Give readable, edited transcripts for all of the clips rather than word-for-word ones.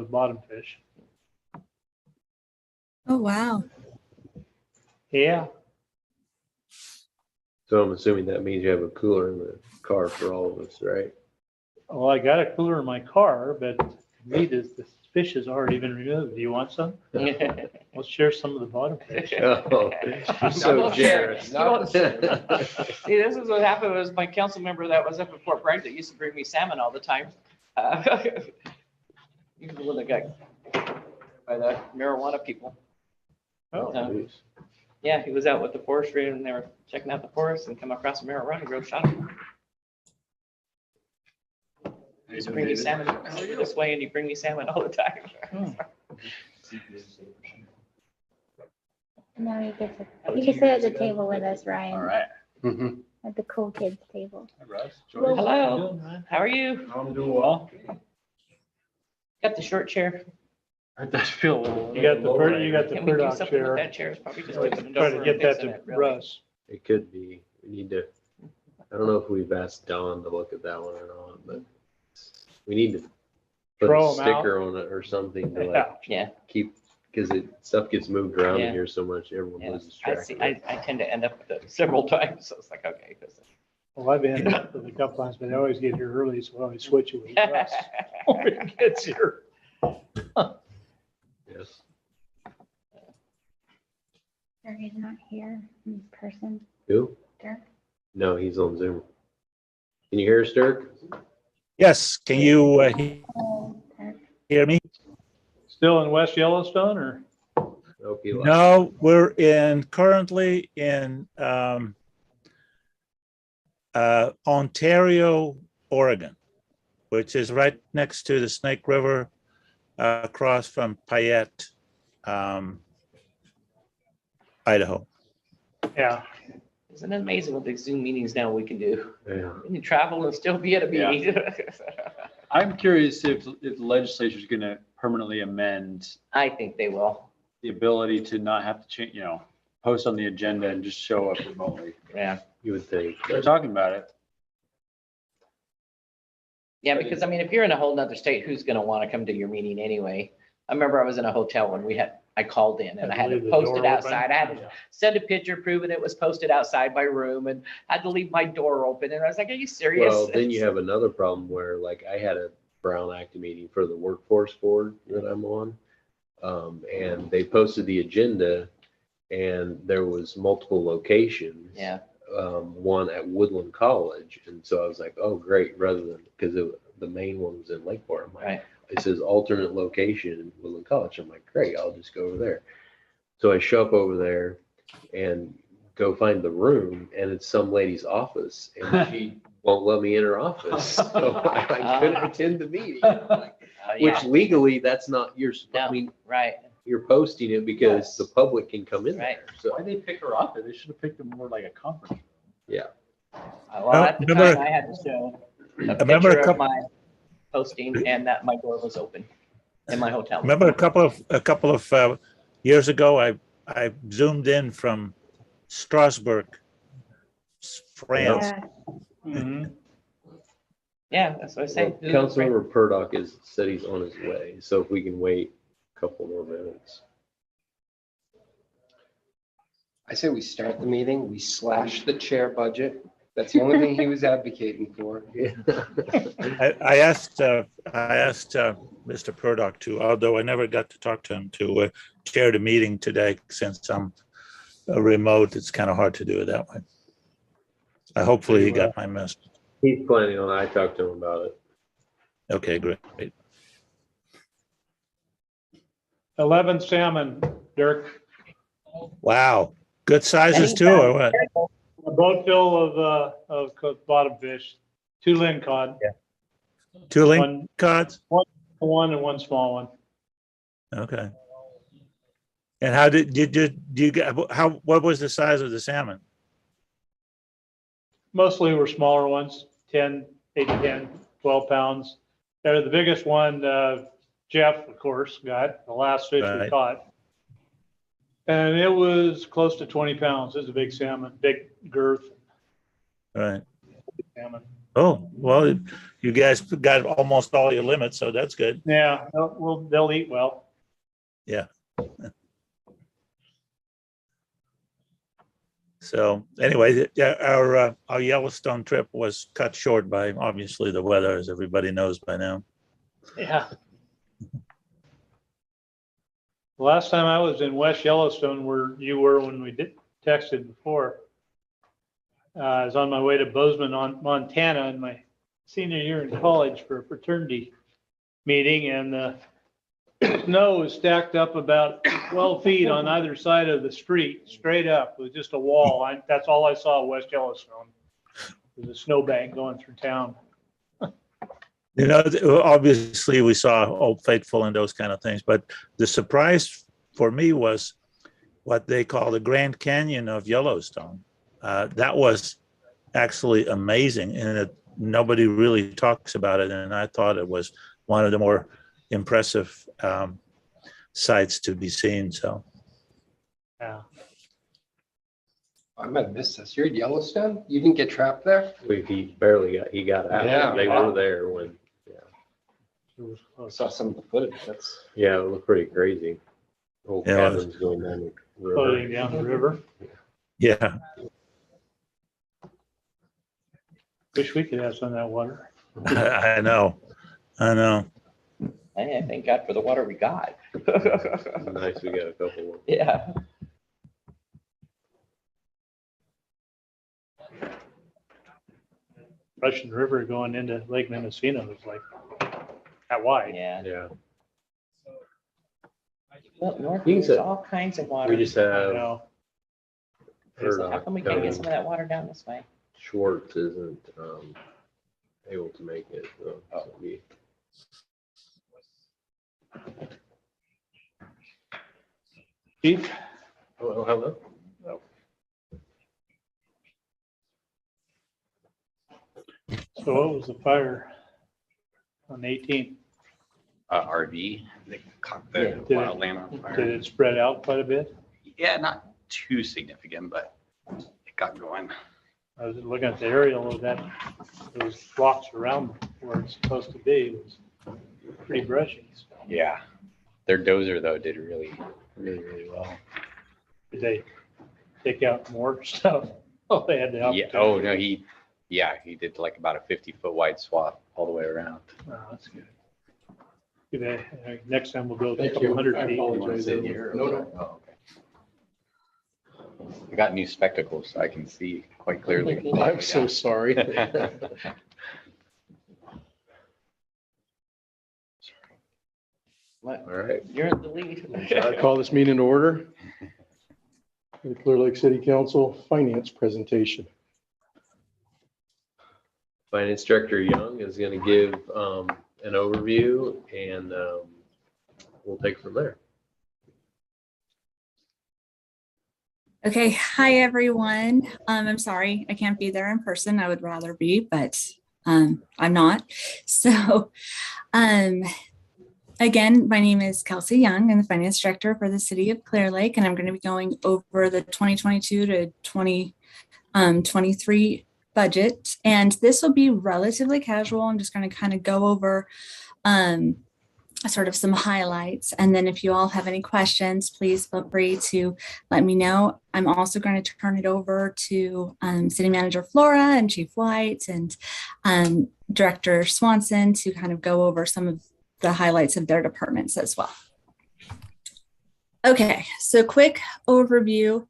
the bottom fish. Oh, wow. Yeah. So I'm assuming that means you have a cooler in the car for all of us, right? Well, I got a cooler in my car, but meat is, the fish has already been removed. Do you want some? Let's share some of the bottom fish. Oh, you're so generous. See, this is what happened was my council member that was up at Fort Bragg that used to bring me salmon all the time. You can look at by the marijuana people. Oh, Jeez. Yeah, he was out with the forestry and they were checking out the forest and come across a marijuana grove, shot him. He used to bring me salmon this way and he'd bring me salmon all the time. Now you get to, you can sit at the table with us, Ryan. All right. Mhm. At the cool kids table. Hi, Russ. Well, Joyce. Hello, how are you? I'm doing well. Got the short chair. I just feel a little. You got the Can we do Purdock something with chair. that chair? It's probably just open the Try door to get and that fixing to it, really. Russ. It could be. We need to, I don't know if we've asked Don to look at that one or not, but we need to put Throw a 'em out. sticker on it or something to like Yeah. Yeah, keep, because stuff gets moved around in Yeah. here so much, everyone yeah. loses I track see, of it. I tend to end up with it several times, so it's like, okay. Well, I've ended up with a couple times, but I always get here early, so I always switch it with Russ. When he gets here. Yes. Dirk is not here in person. Who? Dirk. No, he's on Zoom. Can you hear us, Dirk? Yes, can you Oh, Dirk. hear me? Still in West Yellowstone or? Nope, he left. No, we're currently in Ontario, Oregon, which is right next to the Snake River, across from Payette, Idaho. Yeah. Isn't it amazing what these Zoom meetings now we can do? Yeah. We can travel and still be at a meeting. I'm curious if the legislature is going to permanently amend I think they will. the ability to not have to change, post on the agenda and just show up remotely. Yeah. You would think. They're talking about it. Yeah, because I mean, if you're in a whole nother state, who's gonna want to come to your meeting anyway? I remember I was in a hotel when I called in and I had to Leave the post door it open. outside. I had to send a picture proving it was posted outside my room and had to leave my door open. And I was like, are you serious? Well, then you have another problem where like I had a Brown Act meeting for the workforce board that I'm on. And they posted the agenda and there was multiple locations. Yeah, One at Woodland College. And so I was like, oh, great, rather than, because the main one was in Lakeport. I'm like, right. it says alternate location in Woodland College. I'm like, great, I'll just go over there. So I show up over there and go find the room and it's some lady's office and she won't let me in her office. So I couldn't attend the meeting. Like, Yeah, which legally, that's not your, I No. mean, right, you're posting it because Yes. the public can come in Right. there. So, Why they pick her up? They should have picked her more like a conference. well, at the Remember- time I had to show a remember a picture of couple- my posting and that my door was open in my hotel. Remember a couple of years ago, I zoomed in from Strasbourg, France. Yeah. Mhm. Yeah, that's what I say. Councilmember Purdock said he's on his way. So if we can wait a couple more minutes. I say we start the meeting, we slash the chair budget. That's the only thing he was advocating for. I asked Mr. Purdock to, although I never got to talk to him, to chair the meeting today since I'm remote. It's kind of hard to do it that way. Hopefully he got my message. He's planning on, I talked to him about it. Okay, great. 11 salmon, Dirk. Wow, good sizes too, or what? A boat full of bottom fish, 2 ling cod, Two One- link cards? one and one small one. Okay. And how did you get, what was the size of the salmon? Mostly were smaller ones, 10, 8 to 10, 12 pounds. The biggest one, Jeff, of course, got the last fish we Right. caught. And it was close to 20 pounds. It was a big salmon, big girth Right. salmon. Oh, well, you guys got almost all your limits, so that's good. Yeah, they'll eat well. Yeah. So anyway, yeah, our Yellowstone trip was cut short by obviously the weather, as everybody knows by now. Yeah. The last time I was in West Yellowstone, where you were when we texted before, I was on my way to Bozeman, Montana, in my senior year in college for a fraternity meeting, and the snow was stacked up about 12 feet on either side of the street, straight up. It was just a wall. That's all I saw of West Yellowstone. There's a snowbank going through town. You know, obviously we saw Old Faithful and those kind of things, but the surprise for me was what they call the Grand Canyon of Yellowstone. That was actually amazing, and nobody really talks about it. And I thought it was one of the more impressive sights to be seen. So, Yeah. I might have missed this. You're at Yellowstone? You didn't get trapped there? He got out. Yeah, They wow. were there when, It was I close. saw some of the footage. That's, yeah, it looked pretty crazy. Whole Yeah, it was. cabins going down the river. Floating down the river. yeah, Wish we could have some of that water. I know. Hey, thank God for the water we got. Nice, we got a couple of. Yeah. Russian River going into Lake Mendocino was like that wide. Yeah. Yeah, Well, north, You can there's say- all kinds of water. we just You have know, heard How come we can't get some of that water down this way? Schwartz isn't able to make it. So we- Chief, Oh, hello. so what was the fire on the 18th? RV, they caught Yeah. the Did it- wildland on Did fire. it spread out quite a bit? Yeah, not too significant, but it got going. I was looking at the aerial of that, those rocks around where it's supposed to be. It was pretty brushy. Yeah. Their dozer though did really well. Did they take out more stuff? Oh, they had the Yeah, opportunity. oh no, he did like about a 50-foot wide swath all the way around. Oh, that's good. Too bad. Next time we'll go a Thank couple you. hundred I feet. You wanna apologize. sit here? No, no. Oh, okay. I got new spectacles so I can see quite clearly. I'm so sorry. What? All right. You're in the lead. I call this meeting to order. The Clearlake City Council Finance Presentation. Finance Director Young is going to give an overview, and we'll take it from there. Okay, hi everyone. I'm sorry I can't be there in person. I would rather be, but I'm not. So again, my name is Kelsey Young. I'm the Finance Director for the City of Clearlake, and I'm going to be going over the 2022 to 2023 budget. And this will be relatively casual. I'm just going to kind of go over sort of some highlights. And then if you all have any questions, please feel free to let me know. I'm also going to turn it over to City Manager Flora and Chief White and Director Swanson to kind of go over some of the highlights of their departments as well. Okay, so quick overview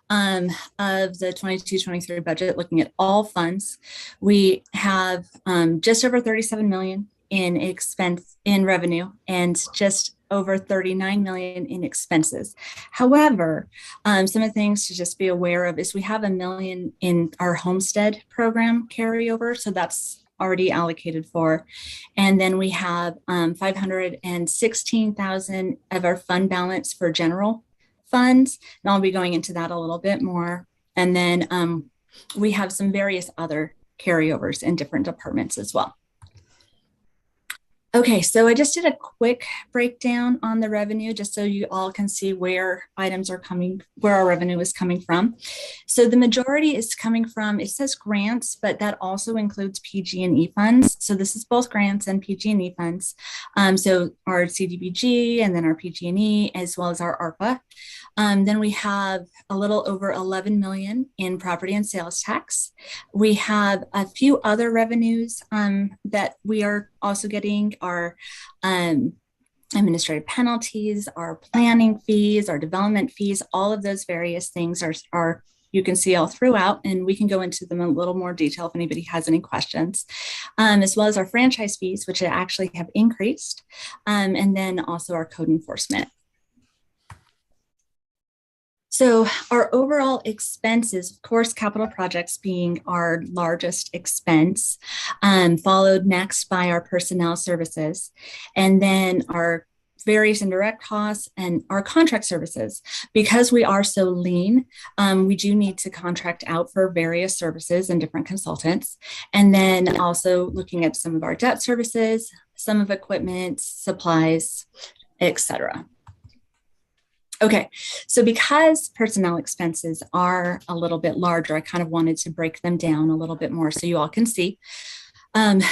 of the 22-23 budget, looking at all funds. We have just over 37 million in revenue and just over 39 million in expenses. However, some of the things to just be aware of is we have $1 million in our homestead program carryover. So that's already allocated for. And then we have 516,000 of our fund balance for general funds. And I'll be going into that a little bit more. And then we have some various other carryovers in different departments as well. Okay, so I just did a quick breakdown on the revenue, just so you all can see where items are coming, where our revenue is coming from. So the majority is coming from, it says grants, but that also includes PG&E funds. So this is both grants and PG&E funds. So our CDBG and then our PG&E, as well as our ARPA. Then we have a little over 11 million in property and sales tax. We have a few other revenues that we are also getting, our administrative penalties, our planning fees, our development fees, all of those various things are you can see all throughout, and we can go into them in a little more detail if anybody has any questions, as well as our franchise fees, which actually have increased, and then also our code enforcement. So our overall expenses, of course, capital projects being our largest expense, followed next by our personnel services, and then our various indirect costs and our contract services. Because we are so lean, we do need to contract out for various services and different consultants. And then also looking at some of our debt services, some of equipment, supplies, etc. Okay, so because personnel expenses are a little bit larger, I kind of wanted to break them down a little bit more so you all can see.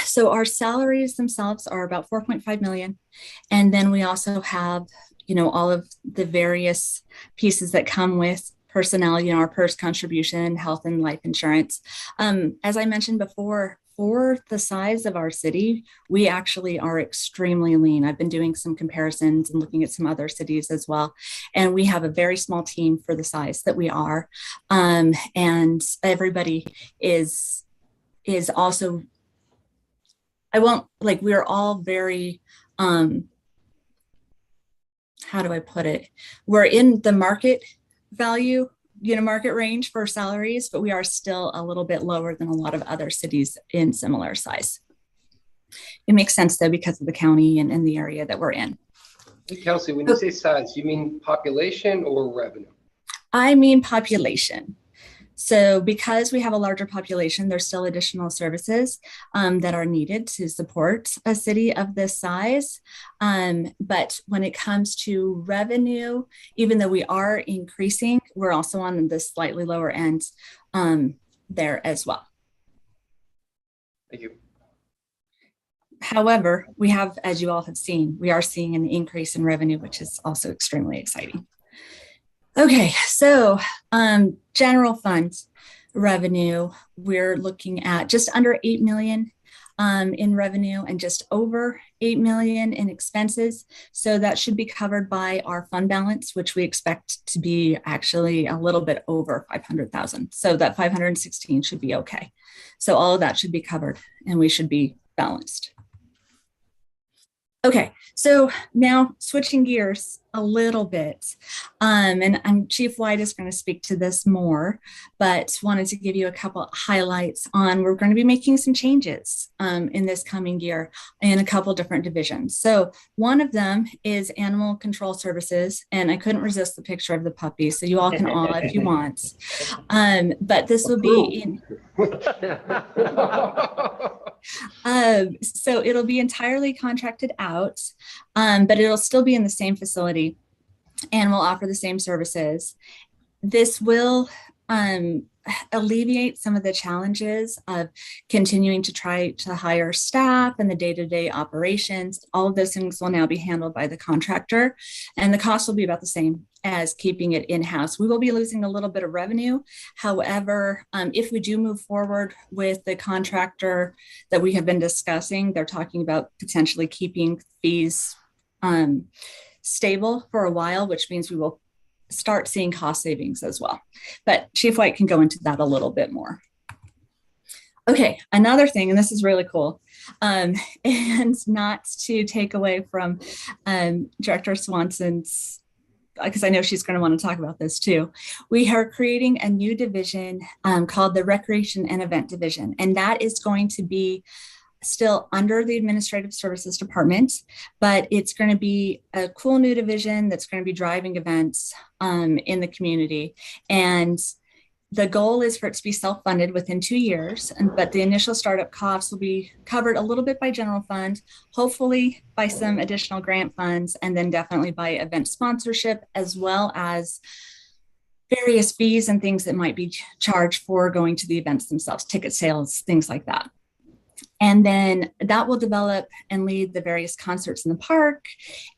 So our salaries themselves are about 4.5 million. And then we also have, all of the various pieces that come with personnel, our PERS contribution, health and life insurance. As I mentioned before, for the size of our city, we actually are extremely lean. I've been doing some comparisons and looking at some other cities as well. And we have a very small team for the size that we are. And everybody is also, we're all very, how do I put it? We're in the market value, market range for salaries, but we are still a little bit lower than a lot of other cities in similar size. It makes sense though, because of the county and the area that we're in. Hey, Kelsey, when you say size, you mean population or revenue? I mean population. So because we have a larger population, there's still additional services that are needed to support a city of this size. But when it comes to revenue, even though we are increasing, we're also on the slightly lower end there as well. Thank you. However, we have, as you all have seen, we are seeing an increase in revenue, which is also extremely exciting. Okay, so general funds revenue, we're looking at just under 8 million in revenue and just over 8 million in expenses. So that should be covered by our fund balance, which we expect to be actually a little bit over 500,000. So that 516 should be okay. So all of that should be covered and we should be balanced. Okay, so now switching gears a little bit, and Chief White is going to speak to this more, but wanted to give you a couple highlights on, we're going to be making some changes in this coming year in a couple different divisions. So one of them is animal control services, and I couldn't resist the picture of the puppy, so you all can all if you want. But this will be in... so it'll be entirely contracted out, but it'll still be in the same facility and will offer the same services. This will alleviate some of the challenges of continuing to try to hire staff and the day-to-day operations. All of those things will now be handled by the contractor, and the cost will be about the same as keeping it in-house. We will be losing a little bit of revenue. However, if we do move forward with the contractor that we have been discussing, they're talking about potentially keeping fees stable for a while, which means we will start seeing cost savings as well. But Chief White can go into that a little bit more. Okay, another thing, and this is really cool, and not to take away from Director Swanson's, because I know she's going to want to talk about this too. We are creating a new division called the Recreation and Event Division, and that is going to be still under the Administrative Services Department, but it's going to be a cool new division that's going to be driving events in the community. And The goal is for it to be self-funded within 2 years, but the initial startup costs will be covered a little bit by general fund, hopefully by some additional grant funds, and then definitely by event sponsorship, as well as various fees and things that might be charged for going to the events themselves, ticket sales, things like that. And then that will develop and lead the various concerts in the park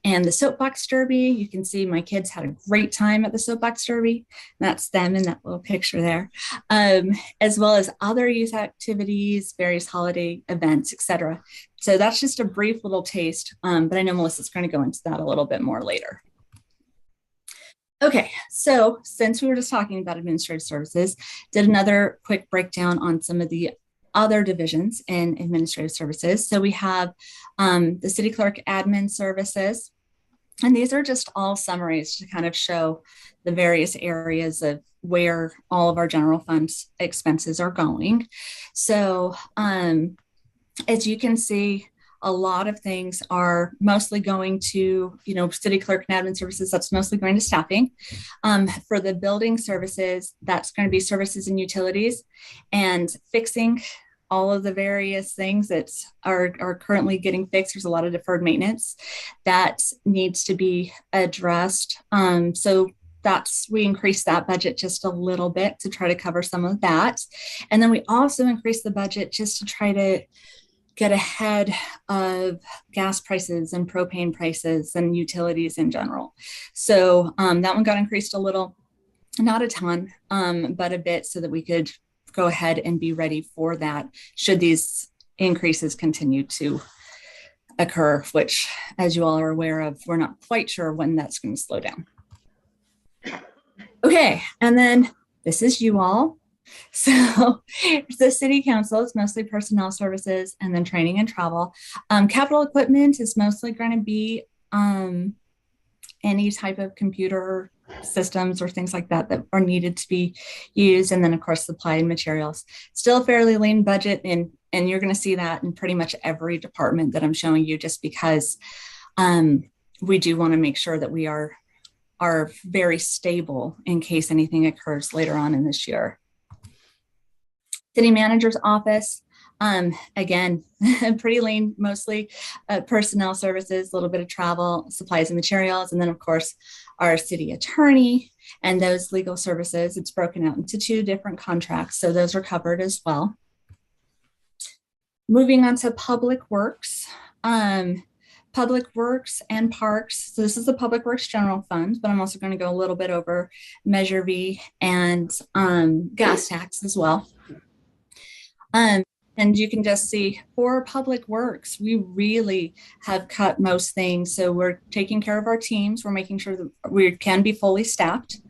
and the soapbox derby. You can see my kids had a great time at the soapbox derby. That's them in that little picture there, as well as other youth activities, various holiday events, etc. So that's just a brief little taste, but I know Melissa's going to go into that a little bit more later. Okay, so since we were just talking about administrative services, did another quick breakdown on some of the other divisions in administrative services. So we have the city clerk admin services, and these are just all summaries to kind of show the various areas of where all of our general fund expenses are going. So as you can see, a lot of things are mostly going to, city clerk and admin services. That's mostly going to staffing. For the building services, that's going to be services and utilities and fixing all of the various things that are currently getting fixed. There's a lot of deferred maintenance that needs to be addressed. So we increased that budget just a little bit to try to cover some of that. And then we also increased the budget just to try to get ahead of gas prices and propane prices and utilities in general. So that one got increased a little, not a ton, but a bit, so that we could go ahead and be ready for that should these increases continue to occur, which, as you all are aware of, we're not quite sure when that's going to slow down. Okay, and then this is you all. So the city council is mostly personnel services and then training and travel. Capital equipment is mostly going to be any type of computer systems or things like that that are needed to be used. And then of course, supply and materials. Still a fairly lean budget, and you're going to see that in pretty much every department that I'm showing you, just because we do want to make sure that we are very stable in case anything occurs later on in this year. City manager's office, again, pretty lean, mostly personnel services, a little bit of travel, supplies and materials, and then of course our city attorney and those legal services. It's broken out into 2 different contracts, so those are covered as well. Moving on to public works. Public works and parks. So this is the public works general fund, but I'm also going to go a little bit over Measure V and gas tax as well. And you can just see for public works, we really have cut most things. So we're taking care of our teams. We're making sure that we can be fully staffed.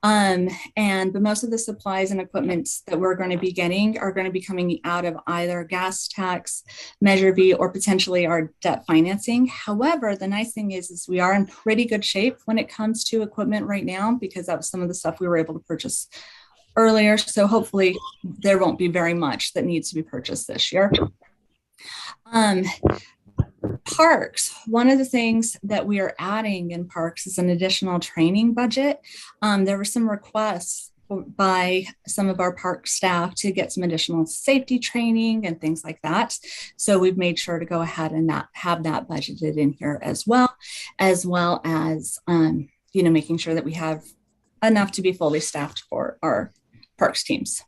But most of the supplies and equipment that we're going to be getting are going to be coming out of either gas tax, Measure V, or potentially our debt financing. However, the nice thing is we are in pretty good shape when it comes to equipment right now, because that was some of the stuff we were able to purchase earlier. So hopefully there won't be very much that needs to be purchased this year. Parks, one of the things that we are adding in parks is an additional training budget. There were some requests by some of our park staff to get some additional safety training and things like that. So we've made sure to go ahead and not have that budgeted in here as well as making sure that we have enough to be fully staffed for our parks teams.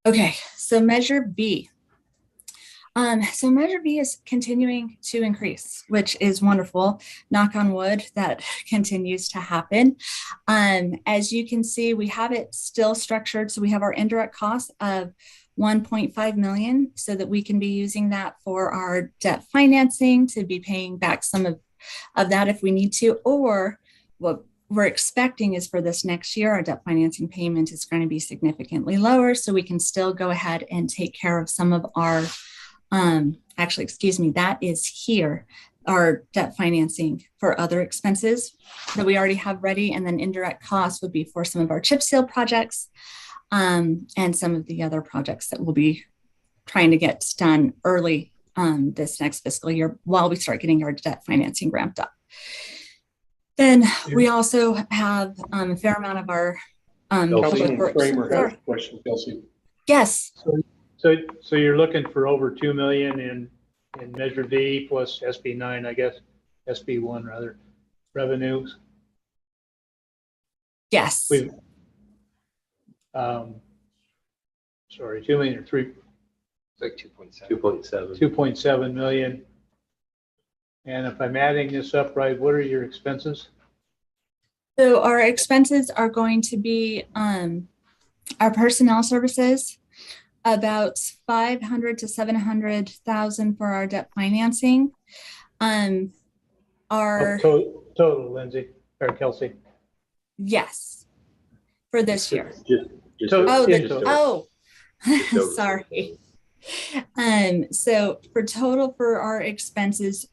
Okay, so Measure B. So Measure B is continuing to increase, which is wonderful. Knock on wood, that continues to happen. As you can see, we have it still structured. So we have our indirect costs of 1.5 million, so that we can be using that for our debt financing, to be paying back some of that if we need to, or what we're expecting is for this next year, our debt financing payment is going to be significantly lower, so we can still go ahead and take care of some of our, that is here, our debt financing for other expenses that we already have ready. And then indirect costs would be for some of our chip seal projects and some of the other projects that we'll be trying to get done early this next fiscal year while we start getting our debt financing ramped up. Then we also have a fair amount of our Kelsey Councilman Public Works. Kramer has Sorry. a question, Kelsey. Yes, So you're looking for over 2 million in Measure D plus SB 9, I guess, SB 1 rather, revenues. yes. We've, sorry, 2 million or 3, It's like 2.7. 2.7. 2.7 million. And if I'm adding this up right, what are your expenses? So our expenses are going to be our personnel services, about 500 to 700,000 for our debt financing. Our Total, Lindsay, or Kelsey. yes, for this year. Just So- Oh, Yeah, the, so- oh, Just over. sorry. So for total for our expenses,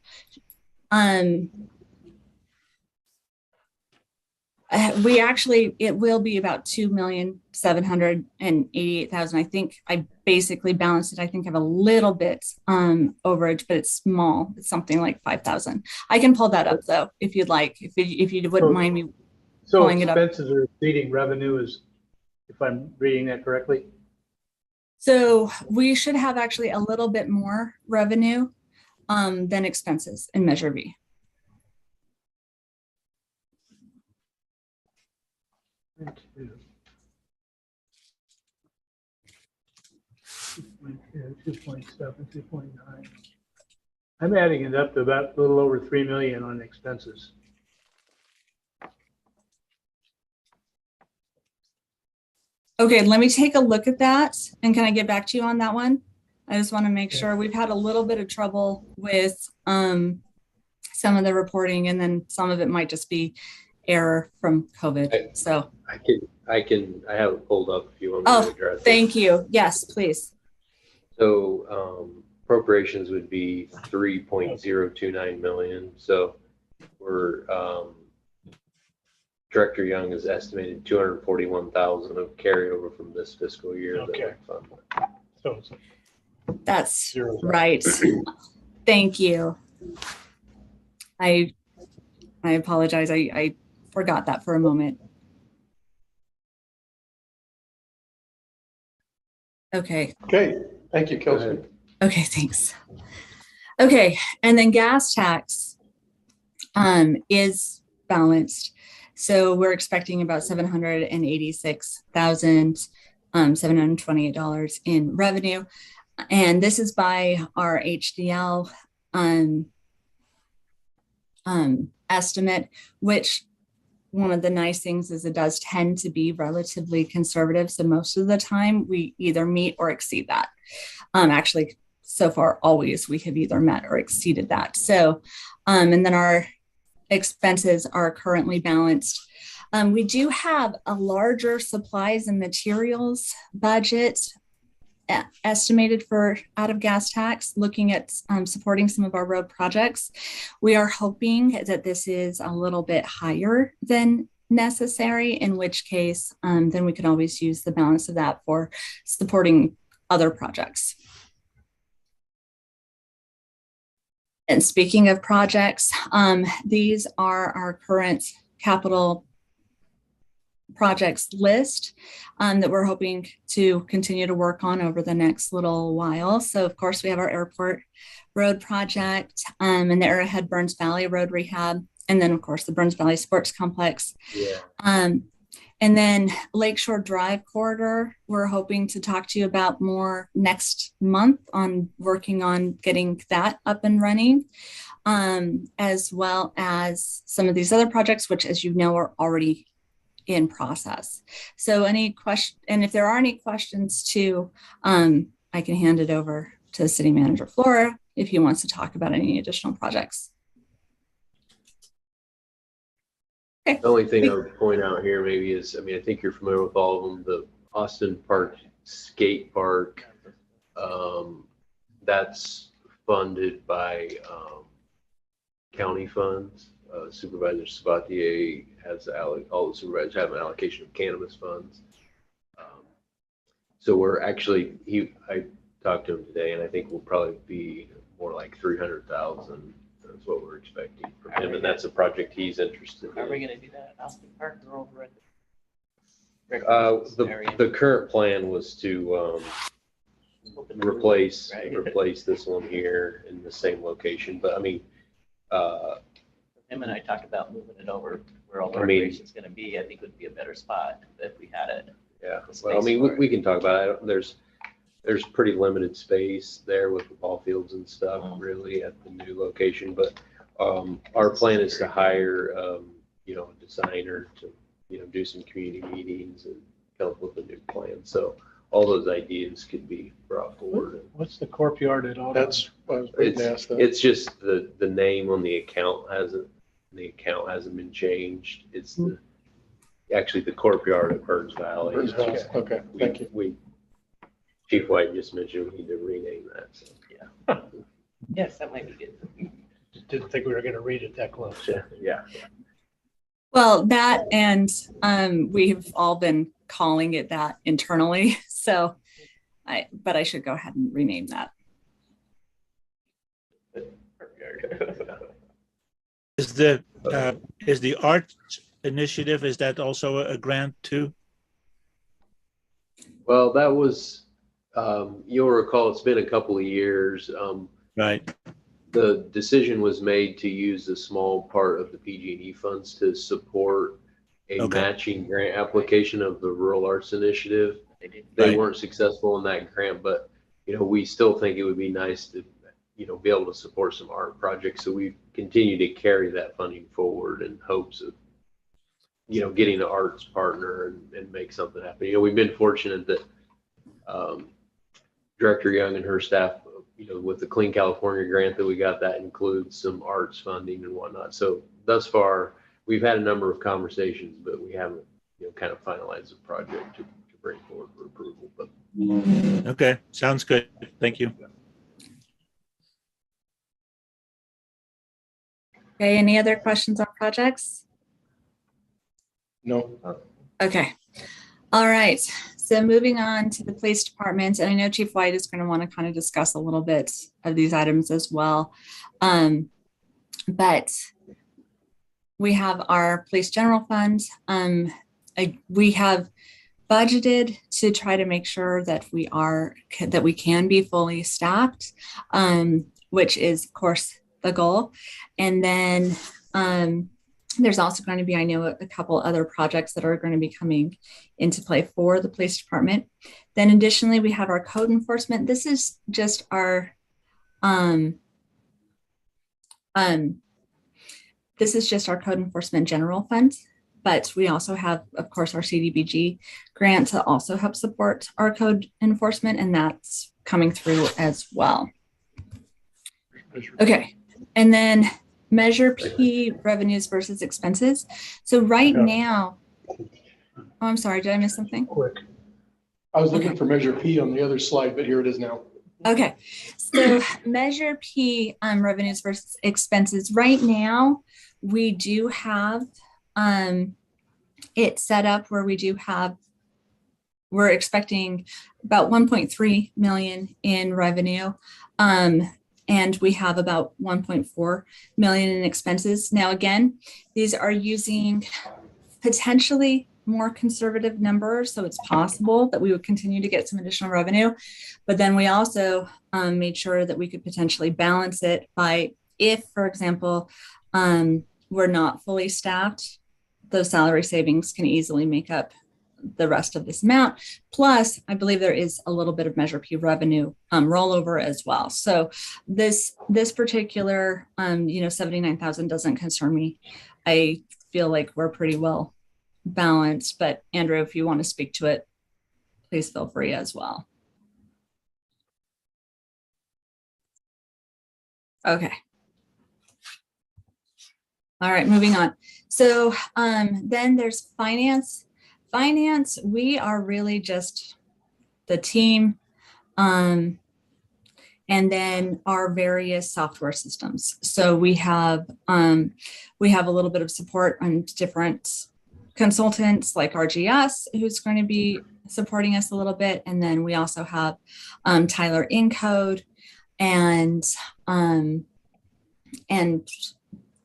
we actually, it will be about 2,788,000. I think I basically balanced it. I think I have a little bit overage, but it's small. It's something like 5,000. I can pull that up though, if you'd like, if you wouldn't mind me. So Pulling it up. expenses are exceeding revenue is, if I'm reading that correctly? So we should have actually a little bit more revenue than expenses in Measure B. Two. 2.7, 2.9. I'm adding it up to about a little over 3 million on expenses. Okay, let me take a look at that. And can I get back to you on that one? I just want to make sure. We've had a little bit of trouble with some of the reporting, and then some of it might just be error from COVID. So I have it pulled up if you want me Oh, to address it. thank you. Yes, please. So appropriations would be 3.029 million. So we're Director Young has estimated 241,000 of carryover from this fiscal year. that Okay. we'll fund. So it's That's zero. right. Thank you. I apologize. I forgot that for a moment. Okay. Okay, thank you, Go Kelsey. ahead. Okay, thanks. Okay, and then gas tax is balanced. So we're expecting about $786,728 in revenue. And this is by our HDL estimate, which one of the nice things is it does tend to be relatively conservative. So most of the time we either meet or exceed that. Actually, so far, always we have either met or exceeded that. So, and then our expenses are currently balanced. We do have a larger supplies and materials budget estimated for out of gas tax, looking at supporting some of our road projects. We are hoping that this is a little bit higher than necessary, in which case then we can always use the balance of that for supporting other projects. And speaking of projects, these are our current capital projects list that we're hoping to continue to work on over the next little while. So of course we have our airport road project and the Arrowhead Burns Valley road rehab. And then of course the Burns Valley Sports Complex. Yeah. And then Lakeshore Drive corridor, we're hoping to talk to you about more next month on working on getting that up and running, as well as some of these other projects, which as you know, are already in process. So any question, and if there are any questions too, I can hand it over to City Manager Flora if he wants to talk about any additional projects. Okay. The only thing I would point out here maybe is, I mean, I think you're familiar with all of them, the Austin Park Skate Park, that's funded by county funds. Supervisor Sabatier has, all the supervisors have an allocation of cannabis funds. So we're actually, I talked to him today, and I think we'll probably be more like 300,000. That's what we're expecting from him, and that's a project he's interested Are we in. gonna do that at Austin Park or over at The current plan was to replace this one here in the same location, but I mean, Him and I talked about moving it over where all the I mean- recreation's gonna be. I think would be a better spot if we had it. yeah, The well, I space mean, for it. we can talk about it. There's pretty limited space there with the ball fields and stuff, really, at the new location, but our plan is to hire, you know, a designer to, you know, do some community meetings and come up with a new plan. So all those ideas could be brought forward. What's the courtyard at all? That's, I was waiting to ask that. It's just the name on the account hasn't been changed. It's actually the courtyard at Burns Valley. Burns House. Okay, thank you. Chief White just mentioned we need to rename that. So. Yes, that might be good. Didn't think we were gonna read it that close. Yeah. Well, that and we've all been calling it that internally. So but I should go ahead and rename that. Is the art initiative, is that also a grant too? Well, that was, you'll recall, it's been a couple of years. Right. The decision was made to use a small part of the PG&E funds to support a matching grant application of the Rural Arts Initiative. They Right. weren't successful in that grant, but, you know, we still think it would be nice to, you know, be able to support some art projects. So we continue to carry that funding forward in hopes of, you know, getting an arts partner and make something happen. You know, we've been fortunate that Director Young and her staff, you know, with the Clean California grant that we got, that includes some arts funding and whatnot. So thus far, we've had a number of conversations, but we haven't, you know, kind of finalized the project to bring forward for approval. But Okay, sounds good. Thank you. Okay, any other questions on projects? No, Okay. All right. So moving on to the police department, and I know Chief White is going to want to kind of discuss a little bit of these items as well. But we have our police general fund. We have budgeted to try to make sure that we can be fully staffed, which is of course the goal. And then there's also going to be, I know, a couple other projects that are going to be coming into play for the police department. Then additionally, we have our code enforcement. This is just our code enforcement general fund, but we also have, of course, our CDBG grant to also help support our code enforcement, and that's coming through as well. Okay, and then Measure P, revenues versus expenses. So right now, oh, I'm sorry, did I miss something? quick. I was looking for Measure P on the other slide, but here it is now. Okay, so Measure P, revenues versus expenses. Right now, we do have it set up where we're expecting about 1.3 million in revenue. And we have about 1.4 million in expenses. Now, again, these are using potentially more conservative numbers. So it's possible that we would continue to get some additional revenue. But then we also made sure that we could potentially balance it by, if, for example, we're not fully staffed, those salary savings can easily make up the rest of this amount. Plus, I believe there is a little bit of Measure P revenue rollover as well. So this particular, 79,000 doesn't concern me. I feel like we're pretty well balanced, but Andrew, if you want to speak to it, please feel free as well. Okay. All right, moving on. So then there's finance. Finance, we are really just the team, and then our various software systems. So we have a little bit of support on different consultants like RGS, who's going to be supporting us a little bit, and then we also have Tyler Encode and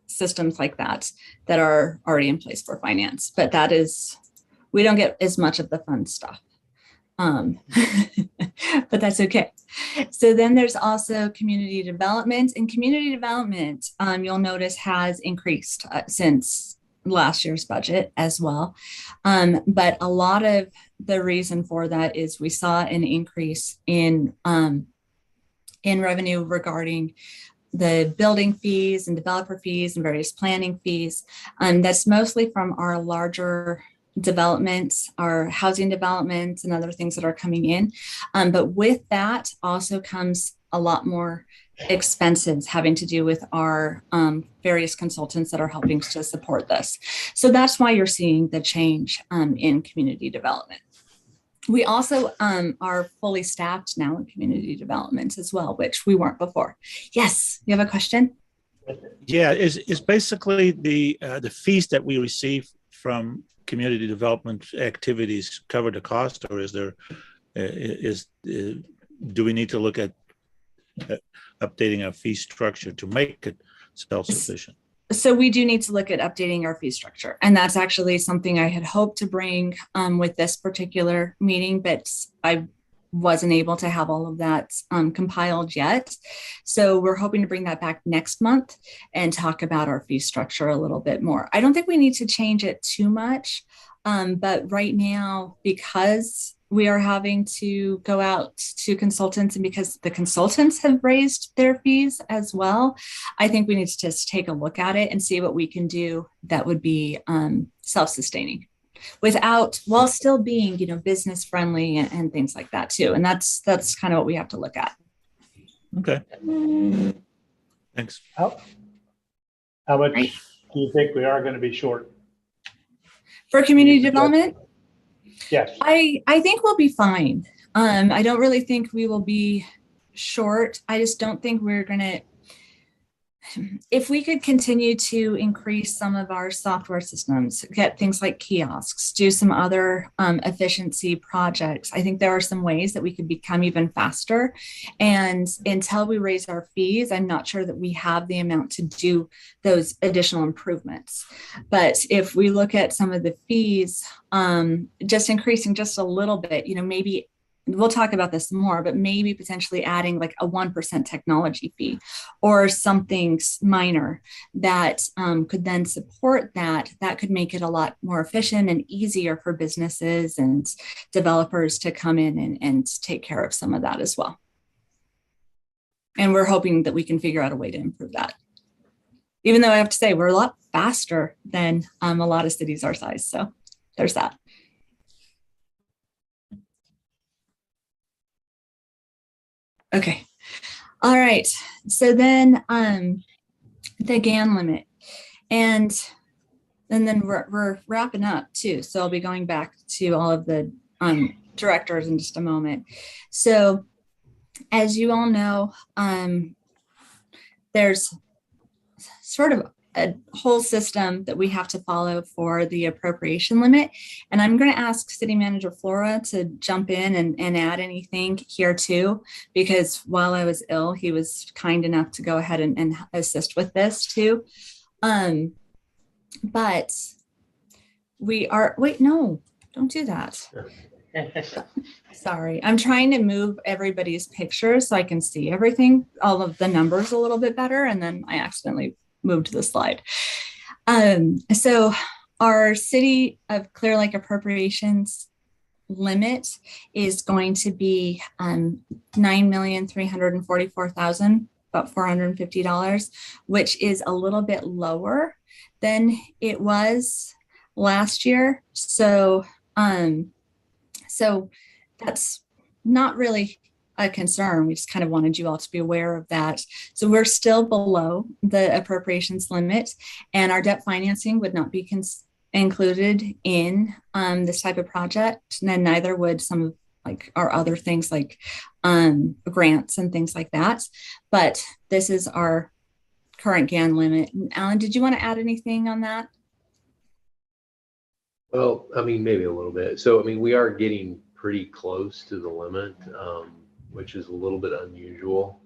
systems like that are already in place for finance. But that is We don't get as much of the fun stuff. But that's okay. So then there's also community development, and community development, you'll notice has increased since last year's budget as well. But a lot of the reason for that is we saw an increase in revenue regarding the building fees and developer fees and various planning fees. That's mostly from our larger developments, our housing developments and other things that are coming in. But with that also comes a lot more expenses having to do with our various consultants that are helping to support this. So that's why you're seeing the change in community development. We also are fully staffed now in community development as well, which we weren't before. Yes, you have a question? Yeah, is basically the fees that we receive from community development activities cover the cost, or is there do we need to look at updating our fee structure to make it self-sufficient? So we do need to look at updating our fee structure. And that's actually something I had hoped to bring with this particular meeting, but I wasn't able to have all of that compiled yet. So we're hoping to bring that back next month and talk about our fee structure a little bit more. I don't think we need to change it too much, but right now, because we are having to go out to consultants and because the consultants have raised their fees as well, I think we need to just take a look at it and see what we can do that would be self-sustaining while still being, business friendly and things like that too. And that's kind of what we have to look at. Okay. Thanks. How much do you think we are going to be short? For community development? Yes. I think we'll be fine. I don't really think we will be short. I just don't think we're going to, if we could continue to increase some of our software systems, get things like kiosks, do some other efficiency projects, I think there are some ways that we could become even faster. And until we raise our fees, I'm not sure that we have the amount to do those additional improvements. But if we look at some of the fees, just increasing just a little bit, maybe we'll talk about this more, but maybe potentially adding like a 1% technology fee or something minor that could then support that could make it a lot more efficient and easier for businesses and developers to come in and take care of some of that as well. And we're hoping that we can figure out a way to improve that. Even though I have to say we're a lot faster than a lot of cities our size. So there's that. Okay. All right. So then the GAN limit. And then we're wrapping up too. So I'll be going back to all of the directors in just a moment. So as you all know, there's sort of a whole system that we have to follow for the appropriation limit. And I'm going to ask City Manager Flora to jump in and add anything here too, because while I was ill, he was kind enough to go ahead and assist with this too. But we are, wait, no, don't do that. Sorry, I'm trying to move everybody's pictures so I can see everything, all of the numbers a little bit better. And then I accidentally moved the slide. So our City of Clearlake appropriations limit is going to be $9,344,000, about $450, which is a little bit lower than it was last year. So that's not really a concern. We just kind of wanted you all to be aware of that. So we're still below the appropriations limit, and our debt financing would not be included in this type of project, and then neither would some of like our other things like grants and things like that. But this is our current GAN limit. Alan, did you want to add anything on that? Well, I mean, maybe a little bit. So, I mean, we are getting pretty close to the limit, which is a little bit unusual.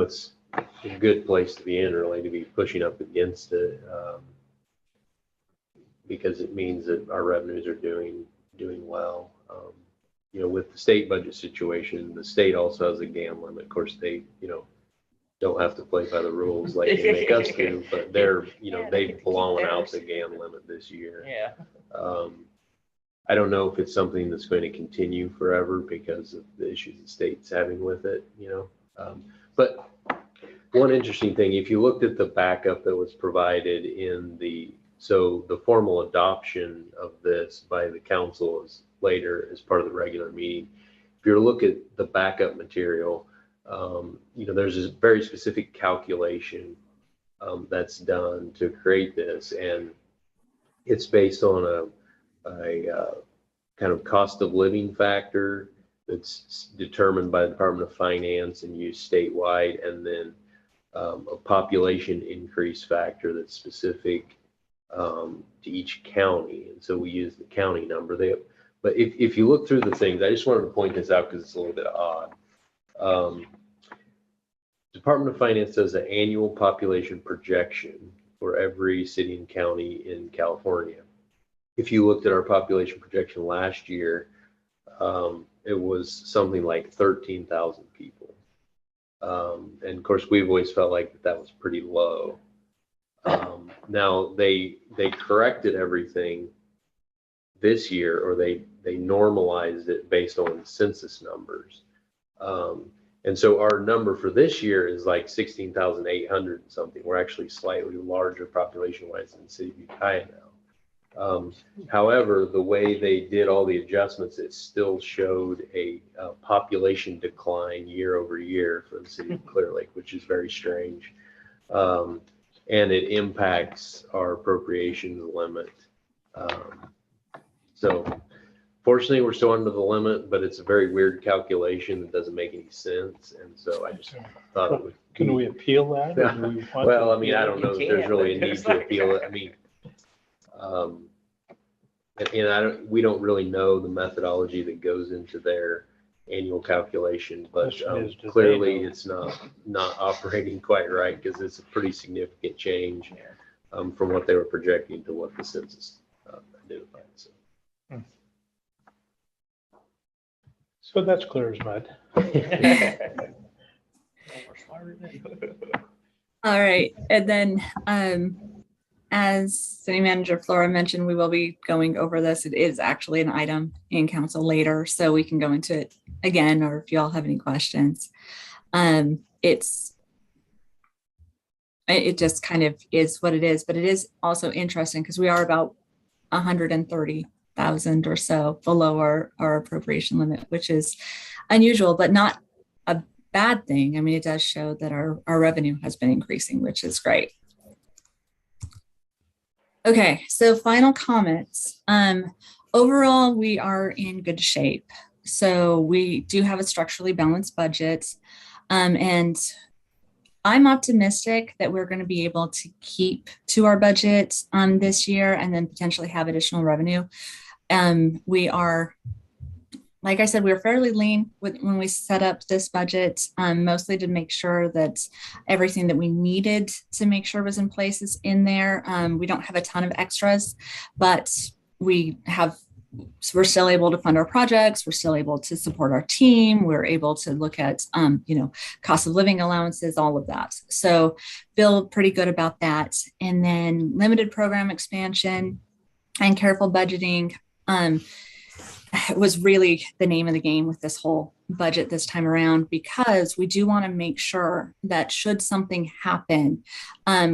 It's a good place to be in, really, to be pushing up against it. because it means that our revenues are doing well. With the state budget situation, the state also has a GAN limit. Of course, they, don't have to play by the rules like they make us do, but they're, they've blown out the GAN limit this year. Yeah. I don't know if it's something that's going to continue forever because of the issues the state's having with it, but one interesting thing, if you looked at the backup that was provided so the formal adoption of this by the council is later as part of the regular meeting. If you look at the backup material, there's this very specific calculation that's done to create this, and it's based on a kind of cost of living factor that's determined by the Department of Finance and used statewide, and then a population increase factor that's specific to each county. And so we use the county number. But if you look through the things, I just wanted to point this out because it's a little bit odd. Department of Finance does an annual population projection for every city and county in California. If you looked at our population projection last year, it was something like 13,000 people. And of course, we've always felt like that was pretty low. Now they corrected everything this year, or they normalized it based on census numbers. And so our number for this year is like 16,800 something. We're actually slightly larger population-wise than the city of Ukiah now. However, the way they did all the adjustments, it still showed a population decline year over year for the city of Clearlake, which is very strange. And it impacts our appropriations limit. So fortunately, we're still under the limit, but it's a very weird calculation that doesn't make any sense. And so I just thought it would. Can we appeal that? Or do we want Well, to? I mean, I don't know if there's really a need to appeal it. I mean, and we don't really know the methodology that goes into their annual calculation, but Question is, do they clearly know? it's not operating quite right because it's a pretty significant change from what they were projecting to what the census identified. So. So that's clear as mud. All right, and then as City Manager Flora mentioned, we will be going over this. It is actually an item in council later, so we can go into it again, or if you all have any questions. It just kind of is what it is, but it is also interesting because we are about 130,000 or so below our appropriation limit, which is unusual, but not a bad thing. I mean, it does show that our revenue has been increasing, which is great. Okay, so final comments. Overall, we are in good shape. So we do have a structurally balanced budget, and I'm optimistic that we're going to be able to keep to our budget this year and then potentially have additional revenue. We are, like I said, we were fairly lean when we set up this budget, mostly to make sure that everything that we needed to make sure was in place is in there. We don't have a ton of extras, but we're still able to fund our projects. We're still able to support our team. We're able to look at, cost of living allowances, all of that. So feel pretty good about that. And then limited program expansion and careful budgeting was really the name of the game with this whole budget this time around, because we do want to make sure that should something happen,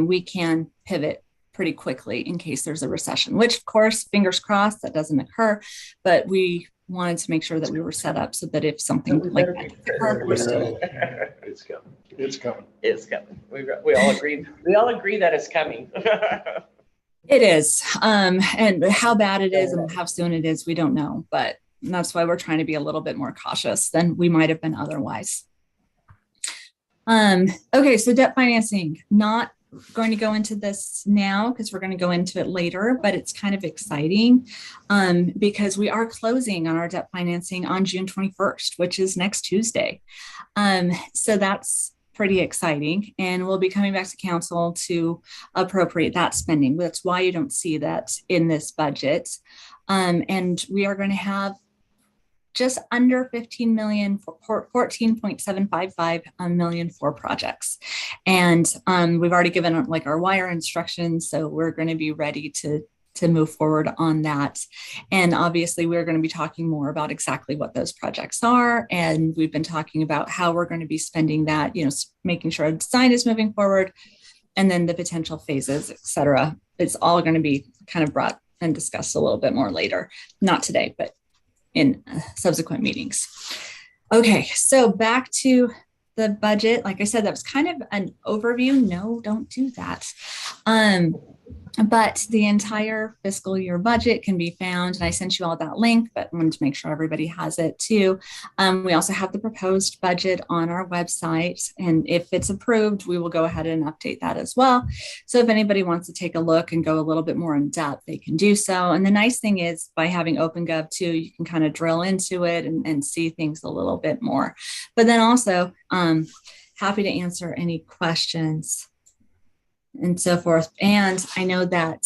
we can pivot pretty quickly in case there's a recession, which of course, fingers crossed, that doesn't occur, but we wanted to make sure that we were set up so that if something like that occurred, we're still. It's coming. It's coming. It's coming. We all agree. We all agree that it's coming. It is. And how bad it is and how soon it is, we don't know, but that's why we're trying to be a little bit more cautious than we might have been otherwise. Okay, so debt financing, not going to go into this now because we're going to go into it later, but it's kind of exciting because we are closing on our debt financing on June 21st, which is next Tuesday. So that's pretty exciting. And we'll be coming back to council to appropriate that spending. That's why you don't see that in this budget. And we are going to have just under 15 million for 14.755 million for projects. And we've already given like our wire instructions. So we're going to be ready to move forward on that. And obviously we're going to be talking more about exactly what those projects are. And we've been talking about how we're going to be spending that, you know, making sure the design is moving forward and then the potential phases, et cetera. It's all going to be kind of brought and discussed a little bit more later, not today, but in subsequent meetings. Okay, so back to the budget. Like I said, that was kind of an overview. No, don't do that. But the entire fiscal year budget can be found, and I sent you all that link, but I wanted to make sure everybody has it too. We also have the proposed budget on our website, and if it's approved, we will go ahead and update that as well. So if anybody wants to take a look and go a little bit more in depth, they can do so. And the nice thing is by having OpenGov too, you can kind of drill into it and see things a little bit more. But then also, happy to answer any questions and so forth. And I know that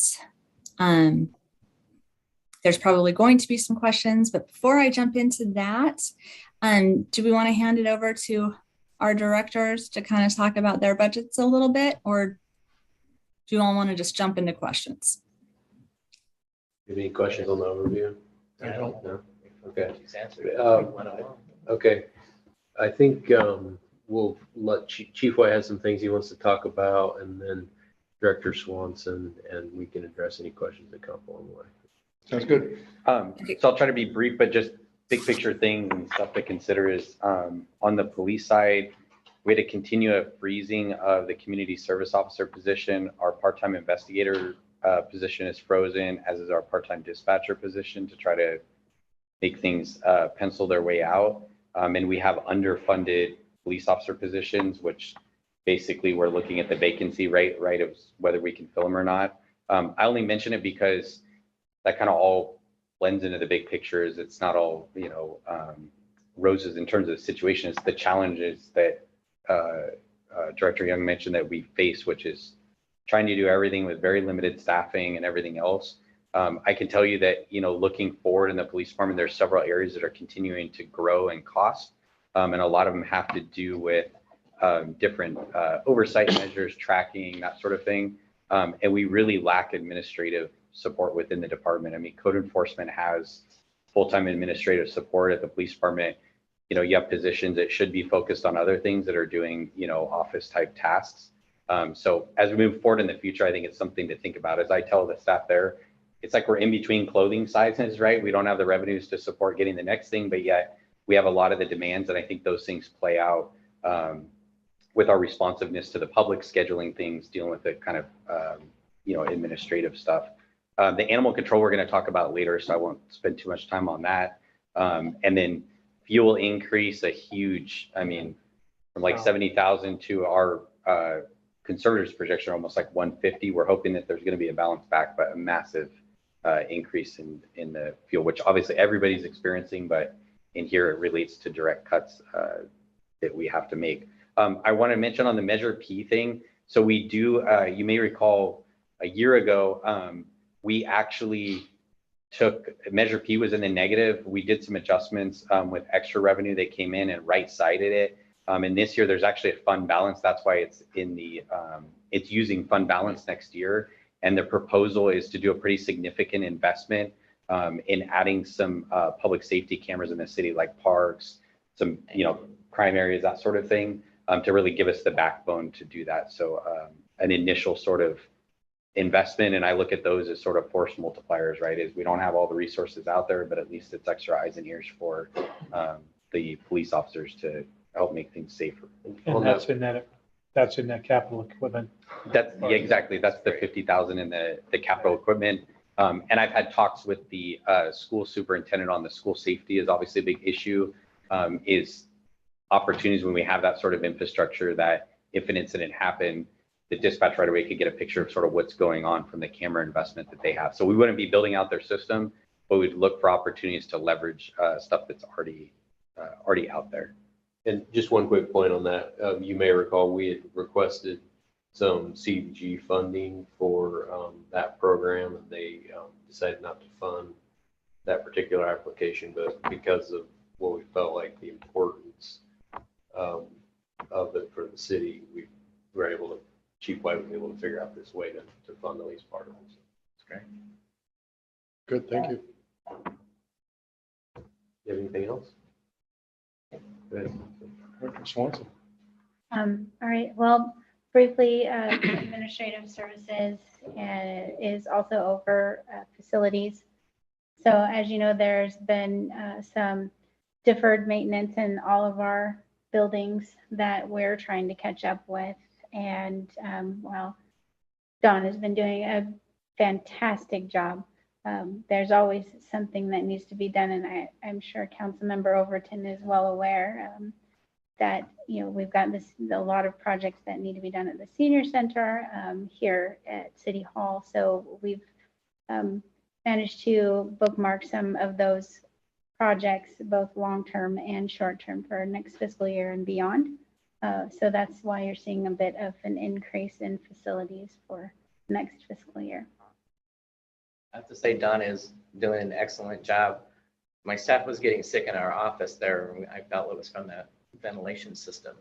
there's probably going to be some questions, but before I jump into that, do we want to hand it over to our directors to kind of talk about their budgets a little bit, or do you all want to just jump into questions? Have any questions on the overview? I don't. No? Okay. Okay. I think we'll let Chief White has some things he wants to talk about, and then Director Swanson, and we can address any questions that come up along the way. Sounds good. So I'll try to be brief, but just big picture things and stuff to consider is on the police side, we had to continue a freezing of the community service officer position. Our part-time investigator position is frozen, as is our part-time dispatcher position, to try to make things pencil their way out. And we have underfunded police officer positions, which basically we're looking at the vacancy rate, right, of whether we can fill them or not. I only mention it because that kind of all blends into the big pictures. It's not all, you know, roses in terms of the situation. It's the challenges that Director Young mentioned that we face, which is trying to do everything with very limited staffing and everything else. I can tell you that, you know, looking forward in the police department, there's several areas that are continuing to grow and cost. And a lot of them have to do with different oversight measures, tracking, that sort of thing. And we really lack administrative support within the department. I mean, code enforcement has full-time administrative support. At the police department, you know, you have positions that should be focused on other things that are doing, you know, office type tasks. So as we move forward in the future, I think it's something to think about. As I tell the staff there, it's like we're in between clothing sizes, right? We don't have the revenues to support getting the next thing, but yet we have a lot of the demands. And I think those things play out with our responsiveness to the public, scheduling things, dealing with the kind of, you know, administrative stuff. The animal control we're going to talk about later, so I won't spend too much time on that. And then fuel increase, a huge, I mean, from like 70,000 to our conservatives projection, almost like 150. We're hoping that there's going to be a bounce back, but a massive increase in the fuel, which obviously everybody's experiencing, but in here it relates to direct cuts that we have to make. I want to mention on the Measure P thing. So we do, you may recall a year ago, we actually took, Measure P was in the negative. We did some adjustments with extra revenue that came in and right-sided it. And this year there's actually a fund balance. That's why it's in the, it's using fund balance next year. And the proposal is to do a pretty significant investment in adding some public safety cameras in the city, like parks, some, you know, crime areas, that sort of thing, to really give us the backbone to do that. So an initial sort of investment, and I look at those as sort of force multipliers, right? Is we don't have all the resources out there, but at least it's extra eyes and ears for the police officers to help make things safer. And that's in that capital equipment. That's, yeah, exactly. That's the 50,000 in the capital equipment. And I've had talks with the school superintendent on the school safety is obviously a big issue, is opportunities when we have that sort of infrastructure that if an incident happened, the dispatch right away could get a picture of sort of what's going on from the camera investment that they have. So we wouldn't be building out their system, but we'd look for opportunities to leverage stuff that's already out there. And just one quick point on that. You may recall we had requested some CDG funding for that program, and they decided not to fund that particular application, but because of what we felt like the importance of it for the city, we were able to, Chief White was able to figure out this way to fund at least part of it. So it's great. Good, thank you. You have anything else? Go ahead. Director Swanson. All right, well, briefly, administrative services is also over facilities. So as you know, there's been some deferred maintenance in all of our buildings that we're trying to catch up with. And well, Dawn has been doing a fantastic job. There's always something that needs to be done, and I'm sure Councilmember Overton is well aware that, you know, we've got a lot of projects that need to be done at the senior center here at City Hall. So we've managed to bookmark some of those projects, both long-term and short-term, for next fiscal year and beyond. So that's why you're seeing a bit of an increase in facilities for next fiscal year. I have to say Don is doing an excellent job. My staff was getting sick in our office there. I felt it was from the ventilation system.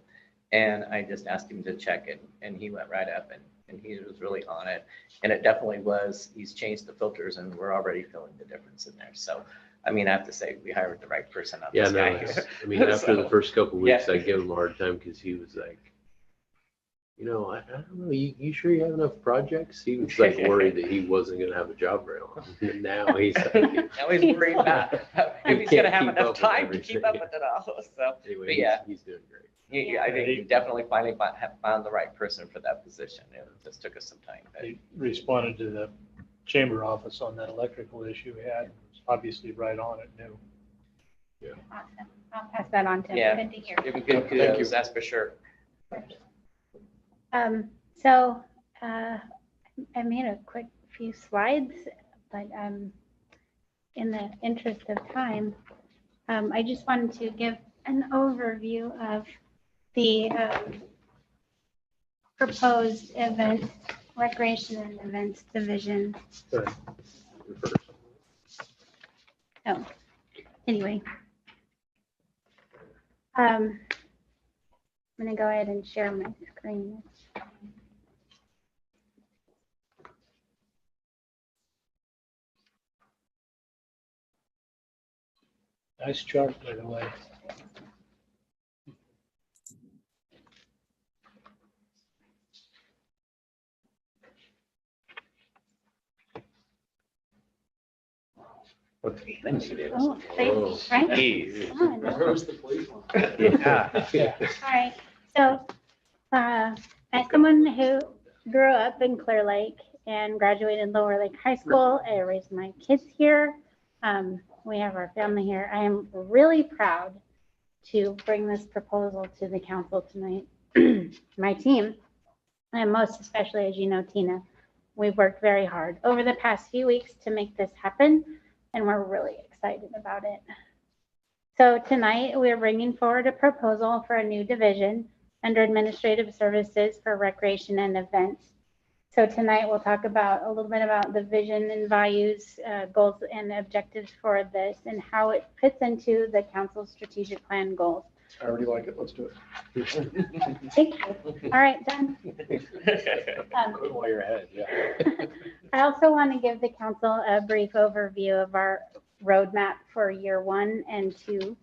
And I just asked him to check it, and he went right up and he was really on it. And it definitely was, he's changed the filters and we're already feeling the difference in there. So, I mean, I have to say we hired the right person on Yeah, this no, guy. I mean, after the first couple of weeks, Yeah. I gave him a hard time because he was like, you know, I don't know, you sure you have enough projects? He was like worried that he wasn't going to have a job very long. And now he's like, Now he's worried about if he's gonna have enough time to keep up with it all. So, anyway, but yeah, he's doing great. I think he definitely finally found the right person for that position. It just took us some time. But He responded to the chamber office on that electrical issue we had. Was obviously right on it, new. Awesome. I'll pass that on to him. Yeah. Good to hear. give him good Thank you. kudos, that's for sure. So I made a quick few slides, but in the interest of time, I just wanted to give an overview of the proposed event, recreation and events division. Oh, anyway. I'm gonna go ahead and share my screen. Nice chart, by the way. What things you did. Oh, thank you, right? Jeez. Oh, I know. Yeah. All right, so as someone who grew up in Clearlake and graduated Lower Lake High School, I raised my kids here. We have our family here. I am really proud to bring this proposal to the council tonight. My team, and most especially, as you know, Tina, we've worked very hard over the past few weeks to make this happen, and we're really excited about it. So tonight we're bringing forward a proposal for a new division under administrative services for recreation and events. So tonight we'll talk about a little bit about the vision and values, goals and objectives for this and how it fits into the council's strategic plan goals. I already like it. Let's do it. Thank you. All right, done. While you're ahead, yeah. I also want to give the council a brief overview of our roadmap for year 1 and 2.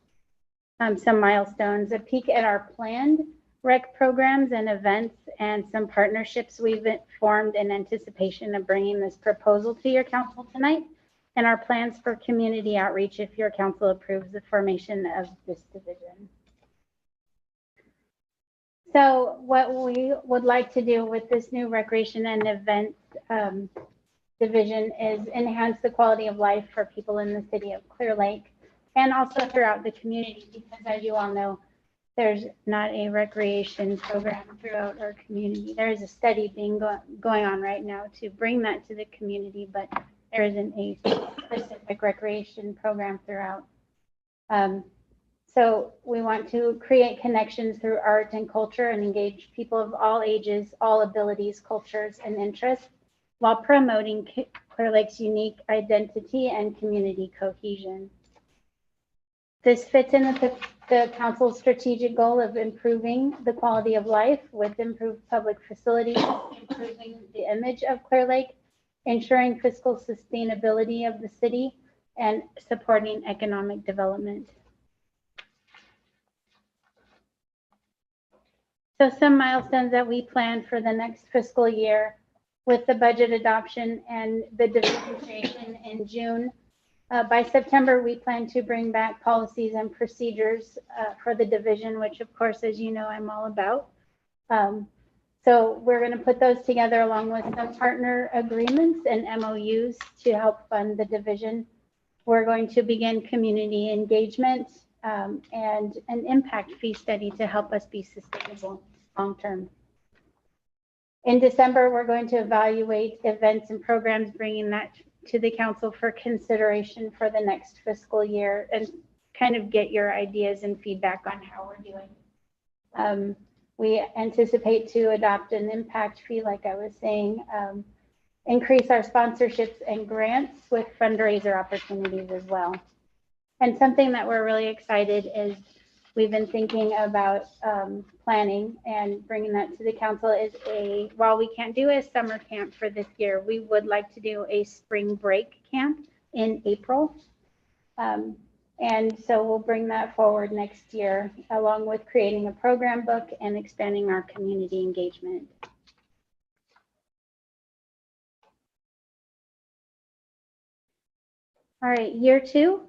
Some milestones, a peek at our planned rec programs and events, and some partnerships we've formed in anticipation of bringing this proposal to your council tonight, and our plans for community outreach if your council approves the formation of this division. So what we would like to do with this new recreation and events division is enhance the quality of life for people in the city of Clearlake and also throughout the community, because as you all know, there's not a recreation program throughout our community. There is a study being going on right now to bring that to the community, but there isn't a specific recreation program throughout. So we want to create connections through art and culture and engage people of all ages, all abilities, cultures, and interests while promoting Clear Lake's unique identity and community cohesion. This fits in with the council's strategic goal of improving the quality of life with improved public facilities, improving the image of Clear Lake, ensuring fiscal sustainability of the city, and supporting economic development. So some milestones that we plan for the next fiscal year with the budget adoption and the division creation in June. By September, we plan to bring back policies and procedures for the division, which of course, as you know, I'm all about. So we're going to put those together along with some partner agreements and MOUs to help fund the division. We're going to begin community engagement and an impact fee study to help us be sustainable long-term. In December, we're going to evaluate events and programs, bringing that to the council for consideration for the next fiscal year and kind of get your ideas and feedback on how we're doing. We anticipate to adopt an impact fee, like I was saying, increase our sponsorships and grants with fundraiser opportunities as well. And something that we're really excited is we've been thinking about planning and bringing that to the council is while we can't do a summer camp for this year, we would like to do a spring break camp in April. And so we'll bring that forward next year, along with creating a program book and expanding our community engagement. All right, year 2.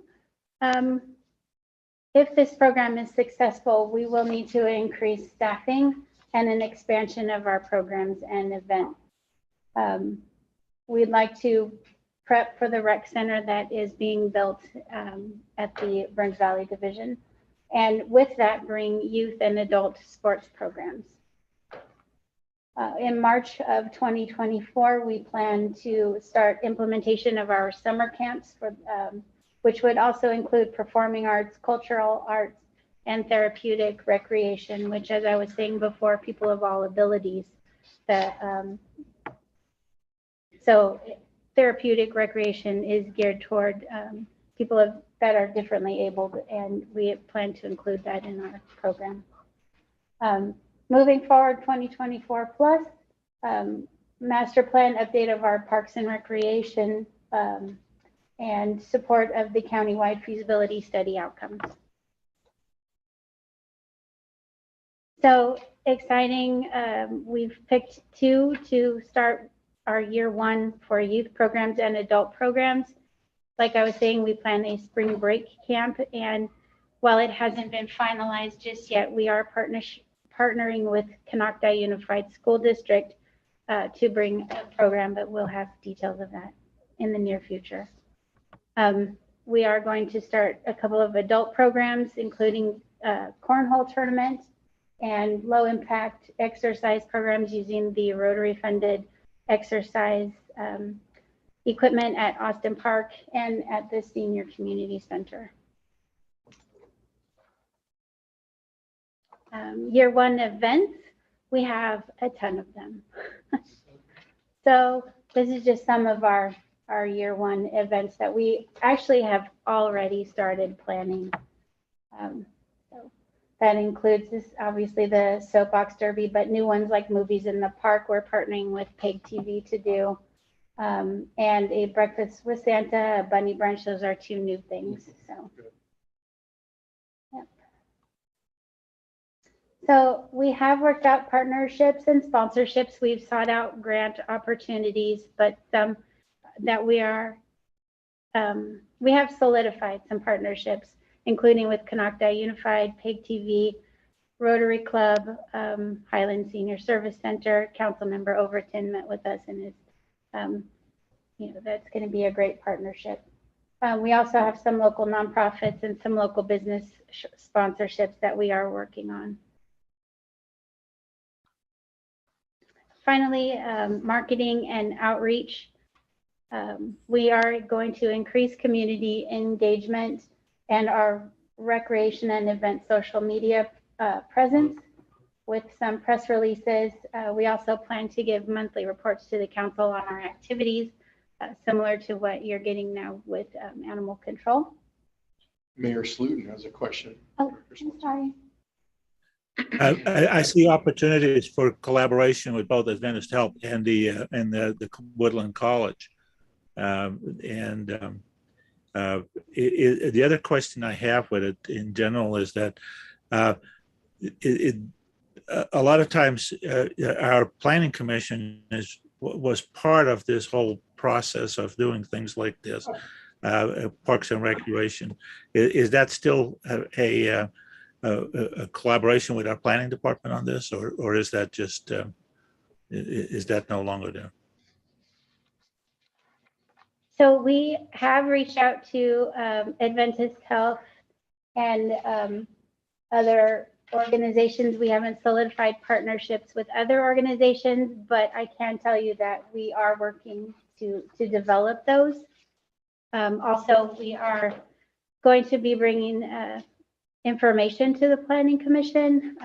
If this program is successful, we will need to increase staffing and an expansion of our programs and events. We'd like to prep for the rec center that is being built at the Burns Valley Division. And with that, bring youth and adult sports programs. In March of 2024, we plan to start implementation of our summer camps, which would also include performing arts, cultural arts, and therapeutic recreation, which, as I was saying before, people of all abilities. So therapeutic recreation is geared toward people that are differently abled, and we plan to include that in our program. Moving forward, 2024 plus, master plan update of our parks and recreation and support of the countywide feasibility study outcomes. So exciting. We've picked 2 to start our year 1 for youth programs and adult programs. Like I was saying, we plan a spring break camp, and while it hasn't been finalized just yet, we are partnering with Canocta Unified School District to bring a program, but we'll have details of that in the near future. We are going to start a couple of adult programs, including cornhole tournament and low impact exercise programs using the Rotary funded exercise equipment at Austin Park and at the Senior Community Center. Year 1 events, we have a ton of them. So this is just some of our year 1 events that we actually have already started planning. So that includes this, obviously the soapbox derby, but new ones like movies in the park, we're partnering with Peg TV to do, and a breakfast with Santa, a bunny brunch. Those are 2 new things. So. So we have worked out partnerships and sponsorships. We've sought out grant opportunities, but some that we have solidified some partnerships, including with Canocta Unified, Peg TV, Rotary Club, Highland Senior Service Center. Councilmember Overton met with us and is, that's going to be a great partnership. We also have some local nonprofits and some local business sponsorships that we are working on. Finally, marketing and outreach. We are going to increase community engagement and are recreation and event social media presence with some press releases. We also plan to give monthly reports to the council on our activities, similar to what you're getting now with animal control. Mayor Sluten has a question. Oh, I'm sorry. I see opportunities for collaboration with both Adventist Health and the Woodland College. The other question I have with it in general is that a lot of times our planning commission was part of this whole process of doing things like this, Parks and Recreation. Is that still a collaboration with our planning department on this, or is that just is that no longer there? So we have reached out to Adventist Health and other organizations. We haven't solidified partnerships with other organizations, but I can tell you that we are working to develop those. Also, we are going to be bringing information to the Planning Commission.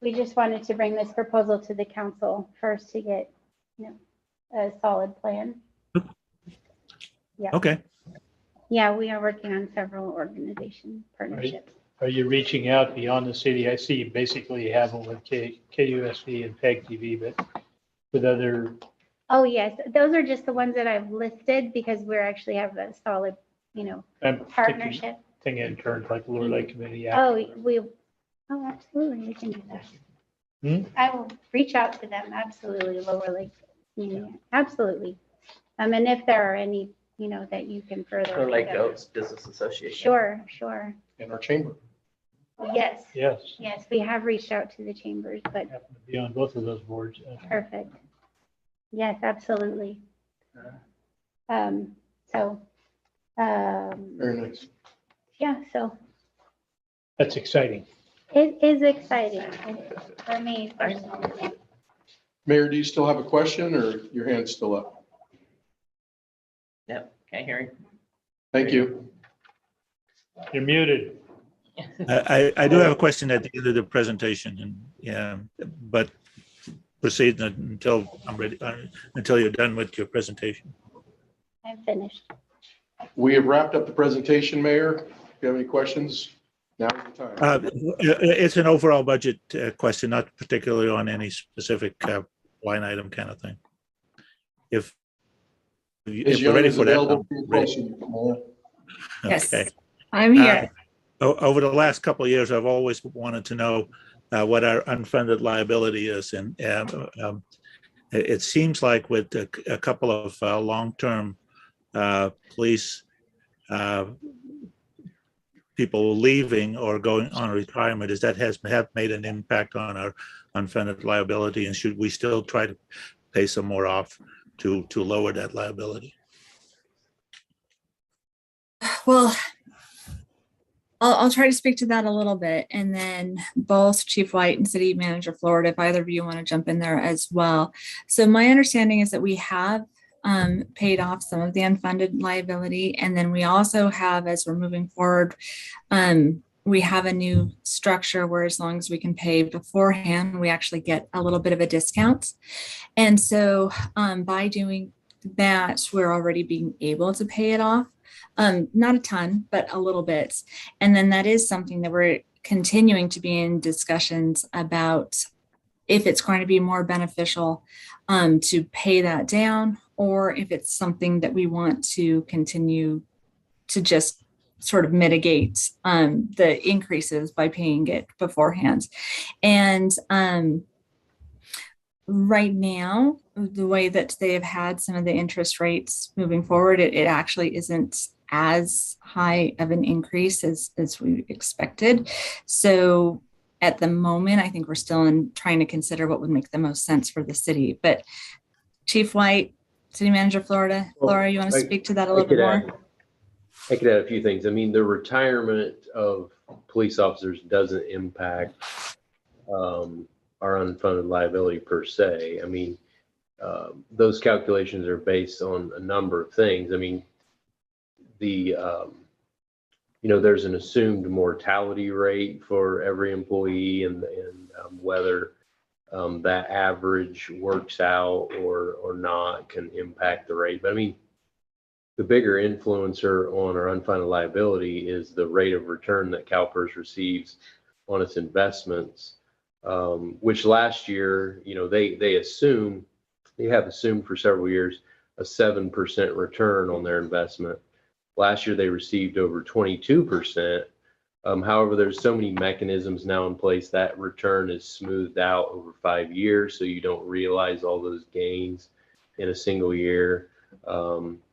We just wanted to bring this proposal to the council first to get, a solid plan. Yeah. Okay. Yeah, we are working on several organization partnerships. Are you reaching out beyond the city? I see you basically have them with KUSD and PEG TV, but with other. Oh, yes. Those are just the ones that I've listed because we're actually have a solid, partnership. Thing in terms like Lower Lake Committee. Oh, absolutely. We can do that. I will reach out to them. Absolutely. Lower Lake. Absolutely. And if there are any, that you can further. Clear Lake Oaks Business Association. Sure. In our chamber. Yes. Yes. We have reached out to the chambers, but Happen to be on both of those boards. perfect. Yes, absolutely. Very nice. Yeah, so That's exciting. it is exciting for me personally. Mayor, do you still have a question or your hand's still up? Yep, can't hear you. Thank you. You're muted. I do have a question at the end of the presentation, but proceed until I'm ready, until you're done with your presentation. I'm finished. We have wrapped up the presentation, Mayor. If you have any questions, now is the time. It's an overall budget question, not particularly on any specific line item kind of thing. If you're ready for that, I'm ready. Yes, Okay. I'm here. Over the last couple of years, I've always wanted to know what our unfunded liability is. And it seems like with a couple of long-term police people leaving or going on retirement, is that have made an impact on our unfunded liability? And should we still try to pay some more off to lower that liability? Well, I'll try to speak to that a little bit, and then both Chief White and City Manager Florida, if either of you want to jump in there as well. So my understanding is that we have paid off some of the unfunded liability, and then we also have, as we're moving forward, we have a new structure where as long as we can pay beforehand, we actually get a little bit of a discount. And so by doing that, we're already being able to pay it off. Not a ton, but a little bit. And then that is something that we're continuing to be in discussions about, if it's going to be more beneficial to pay that down, or if it's something that we want to continue to just sort of mitigate the increases by paying it beforehand. And right now, the way that they have had some of the interest rates moving forward, it actually isn't as high of an increase as we expected. So at the moment, I think we're still trying to consider what would make the most sense for the city. But Chief White, City Manager Florida, Laura, you want to speak to that a little bit more? I could add a few things. I mean, the retirement of police officers doesn't impact our unfunded liability per se. I mean, those calculations are based on a number of things. I mean, the there's an assumed mortality rate for every employee, and whether that average works out or not can impact the rate. But I mean, the bigger influencer on our unfunded liability is the rate of return that CalPERS receives on its investments, which last year, they have assumed for several years a 7% return on their investment. Last year, they received over 22%. However, there's so many mechanisms now in place that return is smoothed out over 5 years, so you don't realize all those gains in a single year,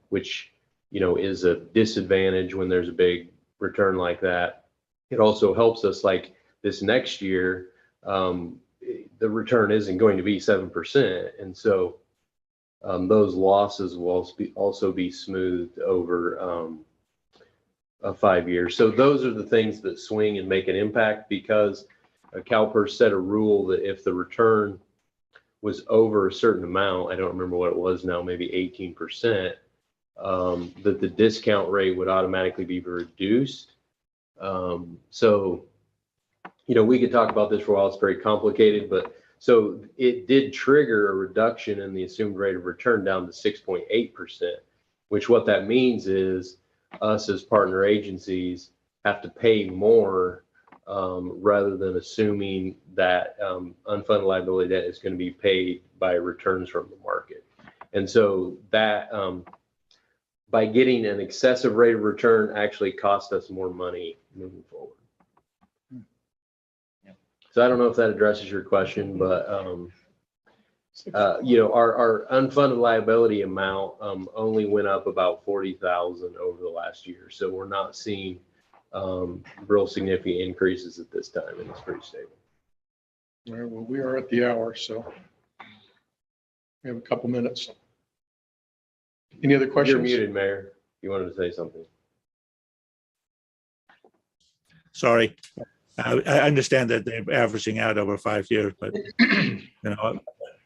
which is a disadvantage when there's a big return like that. It also helps us, like this next year, the return isn't going to be 7%, and so those losses will also be smoothed over 5 years. So those are the things that swing and make an impact, because CalPERS set a rule that if the return was over a certain amount, I don't remember what it was now, maybe 18%, that the discount rate would automatically be reduced. So, we could talk about this for a while. It's very complicated, but so it did trigger a reduction in the assumed rate of return down to 6.8%, which what that means is us as partner agencies have to pay more rather than assuming that unfunded liability debt is going to be paid by returns from the market. And so that by getting an excessive rate of return actually cost us more money moving forward. So I don't know if that addresses your question, but our unfunded liability amount only went up about 40,000 over the last year. So we're not seeing real significant increases at this time, and it's pretty stable. All right, well, we are at the hour, so we have a couple minutes. Any other questions? You're muted, Mayor. You wanted to say something. Sorry. I understand that they're averaging out over 5 years, but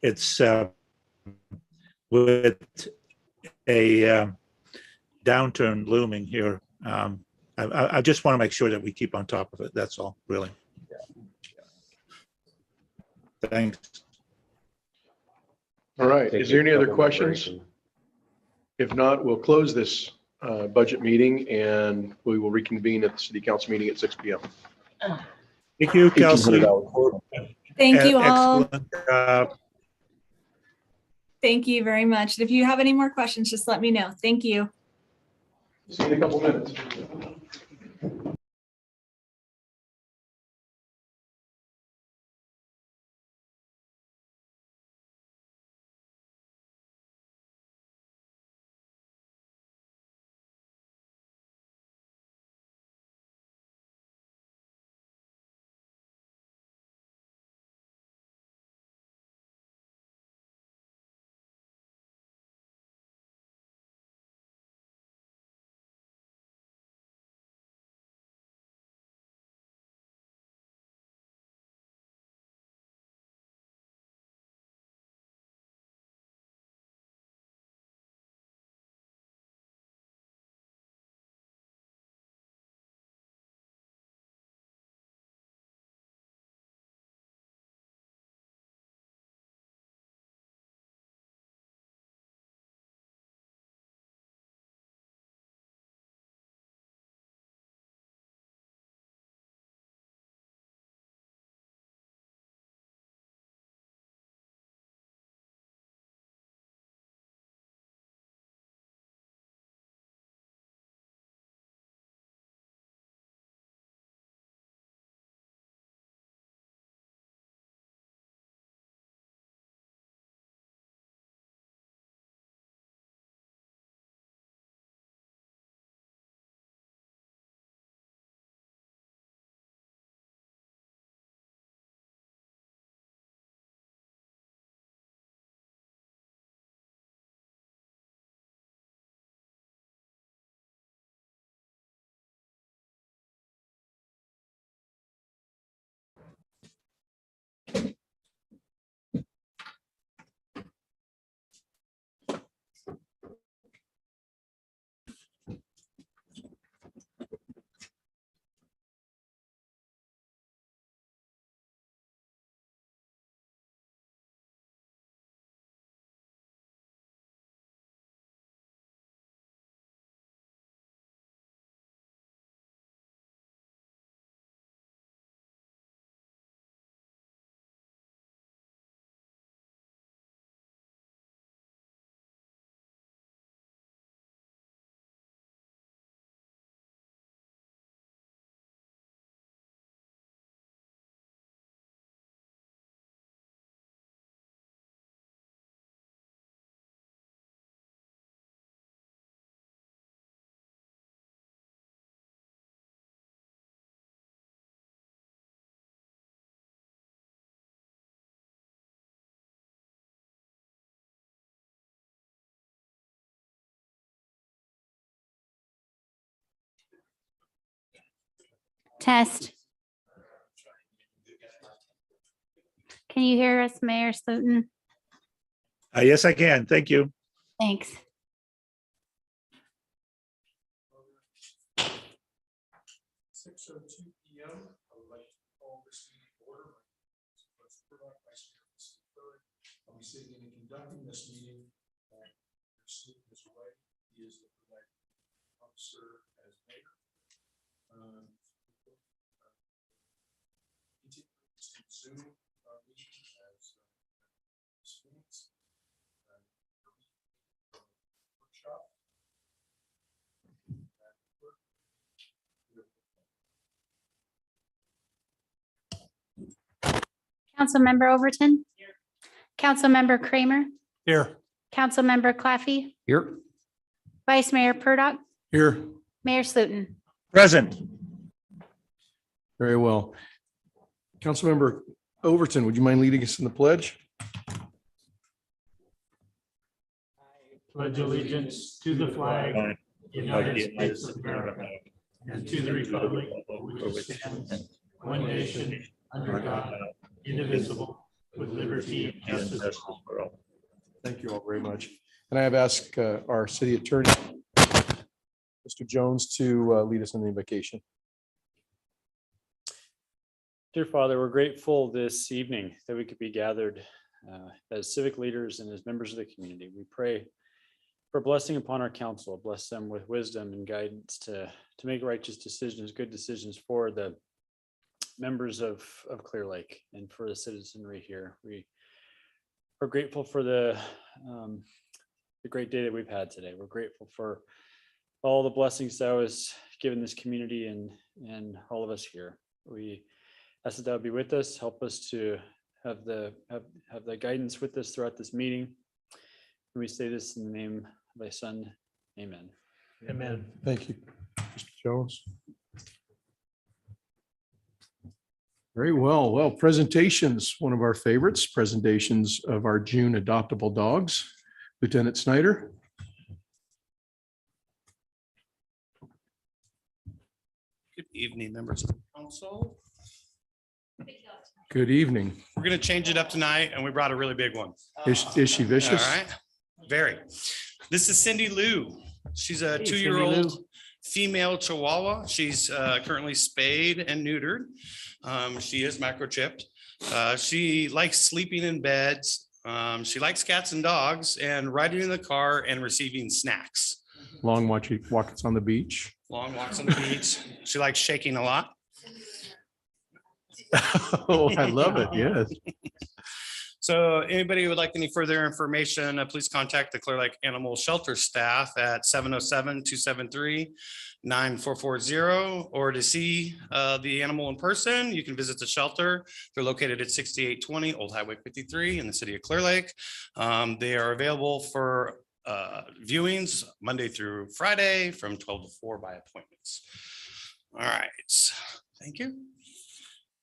it's with a downturn looming here. I just want to make sure that we keep on top of it. That's all, really. Thanks. All right, Take is there any a other couple questions? minutes. If not, we'll close this budget meeting, and we will reconvene at the city council meeting at 6 p.m. Thank you, Kelsey. Thank you all. Excellent job. Thank you very much. If you have any more questions, just let me know. Thank you. See you in a couple minutes. Test. Can you hear us, Mayor Slutin? Yes, I can. Thank you. Thanks. 6:02 p.m. I would like to call this meeting to order. I'll be sitting and conducting this meeting. Is away. He is the presiding officer as mayor. Zoom meeting as students. Workshop. Councilmember Overton. Councilmember Kramer. Here. Councilmember Claffey. Here. Vice Mayor Purdock. Here. Mayor Slutin. Present. Very well. Councilmember Overton, would you mind leading us in the pledge? Pledge allegiance to the flag of the United States of America and to the republic for which it stands, one nation, under God, indivisible, with liberty and justice for all. Thank you all very much. And I have asked our city attorney, Mr. Jones, to lead us in the invocation. Dear Father, we're grateful this evening that we could be gathered as civic leaders and as members of the community. We pray for blessing upon our council, bless them with wisdom and guidance to make righteous decisions, good decisions for the members of Clearlake and for the citizenry here. We are grateful for the great day that we've had today. We're grateful for all the blessings that was given this community and all of us here. We ask that be with us, help us to have the guidance with us throughout this meeting. And we say this in the name of thy son, amen. Amen. Thank you, Mr. Jones. Very well. Well, presentations, one of our favorites, presentations of our June adoptable dogs. Lieutenant Snyder. Good evening, members of the council. Good evening. We're going to change it up tonight, and we brought a really big one. Is she vicious? All right. Very. This is Cindy Lou. She's a Hey, 2-year-old Cindy Lou. female Chihuahua. She's currently spayed and neutered. She is microchipped. She likes sleeping in beds. She likes cats and dogs and riding in the car and receiving snacks. Long walks on the beach. Long walks on the beach. She likes shaking a lot. Oh, I love it. Yes. So anybody who would like any further information, please contact the Clearlake Animal Shelter staff at 707-273-9440, or to see the animal in person, you can visit the shelter. They're located at 6820 Old Highway 53 in the city of Clearlake. They are available for viewings Monday through Friday from 12 to 4 by appointments. All right, thank you.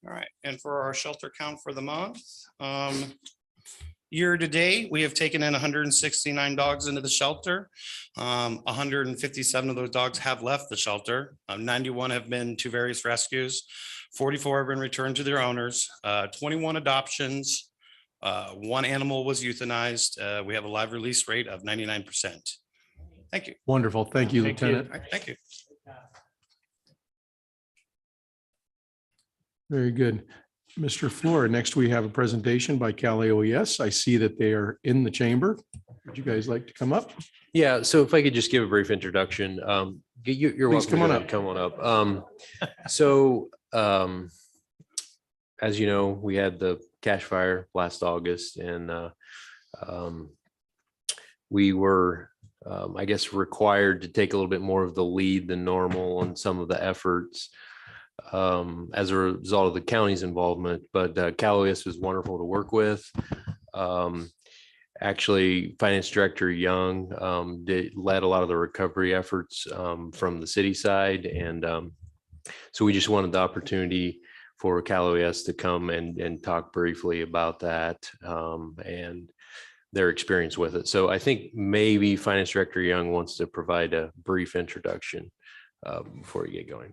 All right, and for our shelter count for the month, year to date, we have taken in 169 dogs into the shelter. 157 of those dogs have left the shelter. 91 have been to various rescues. 44 have been returned to their owners. 21 adoptions. 1 animal was euthanized. We have a live release rate of 99%. Thank you. Wonderful. Thank you, Lieutenant. All right, thank you. Very good. Mr. Flora, next we have a presentation by Cal OES. I see that they are in the chamber. Would you guys like to come up? Yeah, so if I could just give a brief introduction, you're Please welcome. come on up. Come on up. As you know, we had the cash fire last August, and we were, I guess, required to take a little bit more of the lead than normal on some of the efforts as a result of the county's involvement. But Cal OES was wonderful to work with. Actually, Finance Director Young led a lot of the recovery efforts from the city side. And so we just wanted the opportunity for Cal OES to come and talk briefly about that and their experience with it. So I think maybe Finance Director Young wants to provide a brief introduction before you get going.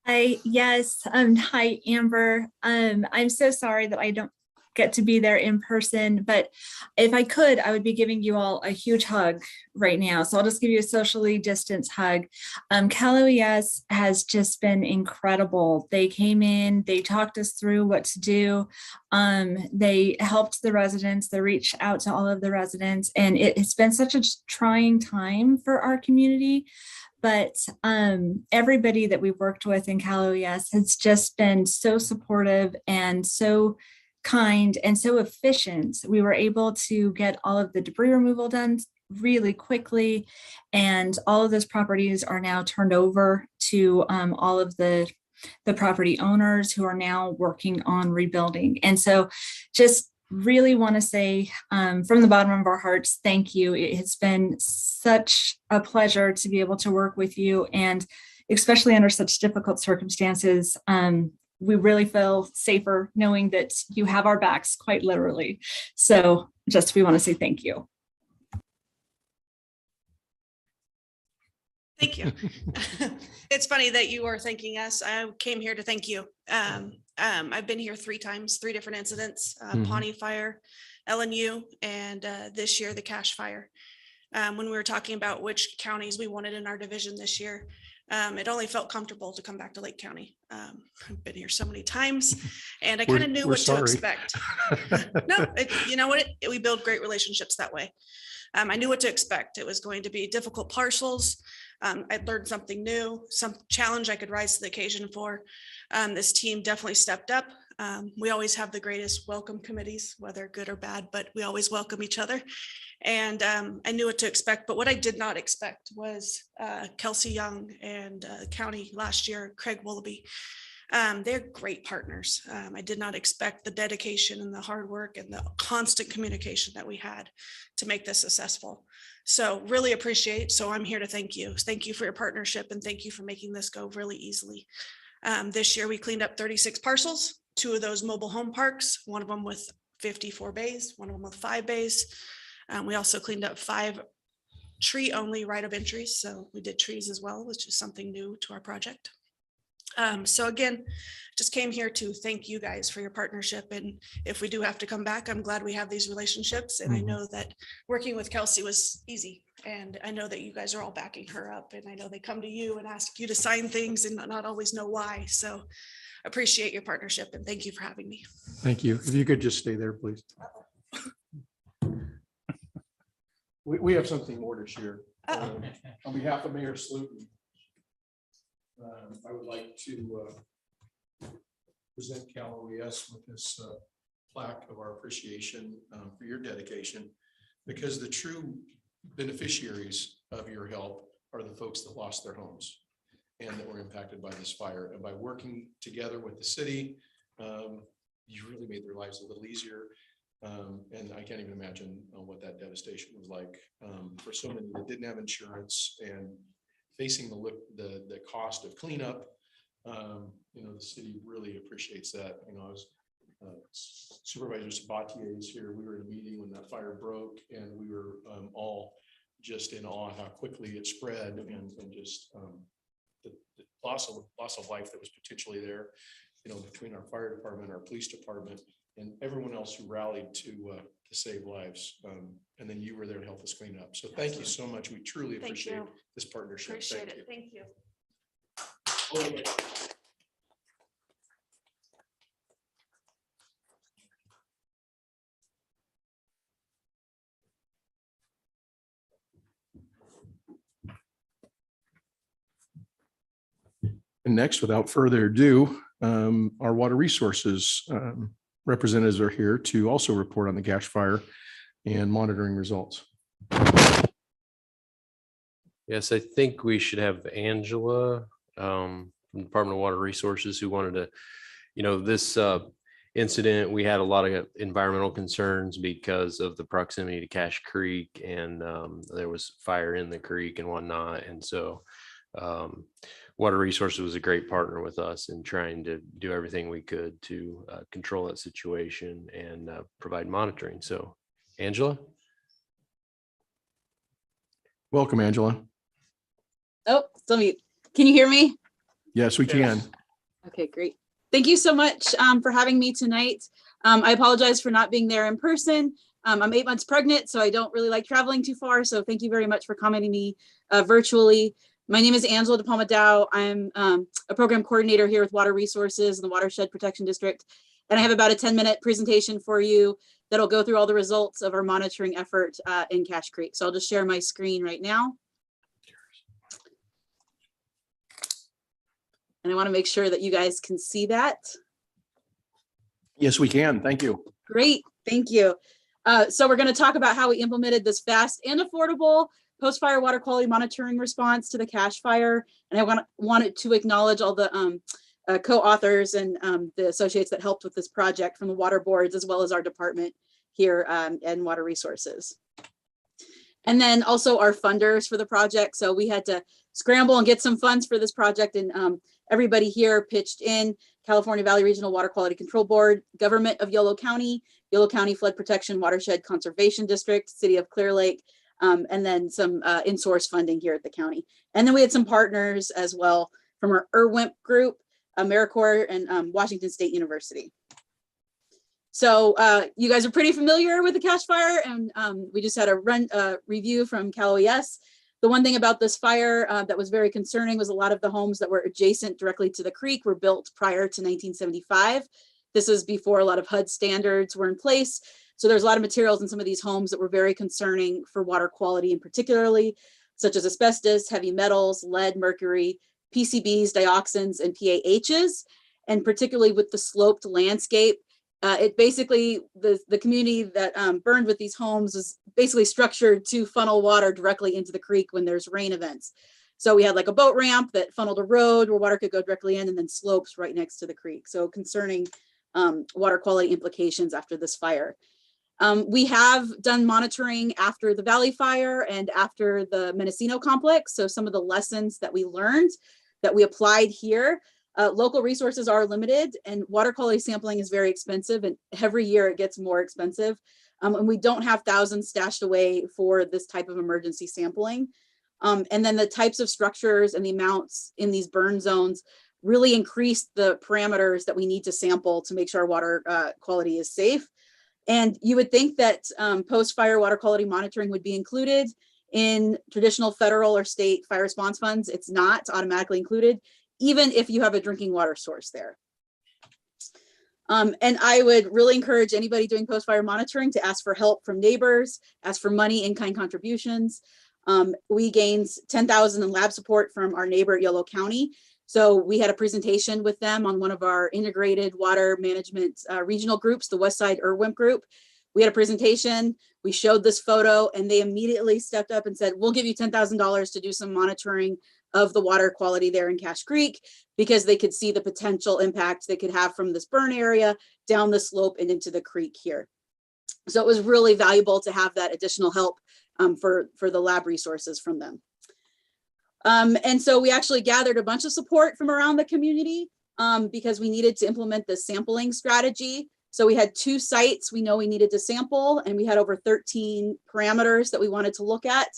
Yes, hi, Amber. I'm so sorry that I don't get to be there in person, but if I could, I would be giving you all a huge hug right now. So I'll just give you a socially distanced hug. Cal OES has just been incredible. They came in, they talked us through what to do. They helped the residents, they reached out to all of the residents, and it's been such a trying time for our community. But everybody that we've worked with in Cal OES has just been so supportive and so kind and so efficient. We were able to get all of the debris removal done really quickly, and all of those properties are now turned over to all of the property owners who are now working on rebuilding. And so just really want to say from the bottom of our hearts, thank you. It has been such a pleasure to be able to work with you, and especially under such difficult circumstances. We really feel safer knowing that you have our backs, quite literally. So just we want to say thank you. Thank you. It's funny that you are thanking us. I came here to thank you. I've been here 3 times, 3 different incidents, Pawnee Fire, LNU, and this year, the Cache Fire. When we were talking about which counties we wanted in our division this year, it only felt comfortable to come back to Lake County. I've been here so many times, and I kind of knew what to expect. No, you know what? We build great relationships that way. I knew what to expect. It was going to be difficult parcels. I'd learned something new, some challenge I could rise to the occasion for. This team definitely stepped up. We always have the greatest welcome committees, whether good or bad, but we always welcome each other. And I knew what to expect, but what I did not expect was Kelsey Young and county last year, Craig Willoughby. They're great partners. I did not expect the dedication and the hard work and the constant communication that we had to make this successful. So really appreciate. So I'm here to thank you. Thank you for your partnership, and thank you for making this go really easily. This year we cleaned up 36 parcels, 2 of those mobile home parks, one of them with 54 bays, one of them with 5 bays. We also cleaned up 5 tree only right of entries. So we did trees as well, which is something new to our project. So again, just came here to thank you guys for your partnership. And if we do have to come back, I'm glad we have these relationships. And I know that working with Kelsey was easy. And I know that you guys are all backing her up. And I know they come to you and ask you to sign things and not always know why. So appreciate your partnership, and thank you for having me. Thank you. If you could just stay there, please. We have something more to share. On behalf of Mayor Slutin, I would like to present Cal OES with this plaque of our appreciation for your dedication, because the true beneficiaries of your help are the folks that lost their homes and that were impacted by this fire. And by working together with the city, you really made their lives a little easier. And I can't even imagine what that devastation was like for so many that didn't have insurance and facing the cost of cleanup. The city really appreciates that. I was Supervisor Sabatier is here. We were in a meeting when that fire broke, and we were all just in awe how quickly it spread, and just the loss of life that was potentially there, between our fire department, our police department, and everyone else who rallied to save lives. And then you were there to help us clean up. So thank you so much. We truly appreciate this partnership. Appreciate it. Thank you. And next, without further ado, our water resources representatives are here to also report on the Cache Fire and monitoring results. Yes, I think we should have Angela from the Department of Water Resources, who wanted to, this incident, we had a lot of environmental concerns because of the proximity to Cache Creek, and there was fire in the creek and whatnot. And so Water Resources was a great partner with us in trying to do everything we could to control that situation and provide monitoring. So, Angela. Welcome, Angela. Oh, still mute. Can you hear me? Yes, we can. Okay, great. Thank you so much for having me tonight. I apologize for not being there in person. I'm 8 months pregnant, so I don't really like traveling too far. So thank you very much for accommodating me virtually. My name is Angela DePalma-Dow. I'm a program coordinator here with Water Resources in the Watershed Protection District. And I have about a 10-minute presentation for you that'll go through all the results of our monitoring effort in Cache Creek. So I'll just share my screen right now. And I want to make sure that you guys can see that. Yes, we can. Thank you. Great, thank you. So we're going to talk about how we implemented this fast and affordable post-fire water quality monitoring response to the Cache fire. And I wanted to acknowledge all the co-authors and the associates that helped with this project from the water boards, as well as our department here and Water Resources. And then also our funders for the project. So we had to scramble and get some funds for this project, and everybody here pitched in: California Valley Regional Water Quality Control Board, Government of Yolo County Flood Protection Watershed Conservation District, City of Clearlake, and then some in-source funding here at the county. And then we had some partners as well from our IRWIMP group, AmeriCorps, and Washington State University. So you guys are pretty familiar with the Cache fire, and we just had a review from Cal OES. The one thing about this fire that was very concerning was a lot of the homes that were adjacent directly to the creek were built prior to 1975. This is before a lot of HUD standards were in place. So there's a lot of materials in some of these homes that were very concerning for water quality, and particularly such as asbestos, heavy metals, lead, mercury, PCBs, dioxins, and PAHs. And particularly with the sloped landscape, it basically, the community that burned with these homes was basically structured to funnel water directly into the creek when there's rain events. So we had like a boat ramp that funneled a road where water could go directly in, and then slopes right next to the creek. So concerning water quality implications after this fire. We have done monitoring after the Valley Fire and after the Mendocino complex. So some of the lessons that we learned that we applied here. Local resources are limited, and water quality sampling is very expensive, and every year it gets more expensive. And we don't have thousands stashed away for this type of emergency sampling. And then the types of structures and the amounts in these burn zones really increase the parameters that we need to sample to make sure our water quality is safe. And you would think that post-fire water quality monitoring would be included in traditional federal or state fire response funds. It's not. It's automatically included, even if you have a drinking water source there. And I would really encourage anybody doing post-fire monitoring to ask for help from neighbors, ask for money, in-kind contributions. We gained $10,000 in lab support from our neighbor at Yolo County. So we had a presentation with them on one of our integrated water management regional groups, the Westside IRWIMP group. We had a presentation, we showed this photo, and they immediately stepped up and said, we'll give you $10,000 to do some monitoring of the water quality there in Cache Creek, because they could see the potential impact they could have from this burn area down the slope and into the creek here. So it was really valuable to have that additional help for the lab resources from them. And so we actually gathered a bunch of support from around the community because we needed to implement the sampling strategy. So we had 2 sites we know we needed to sample, and we had over 13 parameters that we wanted to look at.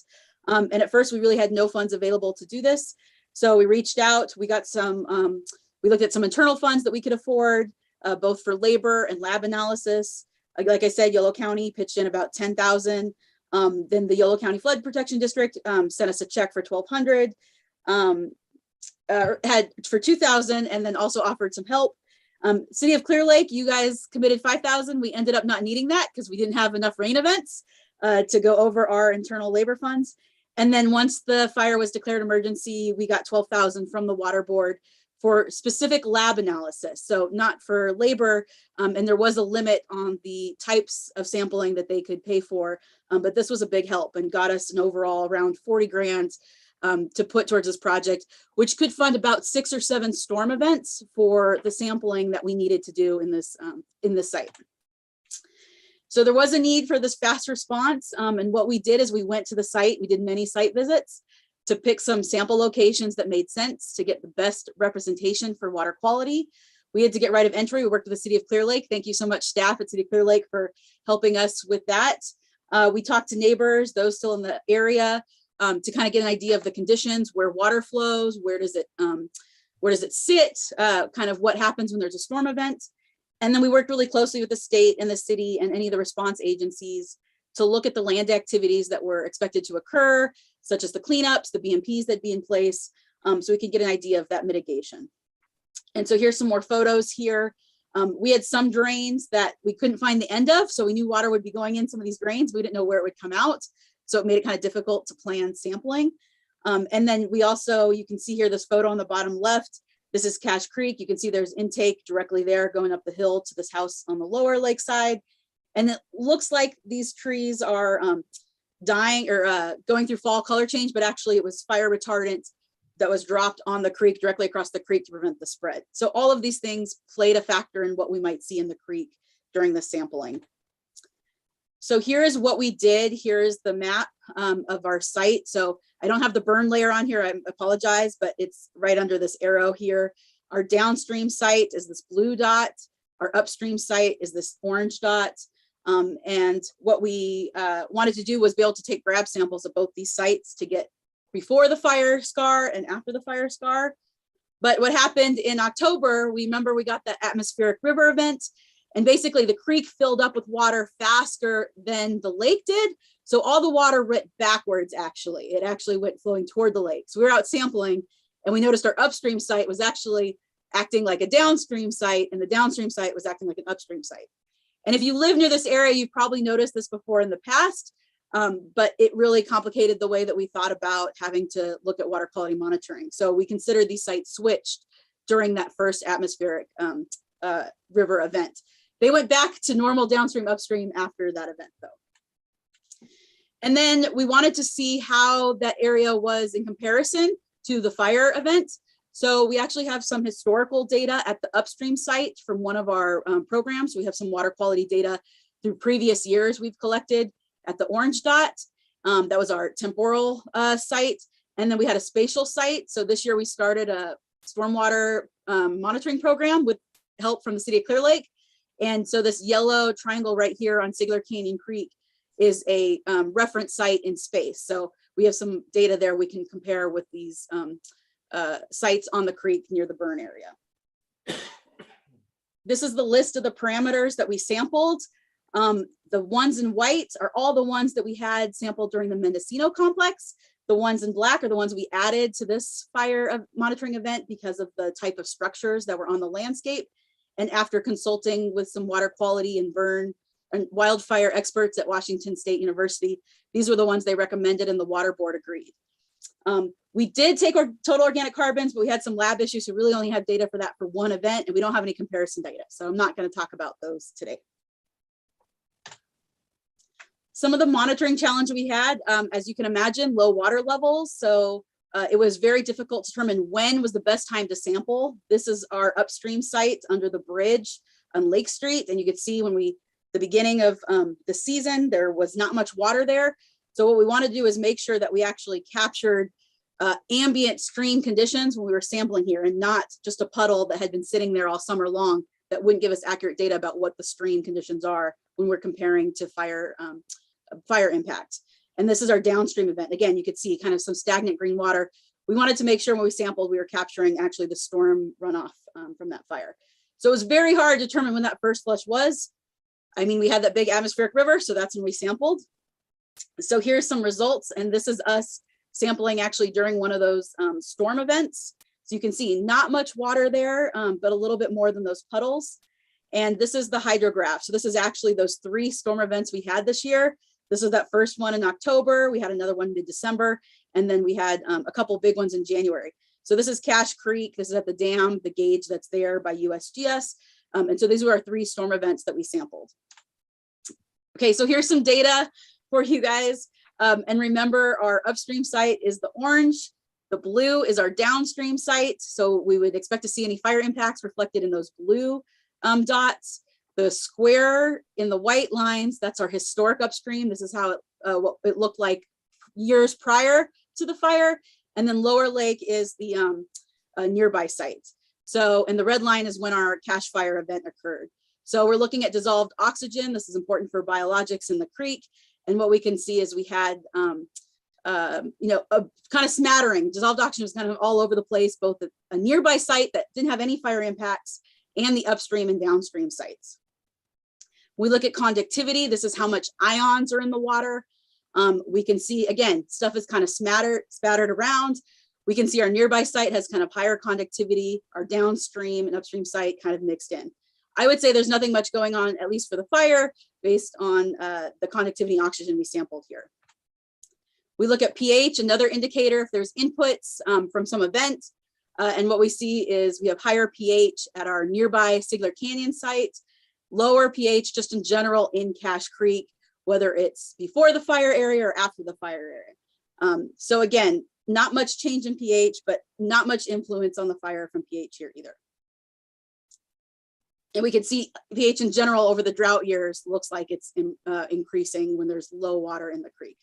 And at first we really had no funds available to do this. So we reached out, we got some, we looked at some internal funds that we could afford, both for labor and lab analysis. Like I said, Yolo County pitched in about $10,000. Then the Yolo County Flood Protection District sent us a check for $1,200, had for $2,000, and then also offered some help. City of Clearlake, you guys committed $5,000. We ended up not needing that because we didn't have enough rain events to go over our internal labor funds. And then once the fire was declared emergency, we got $12,000 from the water board for specific lab analysis. So not for labor, and there was a limit on the types of sampling that they could pay for, but this was a big help and got us an overall around 40 grand to put towards this project, which could fund about 6 or 7 storm events for the sampling that we needed to do in this site. So there was a need for this fast response. And what we did is we went to the site, we did many site visits to pick some sample locations that made sense to get the best representation for water quality. We had to get right of entry. We worked with the City of Clearlake. Thank you so much, staff at City of Clearlake, for helping us with that. We talked to neighbors, those still in the area, to kind of get an idea of the conditions, where water flows, where does it where does it sit, kind of what happens when there's a storm event. And then we worked really closely with the state and the city and any of the response agencies to look at the land activities that were expected to occur, such as the cleanups, the BMPs that'd be in place, so we could get an idea of that mitigation. And so here's some more photos here. We had some drains that we couldn't find the end of, so we knew water would be going in some of these drains. We didn't know where it would come out, so it made it kind of difficult to plan sampling. And then we also, you can see here this photo on the bottom left. This is Cache Creek. You can see there's intake directly there going up the hill to this house on the lower lake side. And it looks like these trees are dying or going through fall color change, but actually it was fire retardant that was dropped on the creek directly across the creek to prevent the spread. So all of these things played a factor in what we might see in the creek during the sampling. So here is what we did. Here is the map of our site. So I don't have the burn layer on here, I apologize, but it's right under this arrow here. Our downstream site is this blue dot. Our upstream site is this orange dot. And what we wanted to do was be able to take grab samples of both these sites to get before the fire scar and after the fire scar. But what happened in October, we remember we got that atmospheric river event, and basically the creek filled up with water faster than the lake did. So all the water went backwards, actually. It actually went flowing toward the lake. So we were out sampling and we noticed our upstream site was actually acting like a downstream site, and the downstream site was acting like an upstream site. And if you live near this area, you've probably noticed this before in the past, but it really complicated the way that we thought about having to look at water quality monitoring. So we considered these sites switched during that first atmospheric river event. They went back to normal downstream upstream after that event though. And then we wanted to see how that area was in comparison to the fire event. So we actually have some historical data at the upstream site from one of our programs. We have some water quality data through previous years we've collected at the orange dot. That was our temporal site. And then we had a spatial site. So this year we started a stormwater monitoring program with help from the city of Clearlake. And so this yellow triangle right here on Sigler Canyon Creek is a reference site in space. So we have some data there we can compare with these sites on the creek near the burn area. This is the list of the parameters that we sampled. The ones in white are all the ones that we had sampled during the Mendocino complex. The ones in black are the ones we added to this fire monitoring event because of the type of structures that were on the landscape. And after consulting with some water quality and burn and wildfire experts at Washington State University, these were the ones they recommended and the water board agreed. We did take our total organic carbons, but we had some lab issues, so we really only have data for that for one event, and we don't have any comparison data. So I'm not going to talk about those today. Some of the monitoring challenge we had, as you can imagine, low water levels. So it was very difficult to determine when was the best time to sample. This is our upstream site under the bridge on Lake Street. And you could see when the beginning of the season, there was not much water there. So what we want to do is make sure that we actually captured ambient stream conditions when we were sampling here, and not just a puddle that had been sitting there all summer long that wouldn't give us accurate data about what the stream conditions are when we're comparing to fire impact. And this is our downstream event. Again, you could see kind of some stagnant green water. We wanted to make sure when we sampled, we were capturing actually the storm runoff from that fire. So it was very hard to determine when that first flush was. I mean, we had that big atmospheric river, so that's when we sampled. So here's some results, and this is us sampling actually during one of those storm events. So you can see not much water there, but a little bit more than those puddles. And this is the hydrograph. So this is actually those 3 storm events we had this year. This is that first one in October. We had another one in December, and then we had a couple big ones in January. So this is Cache Creek. This is at the dam, the gauge that's there by USGS. And so these were our 3 storm events that we sampled. Okay, so here's some data for you guys. And remember, our upstream site is the orange. The blue is our downstream site. So we would expect to see any fire impacts reflected in those blue dots. The square in the white lines, that's our historic upstream. This is how what it looked like years prior to the fire. And then Lower Lake is the nearby site. So, and the red line is when our cache fire event occurred. So we're looking at dissolved oxygen. This is important for biologics in the creek. And what we can see is we had kind of smattering. Dissolved oxygen was kind of all over the place, both at a nearby site that didn't have any fire impacts and the upstream and downstream sites. We look at conductivity. This is how much ions are in the water. We can see, again, stuff is kind of spattered around. We can see our nearby site has kind of higher conductivity, our downstream and upstream site kind of mixed in. I would say there's nothing much going on, at least for the fire, based on the conductivity and oxygen we sampled here. We look at pH, another indicator if there's inputs from some event. And what we see is we have higher pH at our nearby Sigler Canyon site, lower pH just in general in Cache Creek, whether it's before the fire area or after the fire area. So again, not much change in pH, but not much influence on the fire from pH here either. And we can see pH in general over the drought years looks like it's increasing when there's low water in the creek.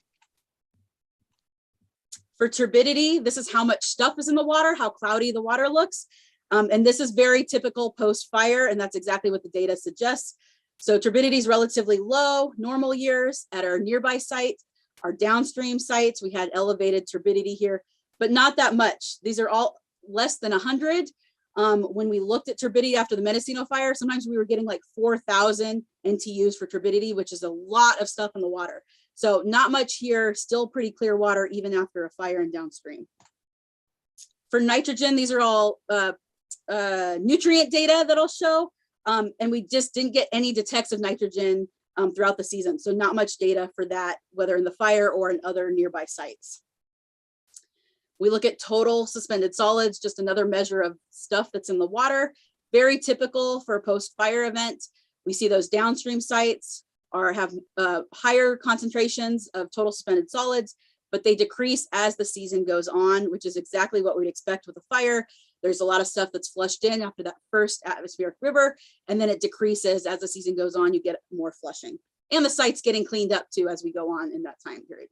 For turbidity, this is how much stuff is in the water, how cloudy the water looks. And this is very typical post-fire, and that's exactly what the data suggests. So turbidity is relatively low, normal years at our nearby site. Our downstream sites, we had elevated turbidity here, but not that much. These are all less than 100. When we looked at turbidity after the Mendocino fire, sometimes we were getting like 4,000 NTUs for turbidity, which is a lot of stuff in the water. So not much here, still pretty clear water even after a fire and downstream. For nitrogen, these are all nutrient data that I'll show. And we just didn't get any detects of nitrogen throughout the season. So not much data for that, whether in the fire or in other nearby sites. We look at total suspended solids, just another measure of stuff that's in the water. Very typical for a post-fire event. We see those downstream sites have higher concentrations of total suspended solids, but they decrease as the season goes on, which is exactly what we'd expect with a fire. There's a lot of stuff that's flushed in after that first atmospheric river, and then it decreases as the season goes on, you get more flushing. And the site's getting cleaned up too as we go on in that time period.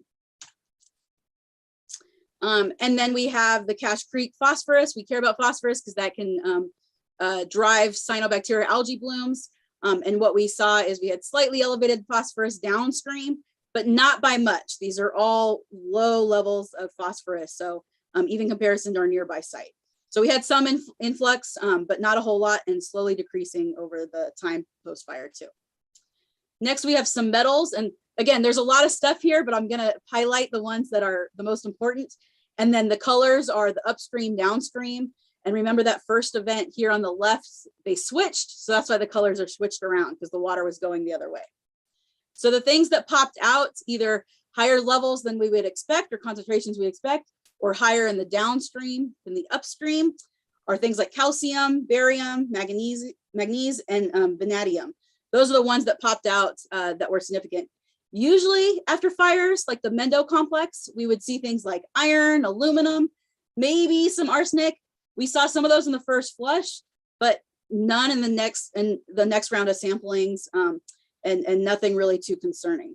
And then we have the Cache Creek phosphorus. We care about phosphorus because that can drive cyanobacteria algae blooms. And what we saw is we had slightly elevated phosphorus downstream, but not by much. These are all low levels of phosphorus. So even comparison to our nearby site. So we had some influx, but not a whole lot, and slowly decreasing over the time post-fire too. Next, we have some metals. And again, there's a lot of stuff here, but I'm gonna highlight the ones that are the most important. And then the colors are the upstream, downstream. And remember that first event here on the left, they switched. So that's why the colors are switched around, because the water was going the other way. So the things that popped out, either higher levels than we would expect or concentrations we expect, or higher in the downstream than the upstream, are things like calcium, barium, manganese, and vanadium. Those are the ones that popped out that were significant. Usually after fires, like the Mendo complex, we would see things like iron, aluminum, maybe some arsenic. We saw some of those in the first flush, but none in the next round of samplings, and nothing really too concerning.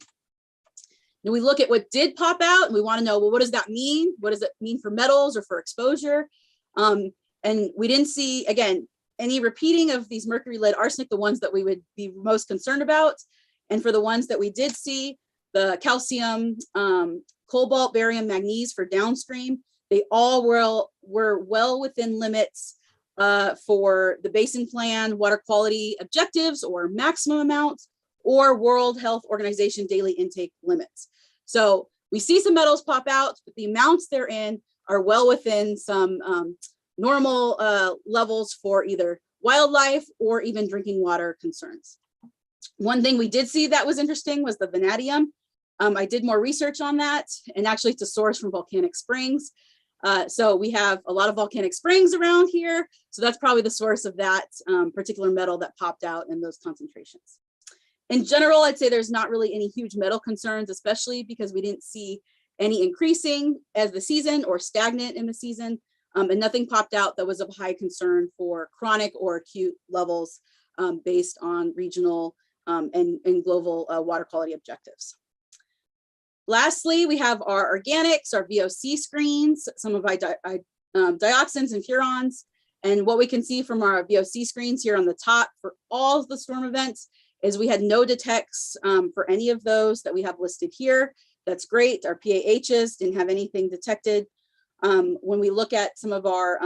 And we look at what did pop out, and we want to know, well, what does that mean? What does it mean for metals or for exposure? And we didn't see, again, any repeating of these mercury, lead, arsenic, the ones that we would be most concerned about. And for the ones that we did see, the calcium, cobalt, barium, manganese for downstream, they all were well within limits for the Basin Plan water quality objectives or maximum amounts or World Health Organization daily intake limits. So we see some metals pop out, but the amounts they're in are well within some normal levels for either wildlife or even drinking water concerns. One thing we did see that was interesting was the vanadium. I did more research on that, and actually it's a source from volcanic springs. So we have a lot of volcanic springs around here. So that's probably the source of that particular metal that popped out in those concentrations. In general, I'd say there's not really any huge metal concerns, especially because we didn't see any increasing as the season or stagnant in the season. And nothing popped out that was of high concern for chronic or acute levels based on regional and global water quality objectives. Lastly, we have our organics, our VOC screens, some of our dioxins and furans. And what we can see from our VOC screens here on the top for all of the storm events is we had no detects for any of those that we have listed here. That's great. Our PAHs didn't have anything detected. When we look at some of our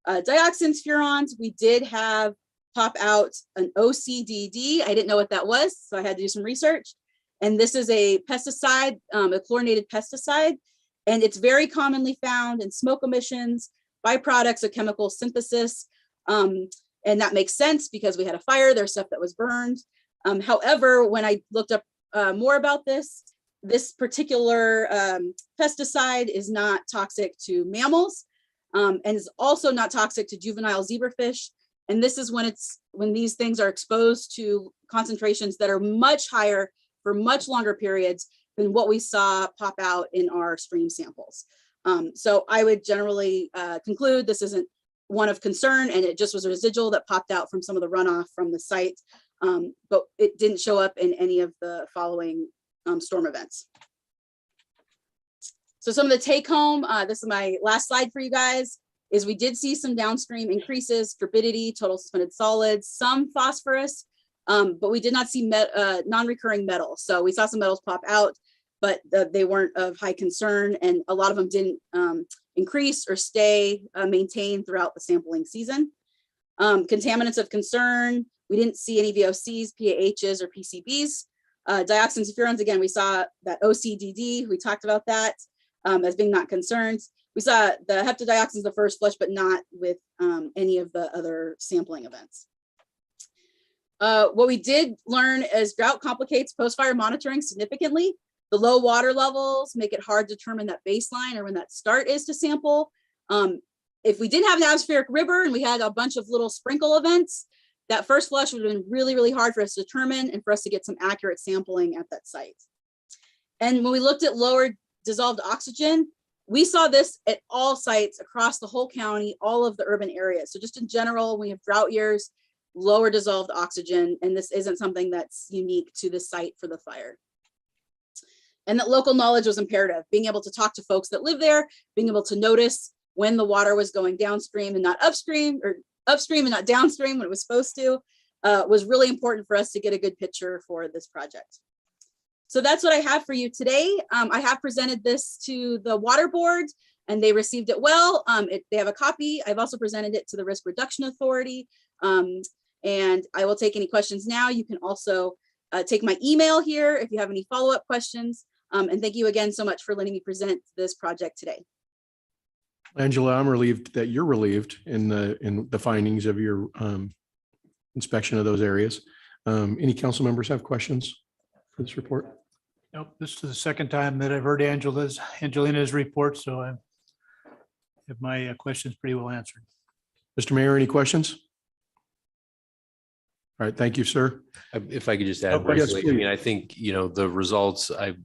dioxins, furans, we did have pop out an OCDD. I didn't know what that was, so I had to do some research. And this is a pesticide, a chlorinated pesticide, and it's very commonly found in smoke emissions, byproducts of chemical synthesis. And that makes sense because we had a fire, there's stuff that was burned. However, when I looked up more about this particular pesticide is not toxic to mammals, and is also not toxic to juvenile zebrafish. And this is when these things are exposed to concentrations that are much higher for much longer periods than what we saw pop out in our stream samples. So I would generally conclude this isn't one of concern, and it just was a residual that popped out from some of the runoff from the site, but it didn't show up in any of the following storm events. So some of the take home, this is my last slide for you guys, is we did see some downstream increases, turbidity, total suspended solids, some phosphorus, but we did not see non-recurring metals. So we saw some metals pop out, but they weren't of high concern, and a lot of them didn't increase or stay maintained throughout the sampling season. Contaminants of concern, we didn't see any VOCs, PAHs, or PCBs. Dioxins and furans, again, we saw that OCDD, we talked about that as being not concerns. We saw the heptadioxins the first flush, but not with any of the other sampling events. What we did learn is drought complicates post-fire monitoring significantly. The low water levels make it hard to determine that baseline or when that start is to sample. If we didn't have an atmospheric river and we had a bunch of little sprinkle events, that first flush would have been really, really hard for us to determine and for us to get some accurate sampling at that site. And when we looked at lower dissolved oxygen, we saw this at all sites across the whole county, all of the urban areas. So just in general, when you have drought years, lower dissolved oxygen, and this isn't something that's unique to the site for the fire. And that local knowledge was imperative, being able to talk to folks that live there, being able to notice when the water was going downstream and not upstream, or upstream and not downstream when it was supposed to, was really important for us to get a good picture for this project. So that's what I have for you today. I have presented this to the water board and they received it well. They have a copy. I've also presented it to the Risk Reduction Authority. And I will take any questions now. You can also take my email here if you have any follow-up questions. And thank you again so much for letting me present this project today. Angela, I'm relieved that you're relieved in the findings of your inspection of those areas. Any council members have questions for this report? Nope, this is the second time that I've heard Angelina's report, so I have my questions pretty well answered. Mr. Mayor, any questions? All right, thank you, sir. If I could just add Oh, yes, briefly, I please. mean, I think, the results, I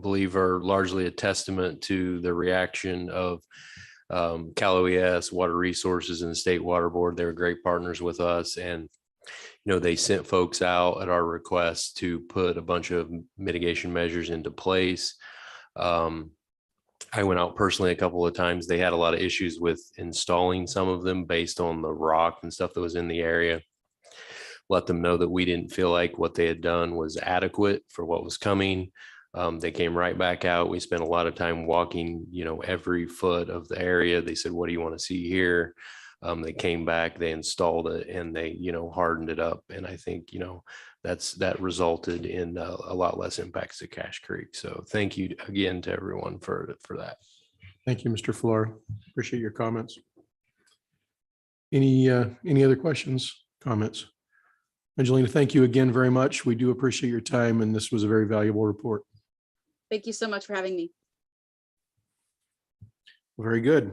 believe, are largely a testament to the reaction of Cal OES, Water Resources, and the State Water Board. They were great partners with us, and they sent folks out at our request to put a bunch of mitigation measures into place. I went out personally a couple of times. They had a lot of issues with installing some of them based on the rock and stuff that was in the area. Let them know that we didn't feel like what they had done was adequate for what was coming. They came right back out. We spent a lot of time walking, every foot of the area. They said, what do you want to see here? They came back, they installed it, and they, hardened it up. And I think, that resulted in a lot less impacts to Cache Creek. So thank you again to everyone for that. Thank you, Mr. Flora. Appreciate your comments. Any other questions, comments? Angelina, thank you again very much. We do appreciate your time, and this was a very valuable report. Thank you so much for having me. Very good.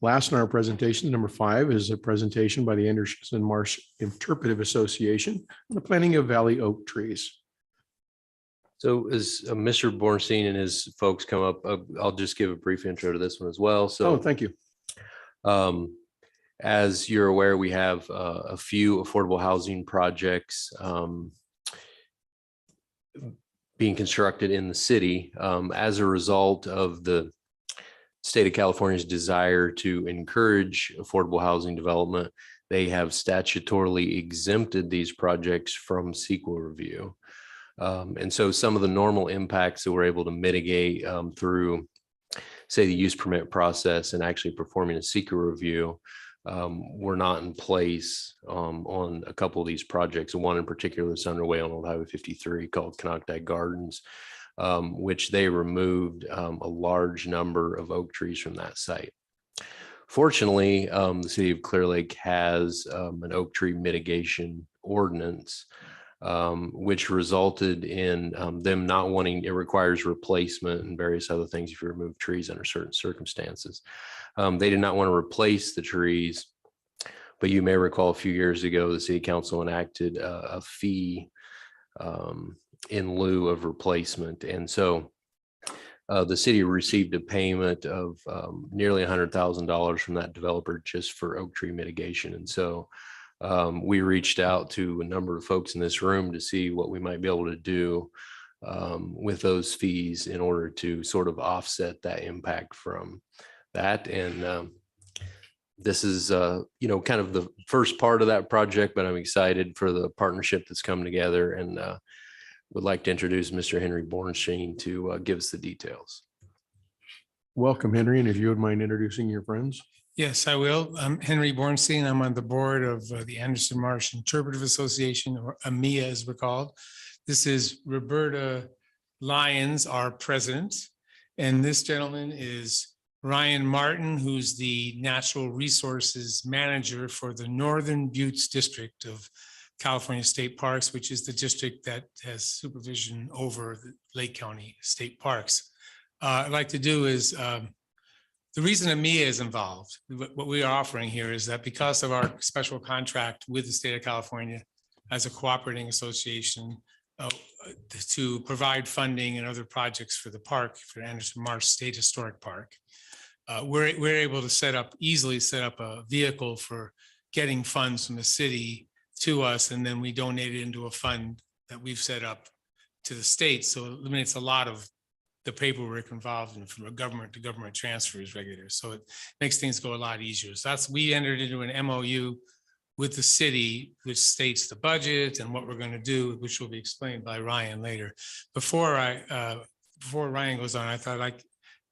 Last in our presentation, number 5, is a presentation by the Anderson Marsh Interpretive Association on the planting of valley oak trees. So as Mr. Bornstein and his folks come up, I'll just give a brief intro to this one as well. So, thank you. As you're aware, we have a few affordable housing projects being constructed in the city as a result of the state of California's desire to encourage affordable housing development. They have statutorily exempted these projects from CEQA review. And so some of the normal impacts that we're able to mitigate through, say, the use permit process and actually performing a seeker review were not in place on a couple of these projects. One in particular that's underway on Old Highway 53 called Canocti Gardens, which they removed a large number of oak trees from that site. Fortunately, the city of Clearlake has an oak tree mitigation ordinance, which resulted in them not wanting, it requires replacement and various other things if you remove trees under certain circumstances. They did not want to replace the trees, but you may recall a few years ago, the city council enacted a fee in lieu of replacement. And so the city received a payment of nearly $100,000 from that developer just for oak tree mitigation. And so we reached out to a number of folks in this room to see what we might be able to do with those fees in order to sort of offset that impact from that. And this is, kind of the first part of that project, but I'm excited for the partnership that's come together, and would like to introduce Mr. Henry Bornstein to give us the details. Welcome, Henry, and if you would mind introducing your friends. Yes, I will. I'm Henry Bornstein. I'm on the board of the Anderson Marsh Interpretive Association, or AMIA as we're called. This is Roberta Lyons, our president. And this gentleman is Ryan Martin, who's the Natural Resources Manager for the Northern Buttes District of California State Parks, which is the district that has supervision over the Lake County State Parks. I'd like to do is, the reason AMIA is involved, what we are offering here is that because of our special contract with the state of California as a cooperating association to provide funding and other projects for the park, for Anderson Marsh State Historic Park, we're able to easily set up a vehicle for getting funds from the city to us, and then we donate it into a fund that we've set up to the state. So it eliminates a lot of the paperwork involved in from a government to government transfers regular. So it makes things go a lot easier. So we entered into an MOU with the city, which states the budget and what we're going to do, which will be explained by Ryan later. Before Ryan goes on, I thought I'd like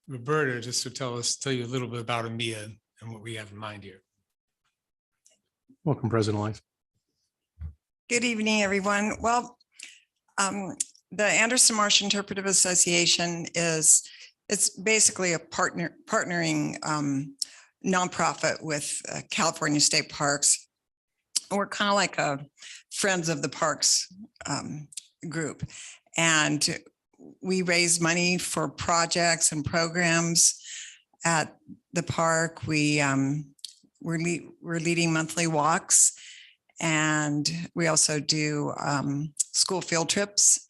Roberta just to tell you a little bit about AMIA and what we have in mind here. Welcome, President Lyons. Good evening, everyone. Well, the Anderson Marsh Interpretive Association it's basically a partnering nonprofit with California State Parks. We're kind of like a Friends of the Parks group, and we raise money for projects and programs at the park. We're leading monthly walks, and we also do school field trips.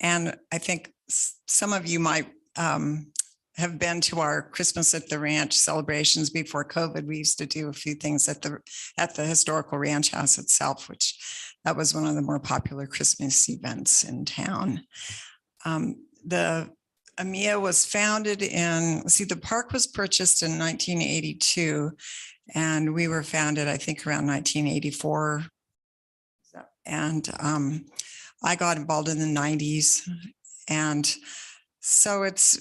And I think some of you might have been to our Christmas at the Ranch celebrations before COVID. We used to do a few things at the historical ranch house itself, which that was one of the more popular Christmas events in town. The AMIA was founded the park was purchased in 1982, and we were founded, I think, around 1984. And I got involved in the 90s. And so it's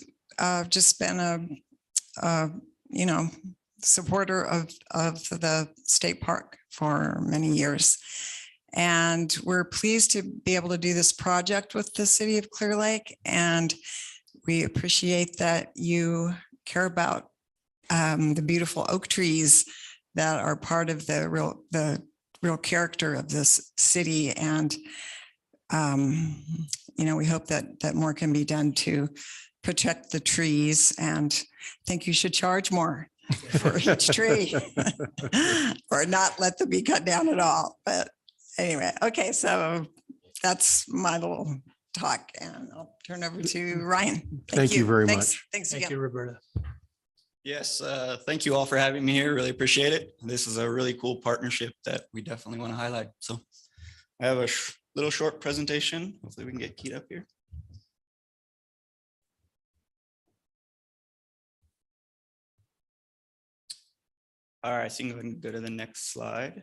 just been a supporter of the state park for many years. And we're pleased to be able to do this project with the city of Clearlake. And we appreciate that you care about the beautiful oak trees that are part of the real character of this city. And we hope that more can be done to protect the trees, and I think you should charge more for each tree or not let them be cut down at all. But anyway, okay, so that's my little talk, and I'll turn over to Ryan. Thank you very much. Thanks again. Thank you, Roberta. Yes, thank you all for having me here. Really appreciate it. This is a really cool partnership that we definitely want to highlight. So I have a little short presentation. Hopefully we can get keyed up here. All right, so you can go to the next slide.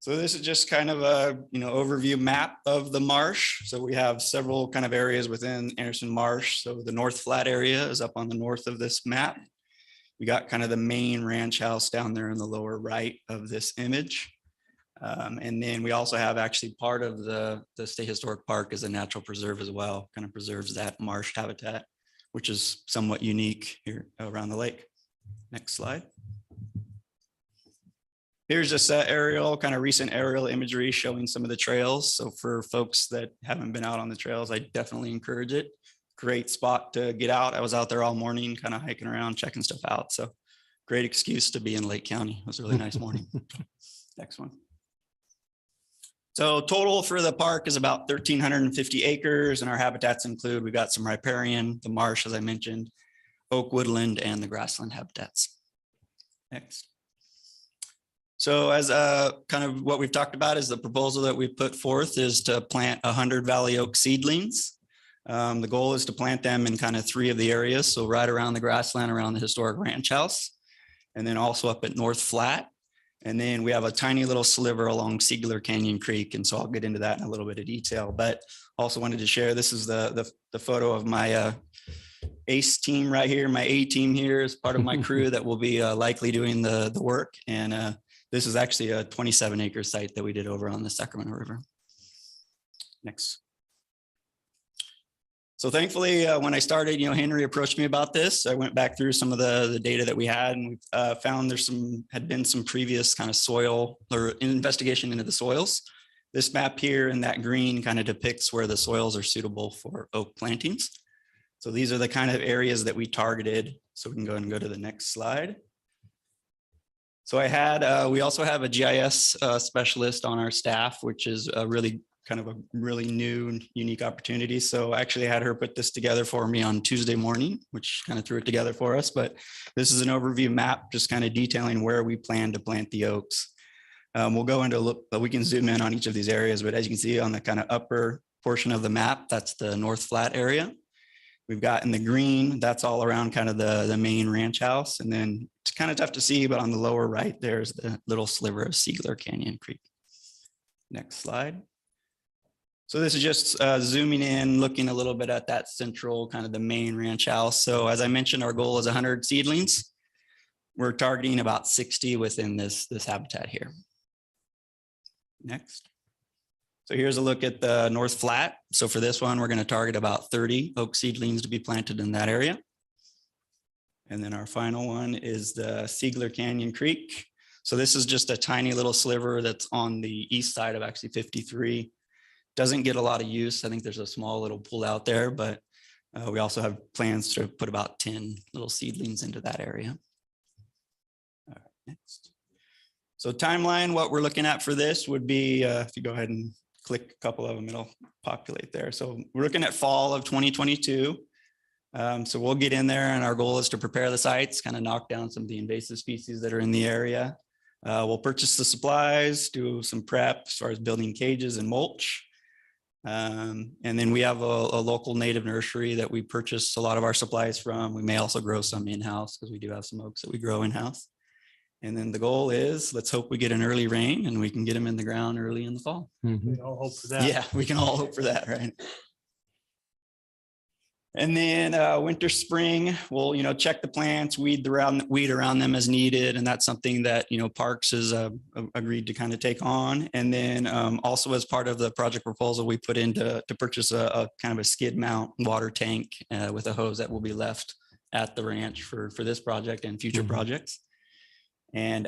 So this is just kind of a, overview map of the marsh. So we have several kind of areas within Anderson Marsh. So the North Flat area is up on the north of this map. We got kind of the main ranch house down there in the lower right of this image. And then we also have actually part of the State Historic Park is a natural preserve as well, kind of preserves that marsh habitat, which is somewhat unique here around the lake. Next slide. Here's just aerial, kind of recent aerial imagery showing some of the trails. So for folks that haven't been out on the trails, I definitely encourage it. Great spot to get out. I was out there all morning, kind of hiking around, checking stuff out. So great excuse to be in Lake County. It was a really nice morning. Next one. So total for the park is about 1,350 acres, and our habitats include, we got some riparian, the marsh, as I mentioned, oak woodland, and the grassland habitats. Next. So as kind of what we've talked about is the proposal that we put forth is to plant 100 Valley Oak seedlings. The goal is to plant them in kind of 3 of the areas. So right around the grassland, around the historic ranch house, and then also up at North Flat. And then we have a tiny little sliver along Siegler Canyon Creek. And so I'll get into that in a little bit of detail, but also wanted to share, this is the photo of my ACE team right here. My A team here is part of my crew that will be likely doing the work. And this is actually a 27-acre site that we did over on the Sacramento River. Next. So thankfully, when I started, Henry approached me about this. I went back through some of the data that we had, and we found had been some previous kind of soil or investigation into the soils. This map here in that green kind of depicts where the soils are suitable for oak plantings. So these are the kind of areas that we targeted. So we can go ahead and go to the next slide. So we also have a GIS specialist on our staff, which is a really new and unique opportunity. So I actually had her put this together for me on Tuesday morning, which kind of threw it together for us. But this is an overview map, just kind of detailing where we plan to plant the oaks. We'll go into look, but we can zoom in on each of these areas. But as you can see on the kind of upper portion of the map, that's the North Flat area. We've got in the green, that's all around kind of the main ranch house. And then it's kind of tough to see, but on the lower right, there's the little sliver of Siegler Canyon Creek. Next slide. So this is just zooming in, looking a little bit at that central kind of the main ranch house. So as I mentioned, our goal is 100 seedlings. We're targeting about 60 within this habitat here. Next. So here's a look at the North Flat. So for this one, we're going to target about 30 oak seedlings to be planted in that area. And then our final one is the Siegler Canyon Creek. So this is just a tiny little sliver that's on the east side of actually 53. Doesn't get a lot of use. I think there's a small little pool out there, but we also have plans to put about 10 little seedlings into that area. All right, next. So timeline, what we're looking at for this would be, if you go ahead and click a couple of them, it'll populate there. So we're looking at fall of 2022. So we'll get in there, and our goal is to prepare the sites, kind of knock down some of the invasive species that are in the area. We'll purchase the supplies, do some prep as far as building cages and mulch. And then we have a local native nursery that we purchase a lot of our supplies from. We may also grow some in-house because we do have some oaks that we grow in-house. And then the goal is, let's hope we get an early rain and we can get them in the ground early in the fall. We all hope for that. Yeah, we can all hope for that, right? And then winter, spring, we'll, check the plants, weed around them as needed. And that's something that, Parks has agreed to kind of take on. And then also as part of the project proposal, we put in to purchase a kind of a skid mount water tank with a hose that will be left at the ranch for this project and future projects. And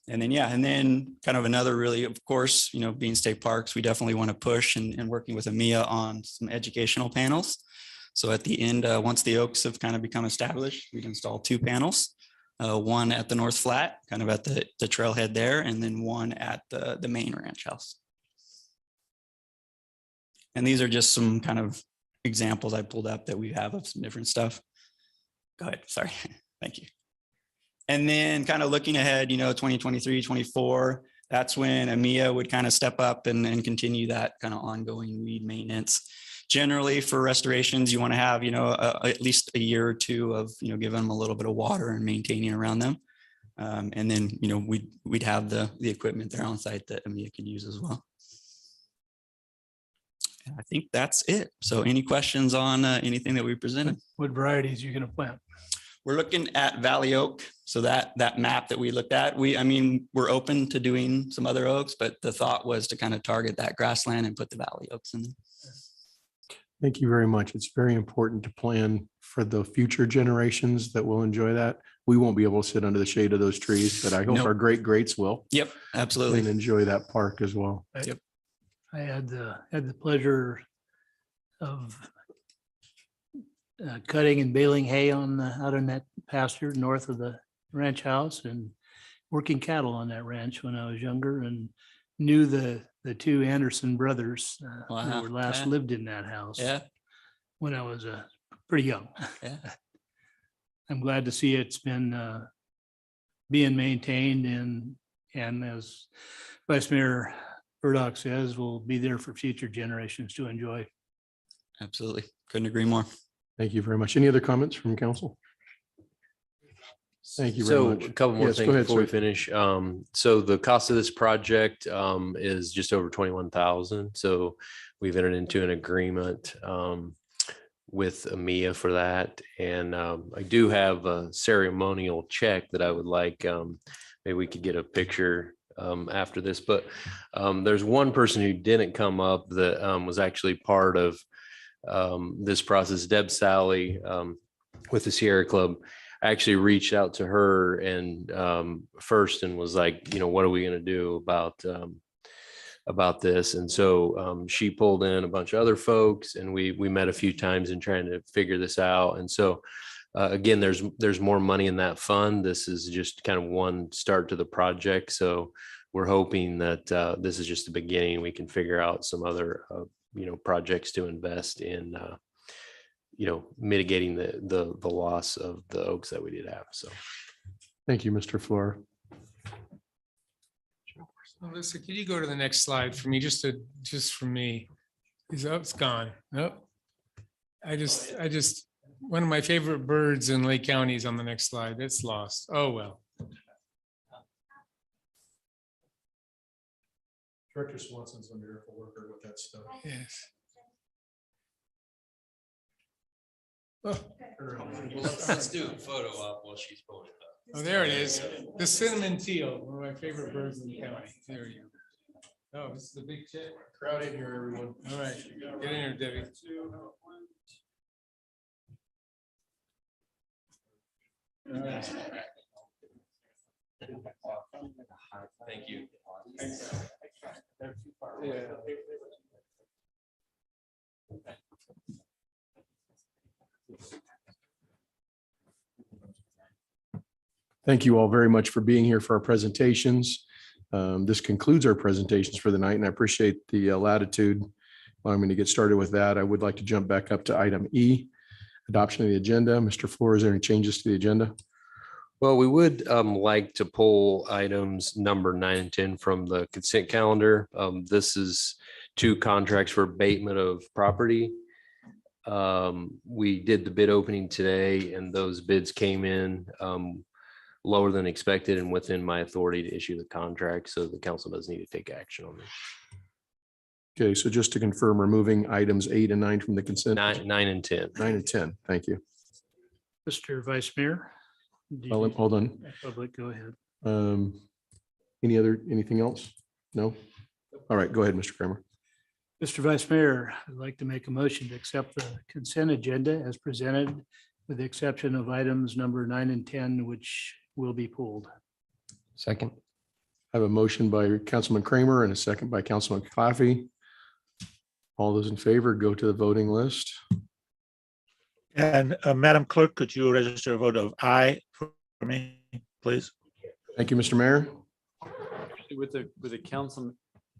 then kind of another really, of course, being state parks, we definitely want to push and working with EMEA on some educational panels. So at the end, once the oaks have kind of become established, we'd install 2 panels, one at the North Flat, kind of at the trailhead there, and then one at the main ranch house. And these are just some kind of examples I pulled up that we have of some different stuff. Go ahead, sorry, thank you. And then kind of looking ahead, 2023, 24, that's when EMEA would kind of step up and continue that kind of ongoing weed maintenance. Generally for restorations, you want to have, at least a year or 2 of, giving them a little bit of water and maintaining around them. And then, you know, we'd have the equipment there on site that AMIA could use as well. And I think that's it. So any questions on anything that we presented? What varieties are you gonna plant? We're looking at Valley Oak. So that map that we looked at, we're open to doing some other oaks, but the thought was to kind of target that grassland and put the Valley Oaks in there. Thank you very much. It's very important to plan for the future generations that will enjoy that. We won't be able to sit under the shade of those trees, but I hope Nope. our greats will. Yep, absolutely. And enjoy that park as well. Yep. I had the pleasure of cutting and baling hay out in that pasture north of the ranch house and working cattle on that ranch when I was younger, and knew the two Anderson brothers Wow. who were last Yeah. lived in that house. Yeah. When I was pretty young. Yeah. I'm glad to see it's been being maintained, and as Vice Mayor Burdock says, will be there for future generations to enjoy. Absolutely. Couldn't agree more. Thank you very much. Any other comments from council? Thank you very So much. a couple more Yes, go things ahead, before we sir. finish. So the cost of this project is just over 21,000. So we've entered into an agreement with AMIA for that. And I do have a ceremonial check that I would like, maybe we could get a picture after this, but there's one person who didn't come up that was actually part of this process, Deb Sally with the Sierra Club. I actually reached out to her and first and was like, you know, what are we going to do about this? And so she pulled in a bunch of other folks, and we met a few times in trying to figure this out. And so again, there's more money in that fund. This is just kind of one start to the project. So we're hoping that this is just the beginning. We can figure out some other projects to invest in mitigating the loss of the oaks that we did have. So Thank you, Mr. Flora. Melissa, could you go to the next slide for me, just for me? It's gone. Nope. I just, one of my favorite birds in Lake County is on the next slide. It's lost. Oh, well. Director Swanson's a miracle worker with that stuff. Yes. Let's do a photo op while she's pulling it up. Oh, there it is. The cinnamon teal, one of my favorite birds in the county. There you go. Oh, this is the big chick. Crowd in here, everyone. All right, get in here, Debbie. All right. Thank you. Yeah. Thank you all very much for being here for our presentations. This concludes our presentations for the night, and I appreciate the latitude. I'm going to get started with that. I would like to jump back up to item E, adoption of the agenda. Mr. Flora, is there any changes to the agenda? well, we would like to pull items number 9 and 10 from the consent calendar. This is 2 contracts for abatement of property. We did the bid opening today, and those bids came in lower than expected and within my authority to issue the contract. So the council does need to take action on this. Okay, so just to confirm, removing items 8 and 9 from the consent. 9 and 10. 9 and 10, thank you. Mr. Vice Mayor? do you Well, need- hold on. Public, go ahead. Anything else? No? All right, go ahead, Mr. Kramer. Mr. Vice Mayor, I'd like to make a motion to accept the consent agenda as presented, with the exception of items number 9 and 10, which will be pulled. Second. I have a motion by Councilman Kramer and a second by Councilman Claffey. All those in favor, go to the voting list. And Madam Clerk, could you register a vote of aye for me, please? Thank you, Mr. Mayor. With the council,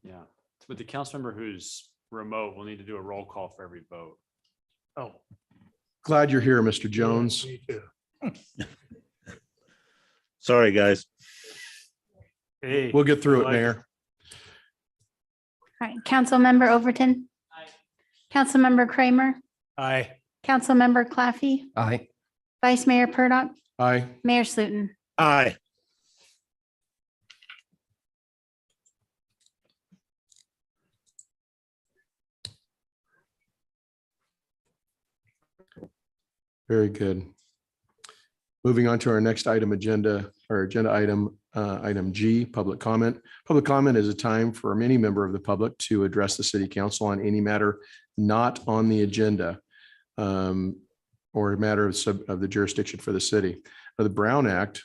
yeah, with the council member who's remote, we'll need to do a roll call for every vote. Oh. Glad you're here, Mr. Jones. Me too. Sorry, guys. Hey. We'll get through it, I like Mayor. All right, Councilmember Overton. Councilmember Kramer, Aye. Councilmember Claffey, Aye. Vice Mayor Purdock, Aye. Mayor Slutin. Aye. Very good. Moving on to our next item, agenda item, item G, public comment. Public comment is a time for any member of the public to address the city council on any matter not on the agenda or a matter of the jurisdiction for the city. Now, the Brown Act,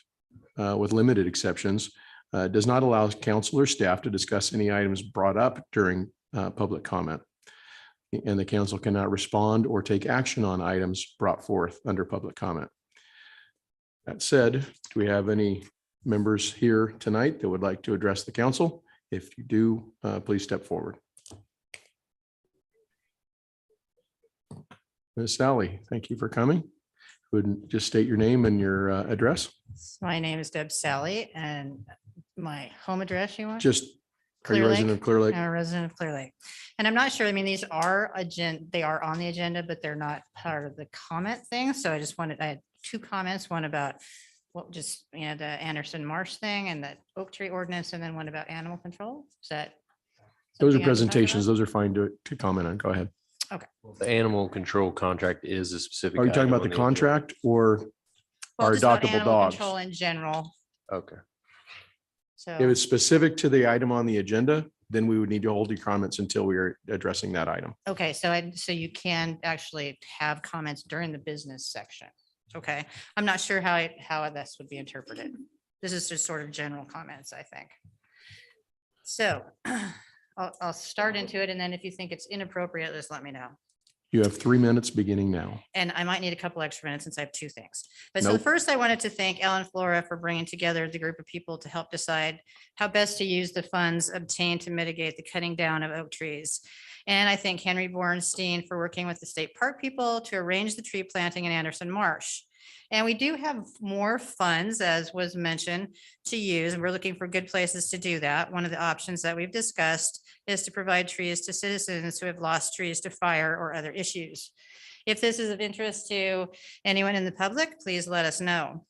with limited exceptions, does not allow council or staff to discuss any items brought up during public comment. And the council cannot respond or take action on items brought forth under public comment. That said, do we have any members here tonight that would like to address the council? If you do, please step forward. Ms. Sally, thank you for coming. Would just state your name and your address? My name is Deb Sally, and my home address you want? Just, are you a resident of Clear Lake? I'm a resident of Clear Lake. And I'm not sure, I mean, these are they are on the agenda, but they're not part of the comment thing. So I had two comments, one about the Anderson Marsh thing and that oak tree ordinance, and then one about animal control. Is that? Those are something I can talk presentations. about? Those are fine to comment on. Go ahead. Okay. The animal control contract is a specific. Are you talking item about on the agenda. contract or Well, our just about adoptable animal dogs? control in general. Okay. So. If it's specific to the item on the agenda, then we would need to hold your comments until we are addressing that item. Okay, so you can actually have comments during the business section. Okay, I'm not sure how this would be interpreted. This is just sort of general comments, I think. So I'll start into it, and then if you think it's inappropriate, just let me know. You have 3 minutes beginning now. And I might need a couple extra minutes since I have two things. But so Nope. first, I wanted to thank Ellen Flora for bringing together the group of people to help decide how best to use the funds obtained to mitigate the cutting down of oak trees. And I thank Henry Bornstein for working with the state park people to arrange the tree planting in Anderson Marsh. And we do have more funds, as was mentioned, to use, and we're looking for good places to do that. One of the options that we've discussed is to provide trees to citizens who have lost trees to fire or other issues. If this is of interest to anyone in the public, please let us know.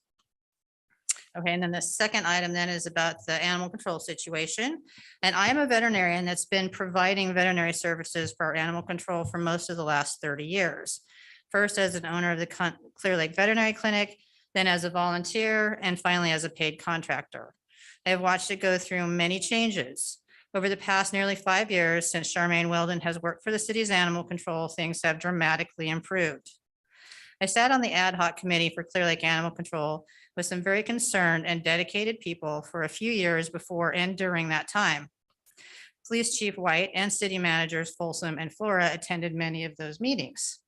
Okay, and then the second item then is about the animal control situation. And I am a veterinarian that's been providing veterinary services for our animal control for most of the last 30 years. First as an owner of the Clear Lake Veterinary Clinic, then as a volunteer, and finally as a paid contractor. I have watched it go through many changes. Over the past nearly 5 years since Charmaine Weldon has worked for the city's animal control, things have dramatically improved. I sat on the ad hoc committee for Clear Lake Animal Control with some very concerned and dedicated people for a few years before and during that time. Police Chief White and city managers Folsom and Flora attended many of those meetings.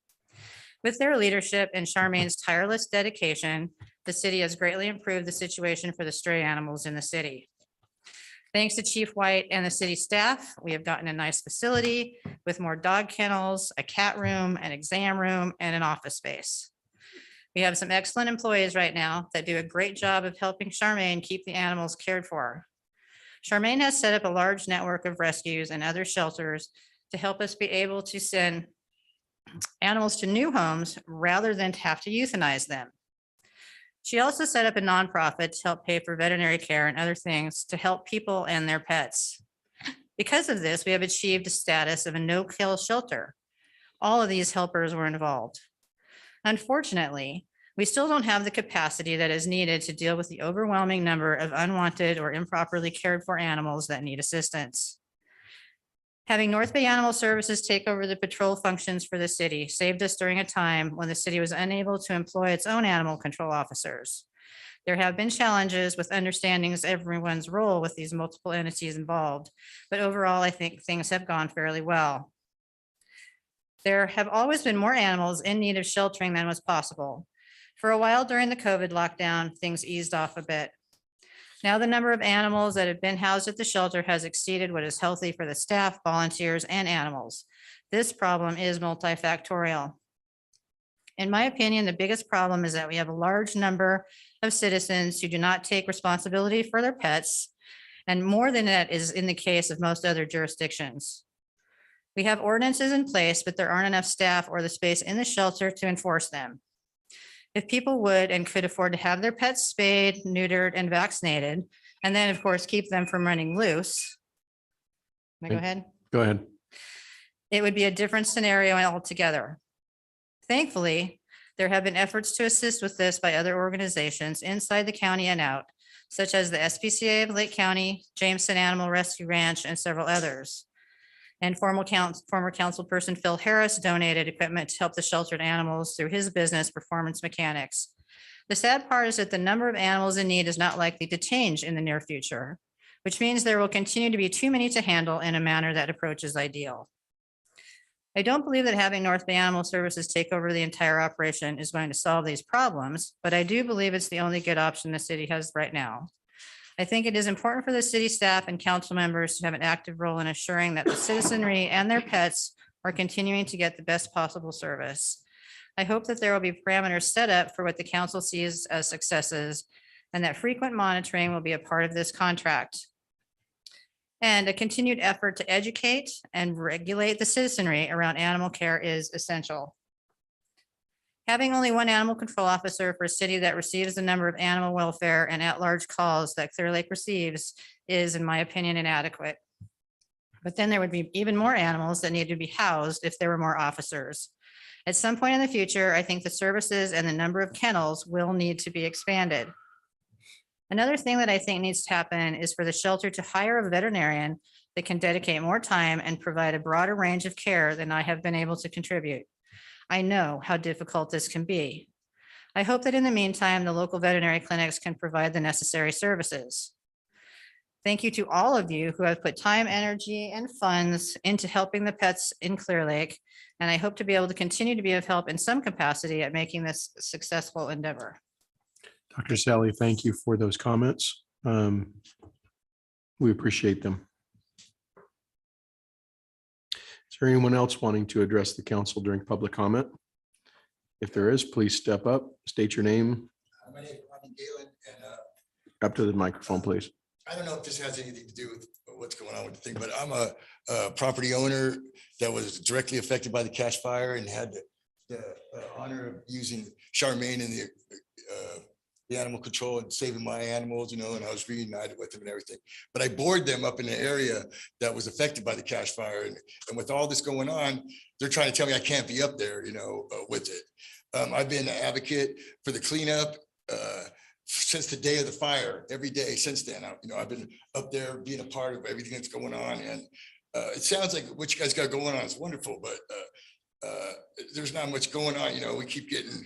With their leadership and Charmaine's tireless dedication, the city has greatly improved the situation for the stray animals in the city. Thanks to Chief White and the city staff, we have gotten a nice facility with more dog kennels, a cat room, an exam room, and an office space. We have some excellent employees right now that do a great job of helping Charmaine keep the animals cared for. Charmaine has set up a large network of rescues and other shelters to help us be able to send animals to new homes rather than to have to euthanize them. She also set up a nonprofit to help pay for veterinary care and other things to help people and their pets. Because of this, we have achieved a status of a no-kill shelter. All of these helpers were involved. Unfortunately, we still don't have the capacity that is needed to deal with the overwhelming number of unwanted or improperly cared for animals that need assistance. Having North Bay Animal Services take over the patrol functions for the city saved us during a time when the city was unable to employ its own animal control officers. There have been challenges with understanding everyone's role with these multiple entities involved, but overall, I think things have gone fairly well. There have always been more animals in need of sheltering than was possible. For a while during the COVID lockdown, things eased off a bit. Now the number of animals that have been housed at the shelter has exceeded what is healthy for the staff, volunteers, and animals. This problem is multifactorial. In my opinion, the biggest problem is that we have a large number of citizens who do not take responsibility for their pets, and more than that is in the case of most other jurisdictions. We have ordinances in place, but there aren't enough staff or the space in the shelter to enforce them. If people would and could afford to have their pets spayed, neutered, and vaccinated, and then of course, keep them from running loose. Can I go ahead? Go ahead. It would be a different scenario altogether. Thankfully, There have been efforts to assist with this by other organizations inside the county and out, such as the SPCA of Lake County, Jameson Animal Rescue Ranch, and several others. And former councilperson Phil Harris donated equipment to help the sheltered animals through his business, Performance Mechanics. The sad part is that the number of animals in need is not likely to change in the near future, which means there will continue to be too many to handle in a manner that approaches ideal. I don't believe that having North Bay Animal Services take over the entire operation is going to solve these problems, but I do believe it's the only good option the city has right now. I think it is important for the city staff and council members to have an active role in assuring that the citizenry and their pets are continuing to get the best possible service. I hope that there will be parameters set up for what the council sees as successes and that frequent monitoring will be a part of this contract. And a continued effort to educate and regulate the citizenry around animal care is essential. Having only one animal control officer for a city that receives the number of animal welfare and at-large calls that Clearlake receives is, in my opinion, inadequate. But then there would be even more animals that need to be housed if there were more officers. At some point in the future, I think the services and the number of kennels will need to be expanded. Another thing that I think needs to happen is for the shelter to hire a veterinarian that can dedicate more time and provide a broader range of care than I have been able to contribute. I know how difficult this can be. I hope that in the meantime, the local veterinary clinics can provide the necessary services. Thank you to all of you who have put time, energy, and funds into helping the pets in Clearlake, and I hope to be able to continue to be of help in some capacity at making this a successful endeavor. Dr. Sally, thank you for those comments. We appreciate them. Is there anyone else wanting to address the council during public comment? If there is, please step up, state your name. My name is Ronnie Galen, and Up to the microphone, please. I don't know if this has anything to do with what's going on with the thing, but I'm a property owner that was directly affected by the cash fire and had the honor of using Charmaine in the animal control and saving my animals, you know, and I was reunited with them and everything. But I bored them up in an area that was affected by the cash fire. And with all this going on, they're trying to tell me I can't be up there, you know, with it. I've been an advocate for the cleanup since the day of the fire, every day since then. I've been up there being a part of everything that's going on. And it sounds like what you guys got going on is wonderful, but there's not much going on. You know, we keep getting,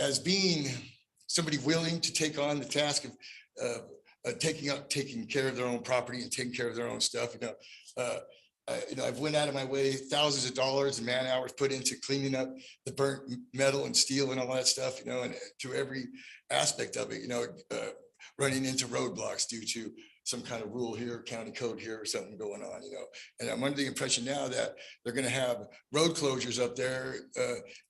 as being somebody willing to take on the task of taking care of their own property and taking care of their own stuff. I've went out of my way, thousands of dollars and man hours put into cleaning up the burnt metal and steel and all that stuff, you know, and to every aspect of it, you know, running into roadblocks due to some kind of rule here, county code here, or something going on, you know. And I'm under the impression now that they're going to have road closures up there,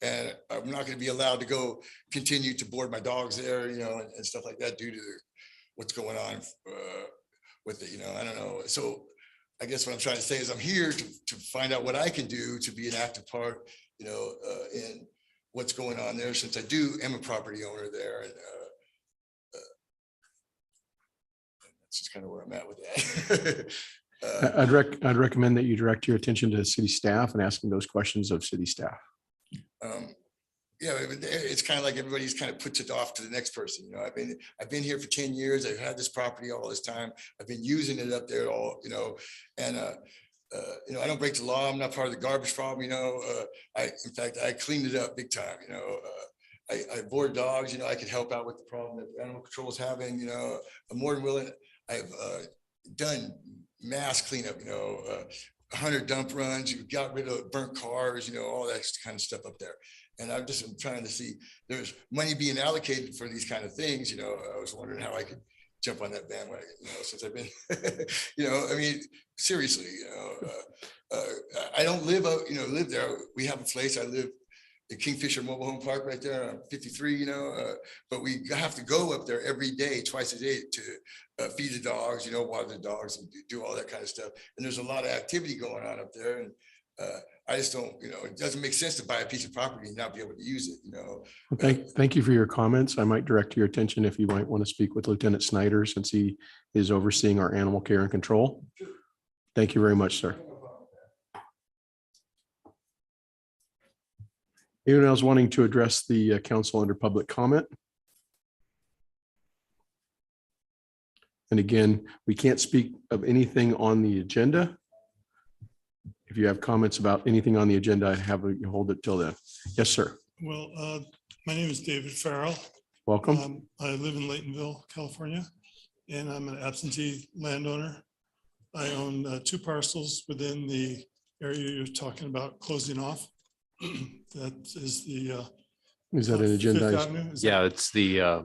and I'm not going to be allowed to go continue to board my dogs there, you know, and stuff like that due to what's going on with it, you know. I don't know. So I guess what I'm trying to say is I'm here to find out what I can do to be an active part, you know, in what's going on there, since I am a property owner there. And that's just kind of where I'm at with that. I'd recommend that you direct your attention to city staff and asking those questions of city staff. Yeah, it's kind of like everybody's kind of puts it off to the next person. You know, I've been here for 10 years. I've had this property all this time. I've been using it up there all, you know, and you know, I don't break the law. I'm not part of the garbage problem. You know, in fact, I cleaned it up big time. You know, I board dogs. You know, I could help out with the problem that animal control is having. You know, I'm more than willing. I've done mass cleanup. You know, 100 dump runs. You got rid of burnt cars. You know, all that kind of stuff up there. And I'm just trying to see, there's money being allocated for these kind of things. You know, I was wondering how I could jump on that bandwagon, you know, since I've been, you know, I mean, seriously, you know, I don't live there. We have a place. I live at Kingfisher Mobile Home Park right there on 53, you know, but we have to go up there every day, twice a day to feed the dogs, you know, water the dogs and do all that kind of stuff. And there's a lot of activity going on up there. And I just don't, you know, it doesn't make sense to buy a piece of property and not be able to use it, you know. Thank you for your comments. I might direct your attention if you might want to speak with Lieutenant Snyder, since he is overseeing our animal care and control. Thank you very much, sir. Anyone else wanting to address the council under public comment? And again, we can't speak of anything on the agenda. If you have comments about anything on the agenda, I'd have you hold it till then. Yes, sir. Well, my name is David Farrell. Welcome. I live in Laytonville, California, and I'm an absentee landowner. I own 2 parcels within the area you're talking about closing off. That is the. Is that an agenda? Fifth Avenue? Is that- Yeah, it's the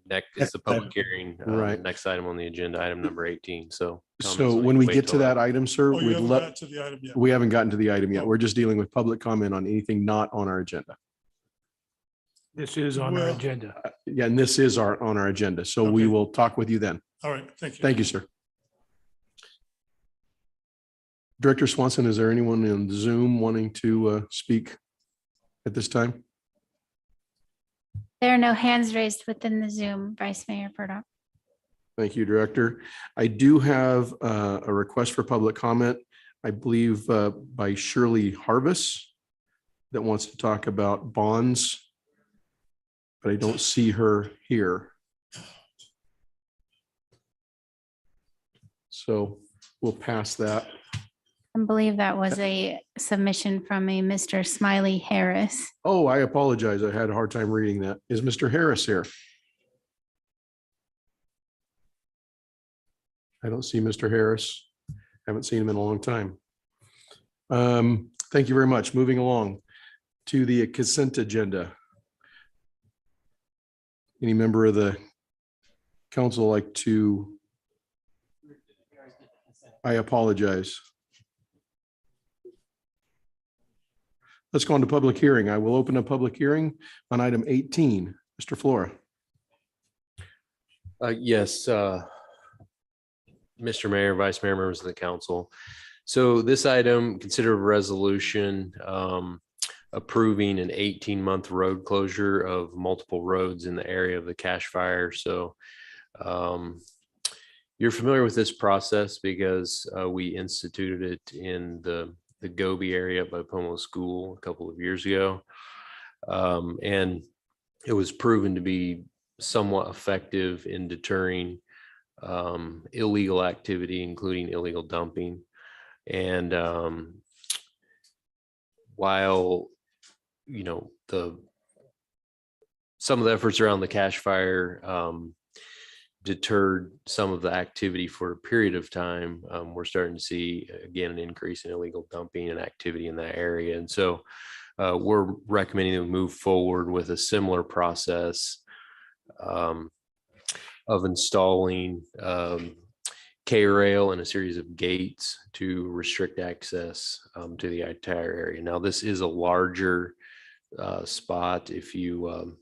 next, it's the public hearing. Right. Next item on the agenda, item number 18. So. So when we get to that item, sir, Oh, you we'd haven't let, got to the item yet. we haven't gotten to the item yet. We're just dealing with public comment on anything not on our agenda. This is on our agenda. Yeah, and this is on our agenda. So we Okay. will talk with you then. All right, thank you. Thank you, sir. Director Swanson, is there anyone in Zoom wanting to speak at this time? There are no hands raised within the Zoom, Vice Mayor Purdock. Thank you, Director. I do have a request for public comment, I believe by Shirley Harvis, that wants to talk about bonds, but I don't see her here. So we'll pass that. I believe that was a submission from a Mr. Smiley Harris. Oh, I apologize. I had a hard time reading that. Is Mr. Harris here? I don't see Mr. Harris. Haven't seen him in a long time. Thank you very much. Moving along to the consent agenda. Any member of the council like to? I apologize. Let's go on to public hearing. I will open a public hearing on item 18. Mr. Flora. Yes, Mr. Mayor, Vice Mayor, members of the council. So this item, consider a resolution approving an 18-month road closure of multiple roads in the area of the cache fire. So you're familiar with this process because we instituted it in the Gobi area by Pomo School a couple of years ago. And it was proven to be somewhat effective in deterring illegal activity, including illegal dumping. And while, you know, some of the efforts around the cache fire deterred some of the activity for a period of time, we're starting to see again an increase in illegal dumping and activity in that area. And so we're recommending to move forward with a similar process of installing K-rail and a series of gates to restrict access to the entire area. Now, this is a larger spot. If you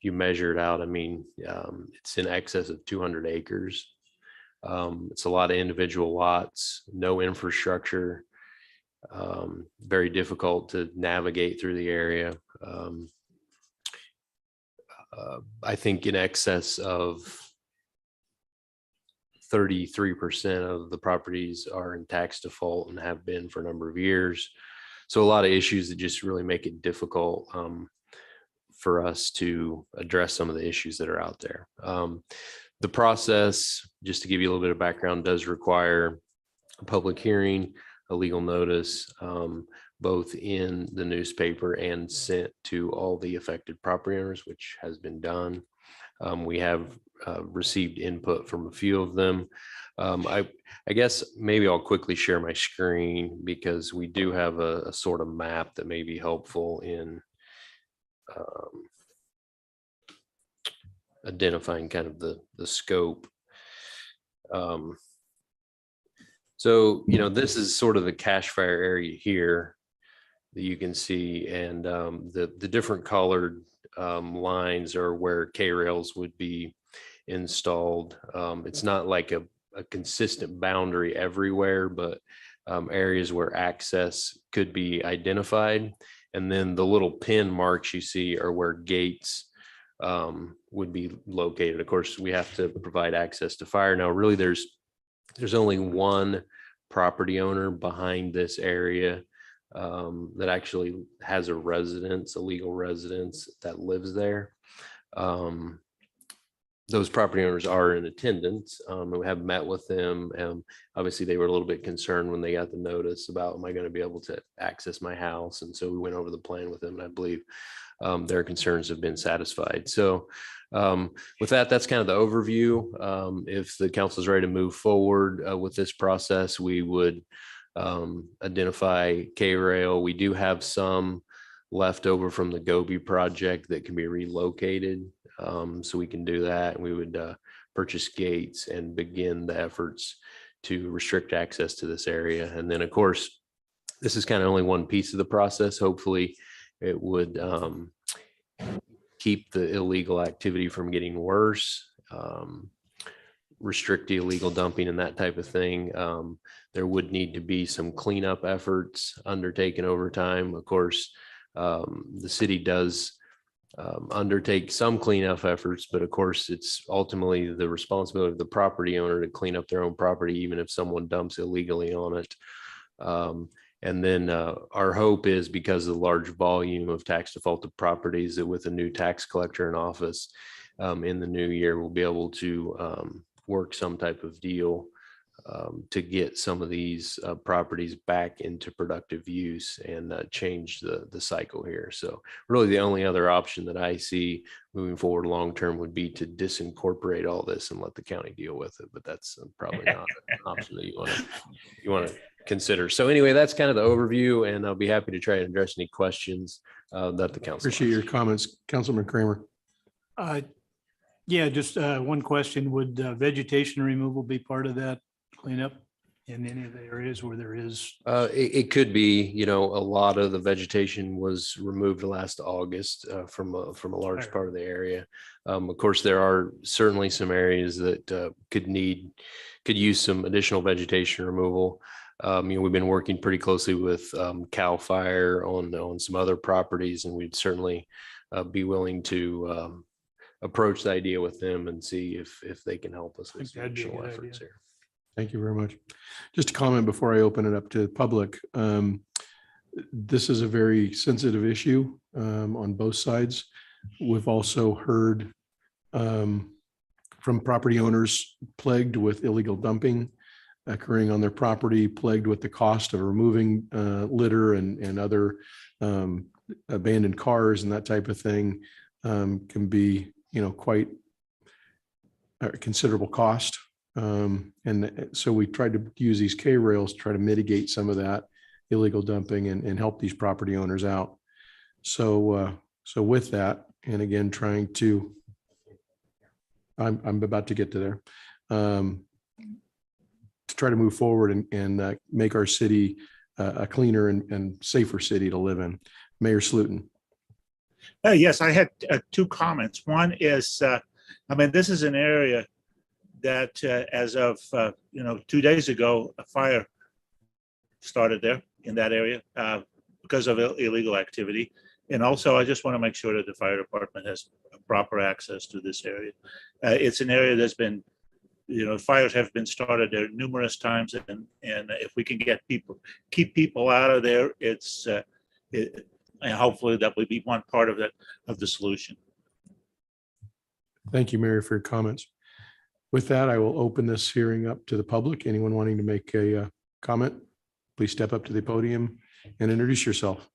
measure it out, I mean, it's in excess of 200 acres. It's a lot of individual lots, no infrastructure, very difficult to navigate through the area. I think in excess of 33% of the properties are in tax default and have been for a number of years. So a lot of issues that just really make it difficult for us to address some of the issues that are out there. The process, just to give you a little bit of background, does require a public hearing, a legal notice, both in the newspaper and sent to all the affected property owners, which has been done. We have received input from a few of them. I guess maybe I'll quickly share my screen because we do have a sort of map that may be helpful in identifying kind of the scope. So, you know, this is sort of the cache fire area here that you can see, and the different colored lines are where K-rails would be installed. It's not like a consistent boundary everywhere, but areas where access could be identified. And then the little pin marks you see are where gates would be located. Of course, we have to provide access to fire. Now, really, there's only one property owner behind this area that actually has a residence, a legal residence that lives there. Those property owners are in attendance. And we have met with them. Obviously, they were a little bit concerned when they got the notice about, am I going to be able to access my house? And so we went over the plan with them, and I believe their concerns have been satisfied. So with that, that's kind of the overview. If the council is ready to move forward with this process, we would identify K-rail. We do have some left over from the Gobi project that can be relocated. So we can do that. We would purchase gates and begin the efforts to restrict access to this area. And then, of course, this is kind of only one piece of the process. Hopefully it would keep the illegal activity from getting worse, restrict the illegal dumping and that type of thing. There would need to be some cleanup efforts undertaken over time. Of course, the city does undertake some cleanup efforts, but of course it's ultimately the responsibility of the property owner to clean up their own property, even if someone dumps illegally on it. And then our hope is, because of the large volume of tax defaulted properties, that with a new tax collector in office in the new year, we'll be able to work some type of deal to get some of these properties back into productive use and change the cycle here. So really the only other option that I see moving forward long-term would be to disincorporate all this and let the county deal with it. But that's probably not an option that you want to consider. So anyway, that's kind of the overview, and I'll be happy to try and address any questions that the council Appreciate has. your comments, Councilman Kramer. Yeah, just one question. Would vegetation removal be part of that cleanup in any of the areas where there is? It could be, you know, a lot of the vegetation was removed last August from a large part of the area. Of course, there are certainly some areas that could use some additional vegetation removal. You know, we've been working pretty closely with CAL FIRE on some other properties, and we'd certainly be willing to approach the idea with them and see if they can help us with some additional efforts here. Thank you very much. Just a comment before I open it up to the public. This is a very sensitive issue on both sides. We've also heard from property owners plagued with illegal dumping occurring on their property, plagued with the cost of removing litter and other abandoned cars and that type of thing, can be, you know, quite a considerable cost. And so we tried to use these K-rails to try to mitigate some of that illegal dumping and help these property owners out. So with that, and again, trying to, I'm about to get to there, to try to move forward and make our city a cleaner and safer city to live in. Mayor Slutin. Yes, I had two comments. One is, I mean, this is an area that as of, 2 days ago, a fire started there in that area because of illegal activity. And also, I just want to make sure that the fire department has proper access to this area. It's an area that's been, fires have been started there numerous times. And if we can keep people out of there, and hopefully that will be one part of the solution. Thank you, Mayor, for your comments. With that, I will open this hearing up to the public. Anyone wanting to make a comment, please step up to the podium and introduce yourself.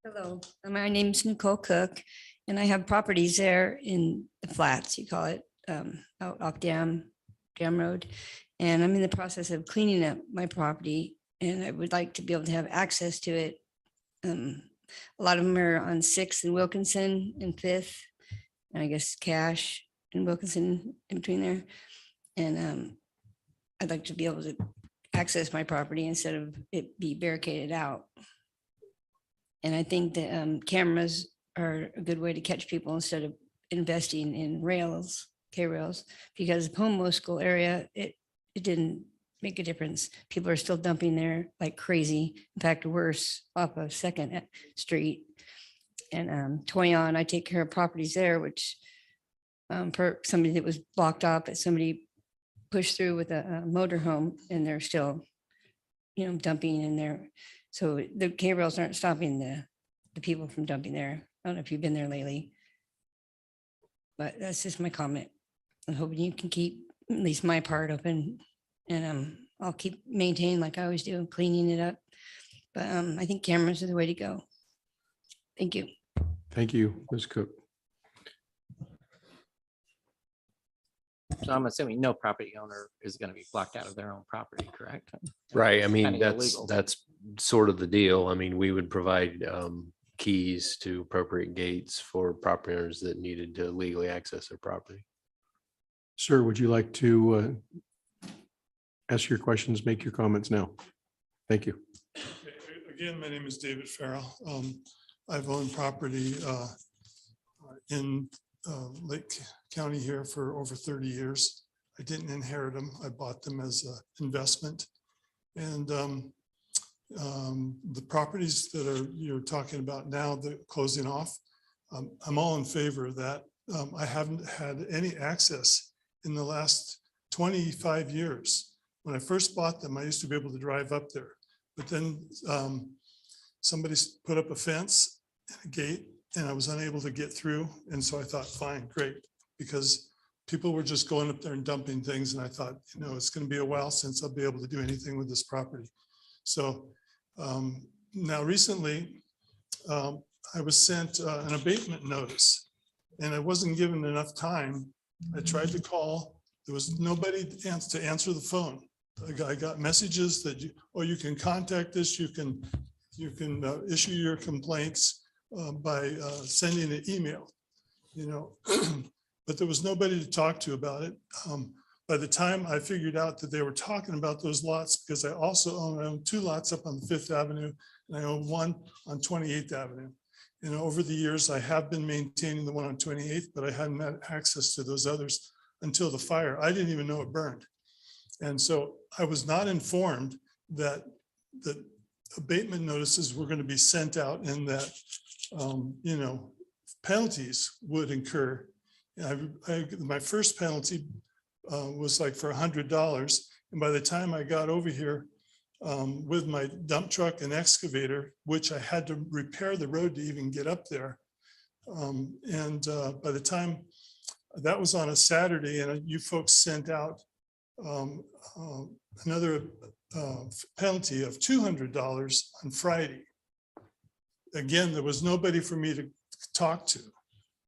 Hello, my name's Nicole Cook, and I have properties there in the flats, you call it, out off Dam Road. And I'm in the process of cleaning up my property, and I would like to be able to have access to it. A lot of them are on 6th and Wilkinson and 5th. And I guess Cash and Wilkinson in between there. And I'd like to be able to access my property instead of it be barricaded out. And I think that cameras are a good way to catch people instead of investing in K-rails, because the Pomo School area, it didn't make a difference. People are still dumping there like crazy. In fact, worse, off of 2nd Street. And Toyon, I take care of properties there, which for somebody that was blocked off, that somebody pushed through with a motorhome, and they're still dumping in there. So the K rails aren't stopping the people from dumping there. I don't know if you've been there lately. But that's just my comment. I'm hoping you can keep at least my part open, and I'll keep maintaining like I always do, cleaning it up. But I think cameras are the way to go. Thank you. Thank you, Ms. Cook. So I'm assuming no property owner is going to be blocked out of their own property, correct? Right. I It's mean, kinda that's illegal. sort of the deal. I mean, we would provide keys to appropriate gates for property owners that needed to legally access their property. Sir, would you like to ask your questions, make your comments now? Thank you. Again, my name is David Farrell. I've owned property in Lake County here for over 30 years. I didn't inherit them. I bought them as an investment. And the properties that you're talking about now, the closing off, I'm all in favor of that. I haven't had any access in the last 25 years. When I first bought them, I used to be able to drive up there, but then somebody put up a fence and a gate and I was unable to get through. And so I thought, fine, great, because people were just going up there and dumping things. And I thought, it's going to be a while since I'll be able to do anything with this property. So now recently, I was sent an abatement notice and I wasn't given enough time. I tried to call. There was nobody to answer the phone. I got messages that you can contact us. You can issue your complaints by sending an email, but there was nobody to talk to about it. By the time I figured out that they were talking about those lots, because I also own 2 lots up on 5th Avenue and I own 1 on 28th Avenue. Over the years, I have been maintaining the one on 28th, but I hadn't had access to those others until the fire. I didn't even know it burned. And so I was not informed that the abatement notices were going to be sent out and that, penalties would incur. My first penalty was like for $100. And by the time I got over here with my dump truck and excavator, which I had to repair the road to even get up there. By the time that was on a Saturday, and you folks sent out another penalty of $200 on Friday. Again, there was nobody for me to talk to.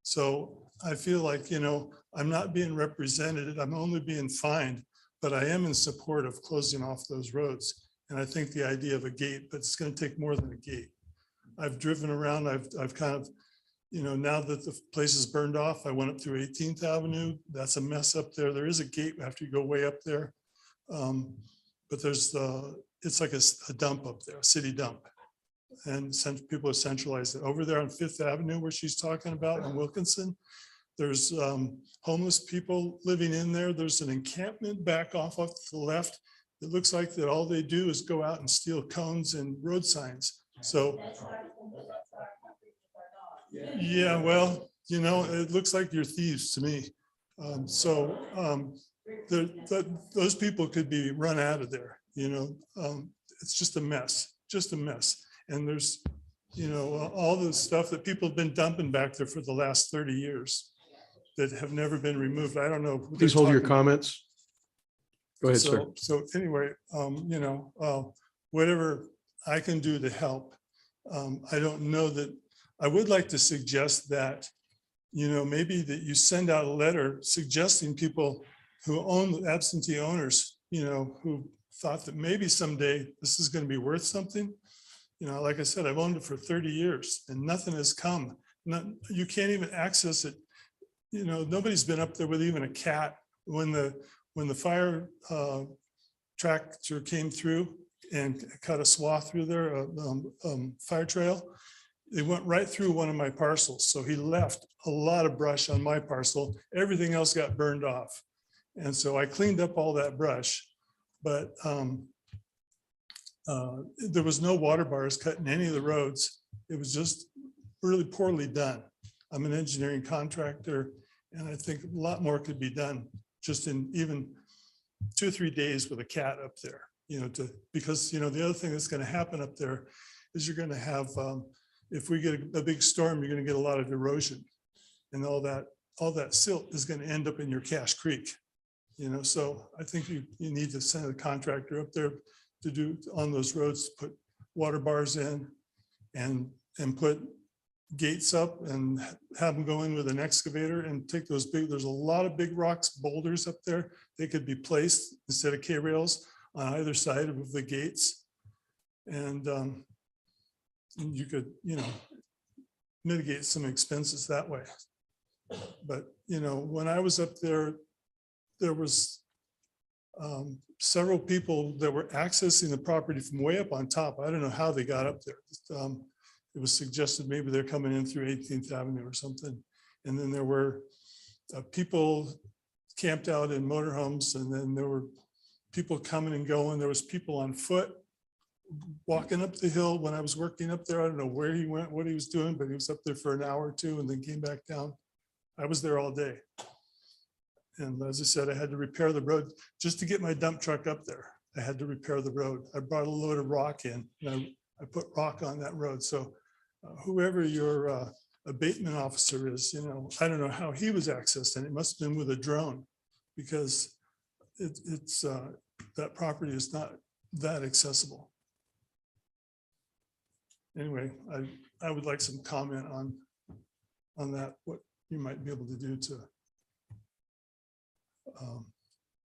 So I feel like, I'm not being represented. I'm only being fined, but I am in support of closing off those roads. And I think the idea of a gate, but it's going to take more than a gate. I've driven around. I've kind of, now that the place is burned off, I went up through 18th Avenue. That's a mess up there. There is a gate after you go way up there. But it's like a dump up there, a city dump. And people are centralized over there on 5th Avenue where she's talking about in Wilkinson. There's homeless people living in there. There's an encampment back off to the left. It looks like that all they do is go out and steal cones and road signs. So yeah, well, it looks like you're thieves to me. Those people could be run out of there. It's just a mess, And there's, all the stuff that people have been dumping back there for the last 30 years that have never been removed. I don't know. Who Please hold your comments. Go ahead, sir. So anyway, whatever I can do to help. I don't know that, I would like to suggest that, maybe that you send out a letter suggesting people who own absentee owners, who thought that maybe someday this is going to be worth something. Like I said, I've owned it for 30 years and nothing has come. You can't even access it. Nobody's been up there with even a cat. When the fire tractor came through and cut a swath through there, fire trail, it went right through one of my parcels. So he left a lot of brush on my parcel. Everything else got burned off. And so I cleaned up all that brush, but there was no water bars cut in any of the roads. It was just really poorly done. I'm an engineering contractor, and I think a lot more could be done just in even 2 or 3 days with a cat up there. because, the other thing that's going to happen up there is you're going to have, if we get a big storm, you're going to get a lot of erosion, and all that silt is going to end up in your Cache Creek. So I think you need to send a contractor up there to do on those roads, put water bars in and put gates up and have them go in with an excavator and take those there's a lot of big rocks, boulders up there. They could be placed instead of K-rails on either side of the gates. And you could, mitigate some expenses that way. But, when I was up there, there was several people that were accessing the property from way up on top. I don't know how they got up there. It was suggested maybe they're coming in through 18th Avenue or something. And then there were people camped out in motorhomes, and then there were people coming and going. There was people on foot walking up the hill when I was working up there. I don't know where he went, what he was doing, but he was up there for an hour or two and then came back down. I was there all day. And as I said, I had to repair the road just to get my dump truck up there. I had to repair the road. I brought a load of rock in, and I put rock on that road. So whoever your abatement officer is, I don't know how he was accessed, and it must have been with a drone, because it's that property is not that accessible. Anyway, I would like some comment on that, what you might be able to do to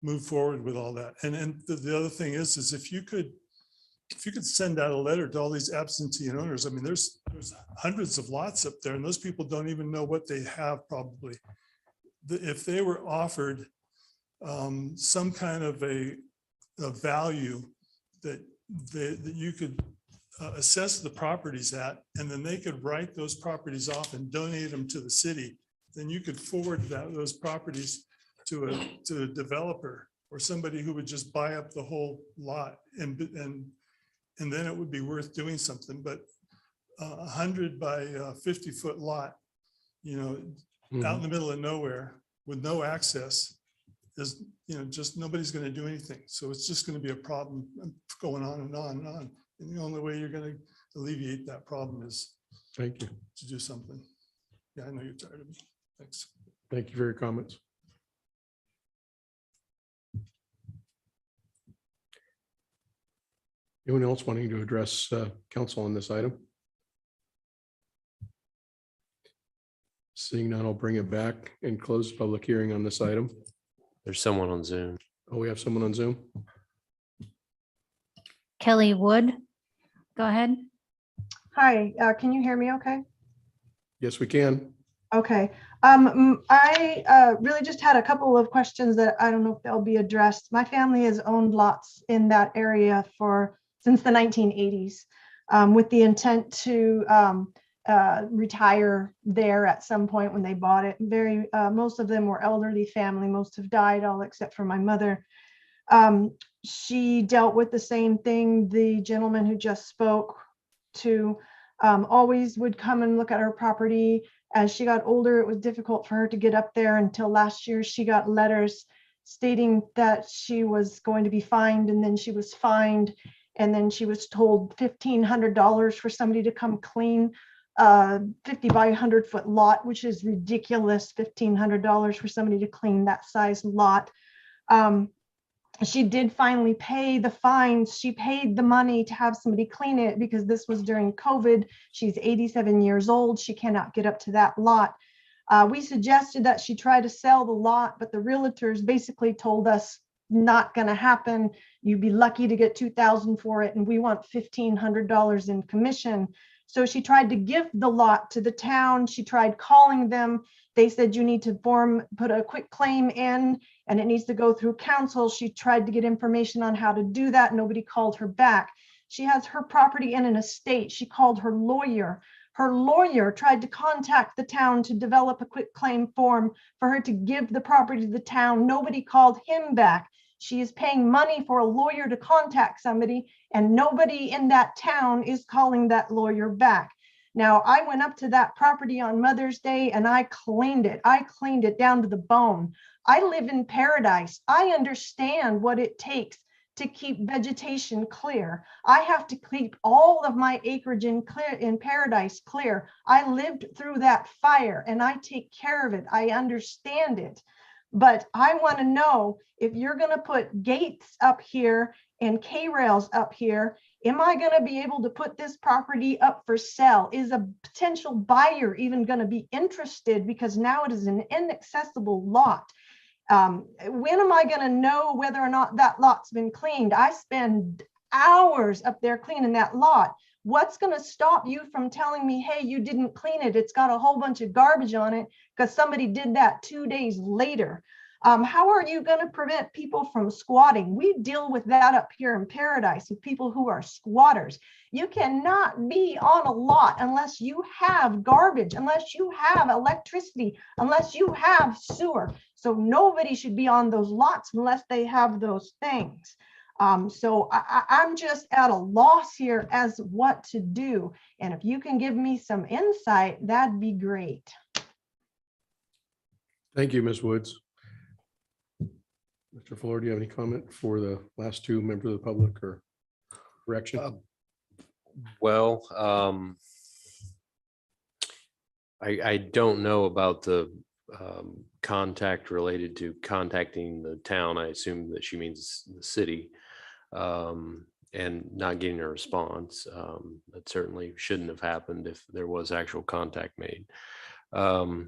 move forward with all that. And the other thing is if you could send out a letter to all these absentee owners. I mean, there's hundreds of lots up there, and those people don't even know what they have probably. If they were offered some kind of a value that you could assess the properties at, and then they could write those properties off and donate them to the city, then you could forward those properties to a developer or somebody who would just buy up the whole lot, and then it would be worth doing something. But 100 by 50-foot lot, out in the middle of nowhere with no access is, just nobody's going to do anything. So it's just going to be a problem going on and on and on. And the only way you're going to alleviate that problem is to do something. Yeah, I know you're tired of me. Thanks. Thank you for your comments. Anyone else wanting to address council on this item? Seeing none, I'll bring it back and close the public hearing on this item. There's someone on Zoom. Oh, we have someone on Zoom? Kelly Wood, go ahead. Hi, can you hear me okay? Yes, we can. Okay. I really just had a couple of questions that I don't know if they'll be addressed. My family has owned lots in that area since the 1980s with the intent to retire there at some point when they bought it. Most of them were elderly family. Most have died, all except for my mother. She dealt with the same thing. The gentleman who just spoke to always would come and look at her property. As she got older, it was difficult for her to get up there until last year. She got letters stating that she was going to be fined, and then she was fined, and then she was told $1,500 for somebody to come clean 50 by 100-foot lot, which is ridiculous. $1,500 for somebody to clean that size lot. She did finally pay the fines. She paid the money to have somebody clean it because this was during COVID. She's 87 years old. She cannot get up to that lot. We suggested that she try to sell the lot, but the realtors basically told us not going to happen. You'd be lucky to get $2,000 for it, and we want $1,500 in commission. So she tried to give the lot to the town. She tried calling them. They said you need to put a quick claim in, and it needs to go through council. She tried to get information on how to do that. Nobody called her back. She has her property in an estate. She called her lawyer. Her lawyer tried to contact the town to develop a quick claim form for her to give the property to the town. Nobody called him back. She is paying money for a lawyer to contact somebody, and nobody in that town is calling that lawyer back. Now, I went up to that property on Mother's Day and I cleaned it. I cleaned it down to the bone. I live in paradise. I understand what it takes to keep vegetation clear. I have to keep all of my acreage in Paradise clear. I lived through that fire and I take care of it. I understand it. But I want to know, if you're going to put gates up here and K-rails up here, am I going to be able to put this property up for sale? Is a potential buyer even going to be interested? Because now it is an inaccessible lot. When am I going to know whether or not that lot's been cleaned? I spend hours up there cleaning that lot. What's going to stop you from telling me, hey, you didn't clean it, it's got a whole bunch of garbage on it because somebody did that 2 days later? How are you going to prevent people from squatting? We deal with that up here in Paradise with people who are squatters. You cannot be on a lot unless you have garbage, unless you have electricity, unless you have sewer. So nobody should be on those lots unless they have those things. So I'm just at a loss here as what to do. And if you can give me some insight, that'd be great. Thank you, Ms. Woods. Mr. Fuller, do you have any comment for the last two members of the public or correction? Well, I don't know about the contact related to contacting the town. I assume that she means the city, and not getting a response. That certainly shouldn't have happened if there was actual contact made. You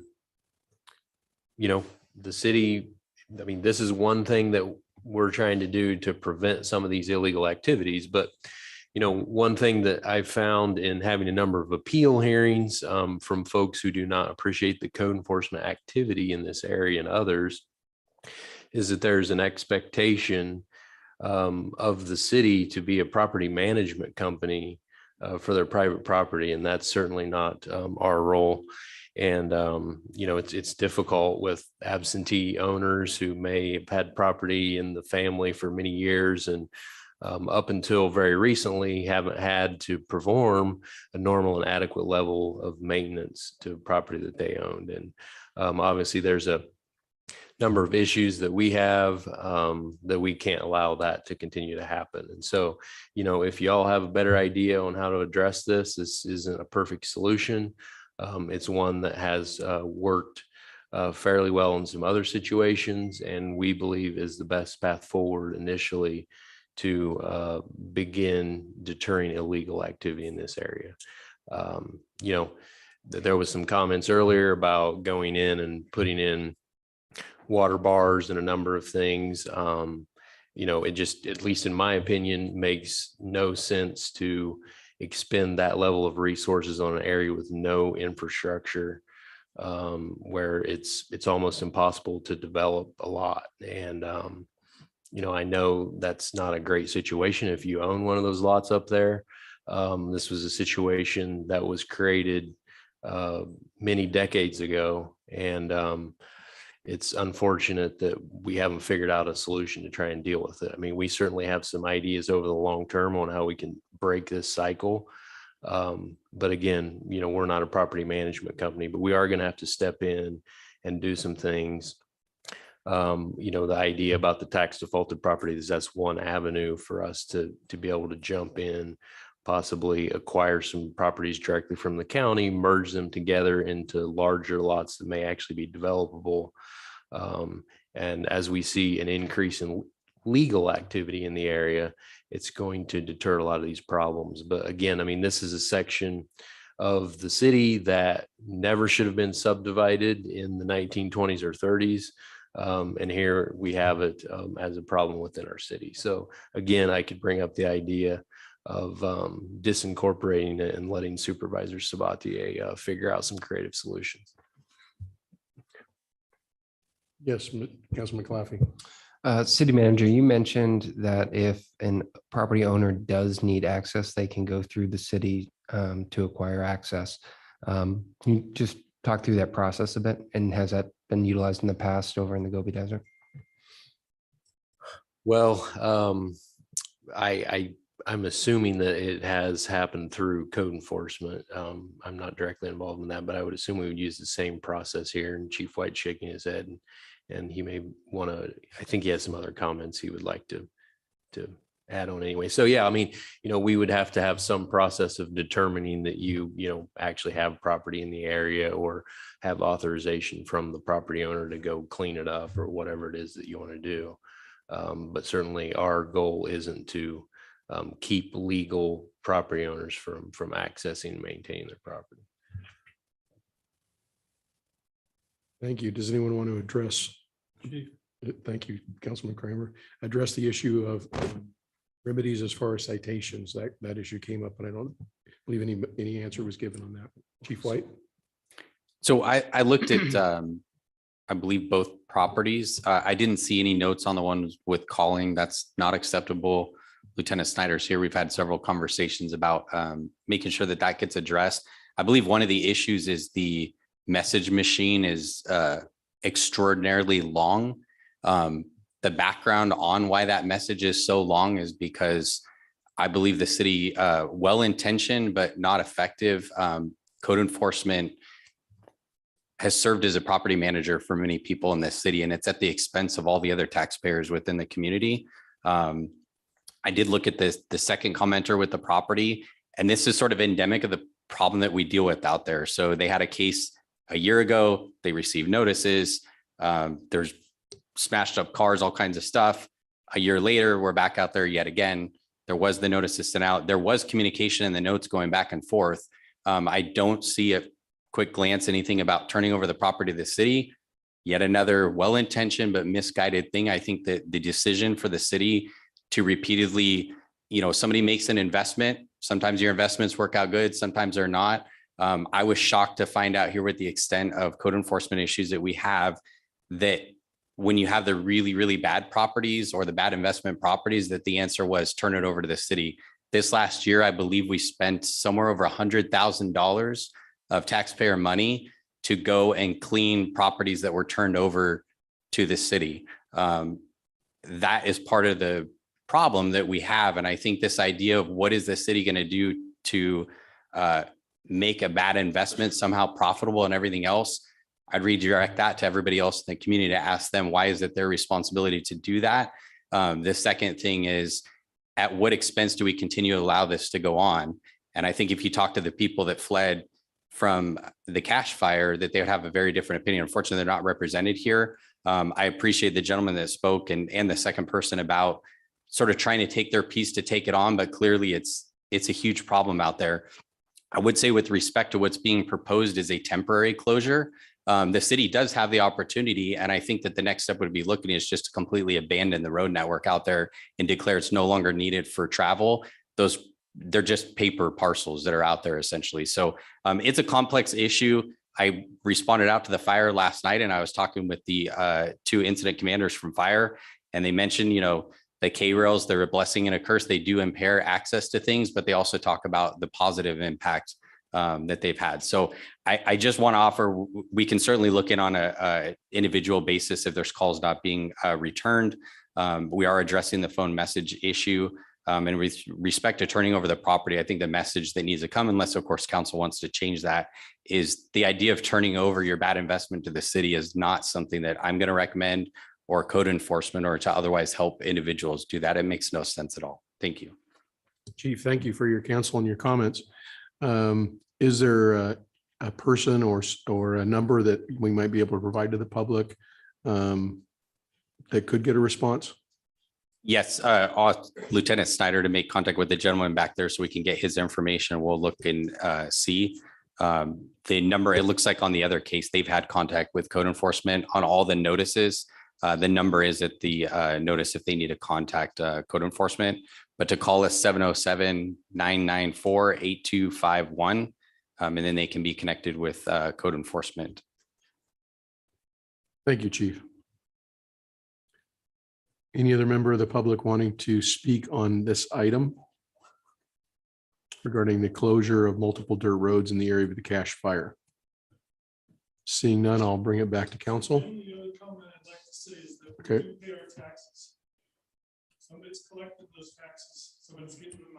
know, the city, I mean, this is one thing that we're trying to do to prevent some of these illegal activities. But, you know, one thing that I found in having a number of appeal hearings from folks who do not appreciate the code enforcement activity in this area and others is that there's an expectation of the city to be a property management company for their private property. And that's certainly not our role. And, you know, it's difficult with absentee owners who may have had property in the family for many years and up until very recently haven't had to perform a normal and adequate level of maintenance to property that they owned. And obviously there's a number of issues that we have that we can't allow that to continue to happen. And so, you know, if y'all have a better idea on how to address this, this isn't a perfect solution. It's one that has worked fairly well in some other situations, and we believe is the best path forward initially to begin deterring illegal activity in this area. You know, there was some comments earlier about going in and putting in water bars and a number of things. You know, it just, at least in my opinion, makes no sense to expend that level of resources on an area with no infrastructure, where it's almost impossible to develop a lot. And, you know, I know that's not a great situation if you own one of those lots up there. This was a situation that was created many decades ago. And it's unfortunate that we haven't figured out a solution to try and deal with it. I mean, we certainly have some ideas over the long term on how we can break this cycle. But again, you know, we're not a property management company, but we are going to have to step in and do some things. You know, the idea about the tax defaulted properties, that's one avenue for us to be able to jump in, possibly acquire some properties directly from the county, merge them together into larger lots that may actually be developable. And as we see an increase in legal activity in the area, it's going to deter a lot of these problems. But again, I mean, this is a section of the city that never should have been subdivided in the 1920s or 30s. And here we have it as a problem within our city. So again, I could bring up the idea of disincorporating it and letting Supervisor Sabatier figure out some creative solutions. Yes, Councilman McLaughlin. City manager, you mentioned that if a property owner does need access, they can go through the city to acquire access. Can you just talk through that process a bit? And has that been utilized in the past over in the Gobi Desert? Well, I'm assuming that it has happened through code enforcement. I'm not directly involved in that, but I would assume we would use the same process here. And Chief White's shaking his head, and he may want to, I think he has some other comments he would like to add on anyway. So yeah, I mean, we would have to have some process of determining that you actually have property in the area or have authorization from the property owner to go clean it up or whatever it is that you want to do. But certainly our goal isn't to keep legal property owners from accessing and maintaining their property. Thank you. Does anyone want to address? Thank you, Councilman Kramer. Address the issue of remedies as far as citations. That issue came up, and I don't believe any answer was given on that. Chief White. So I looked at, I believe, both properties. I didn't see any notes on the ones with calling. That's not acceptable. Lieutenant Snyder's here. We've had several conversations about making sure that that gets addressed. I believe one of the issues is the message machine is extraordinarily long. The background on why that message is so long is because I believe the city, well-intentioned but not effective, code enforcement has served as a property manager for many people in this city, and it's at the expense of all the other taxpayers within the community. I did look at the second commenter with the property, and this is sort of endemic of the problem that we deal with out there. So they had a case a year ago, they received notices, there's smashed up cars, all kinds of stuff. A year later, we're back out there yet again. There was the notices sent out. There was communication in the notes going back and forth. I don't see a quick glance anything about turning over the property to the city. Yet another well-intentioned but misguided thing. I think that the decision for the city to repeatedly, somebody makes an investment. Sometimes your investments work out good, sometimes they're not. I was shocked to find out here with the extent of code enforcement issues that we have, that when you have the really, really bad properties or the bad investment properties, that the answer was turn it over to the city. This last year, I believe we spent somewhere over $100,000 of taxpayer money to go and clean properties that were turned over to the city. That is part of the problem that we have. And I think this idea of what is the city going to do to make a bad investment somehow profitable and everything else, I'd redirect that to everybody else in the community to ask them, why is it their responsibility to do that? The second thing is, at what expense do we continue to allow this to go on? And I think if you talk to the people that fled from the cash fire, that they would have a very different opinion. Unfortunately, they're not represented here. I appreciate the gentleman that spoke and the second person about sort of trying to take their piece to take it on, but clearly it's a huge problem out there. I would say with respect to what's being proposed is a temporary closure. The city does have the opportunity, and I think that the next step would be looking is just to completely abandon the road network out there and declare it's no longer needed for travel. They're just paper parcels that are out there essentially. So it's a complex issue. I responded out to the fire last night, and I was talking with the two incident commanders from fire, and they mentioned, the K-rails, they're a blessing and a curse. They do impair access to things, but they also talk about the positive impact that they've had. So I just want to offer, we can certainly look in on a individual basis if there's calls not being returned. We are addressing the phone message issue. And with respect to turning over the property, I think the message that needs to come, unless of course council wants to change that, is the idea of turning over your bad investment to the city is not something that I'm going to recommend, or code enforcement, or to otherwise help individuals do that. It makes no sense at all. Thank you. Chief, thank you for your counsel and your comments. Is there a person or a number that we might be able to provide to the public that could get a response? Yes, ask Lieutenant Snyder to make contact with the gentleman back there so we can get his information. We'll look and see the number. It looks like on the other case, they've had contact with code enforcement on all the notices. The number is at the notice if they need to contact code enforcement, but to call us 707-994-8251, and then they can be connected with code enforcement. Thank you, Chief. Any other member of the public wanting to speak on this item regarding the closure of multiple dirt roads in the area of the cache fire? Seeing none, I'll bring it back to council. Okay. Somebody's collected those taxes.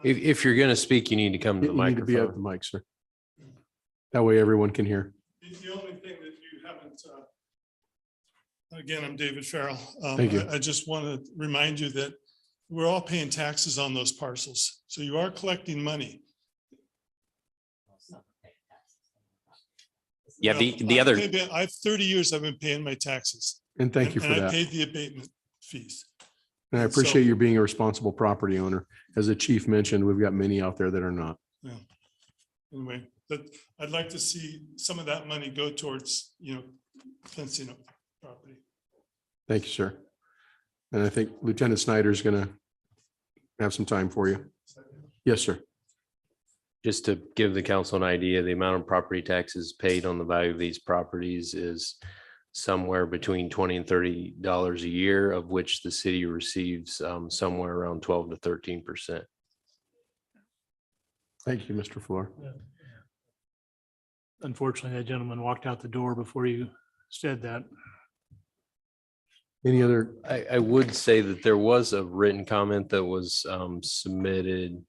If you're going to speak, you need to come to the You need to be at the microphone. mic, sir. That way everyone can hear. The only thing that you haven't, again, I'm David Farrell. Thank you. I just want to remind you that we're all paying taxes on those parcels. So you are collecting money. Yeah, Well, the other, I have 30 years I've been paying my taxes. And thank you for And I that. paid the abatement fees. And I And so- appreciate you being a responsible property owner. As the chief mentioned, we've got many out there that are not. Yeah. Anyway, but I'd like to see some of that money go towards, fencing up property. Thank you, sir. And I think Lieutenant Snyder is going to have some time for you. Yes, sir. Just to give the council an idea, the amount of property taxes paid on the value of these properties is somewhere between $20 and $30 a year, of which the city receives somewhere around 12 to 13%. Thank you, Mr. Floor. Unfortunately, that gentleman walked out the door before you said that. Any other? I would say that there was a written comment that was submitted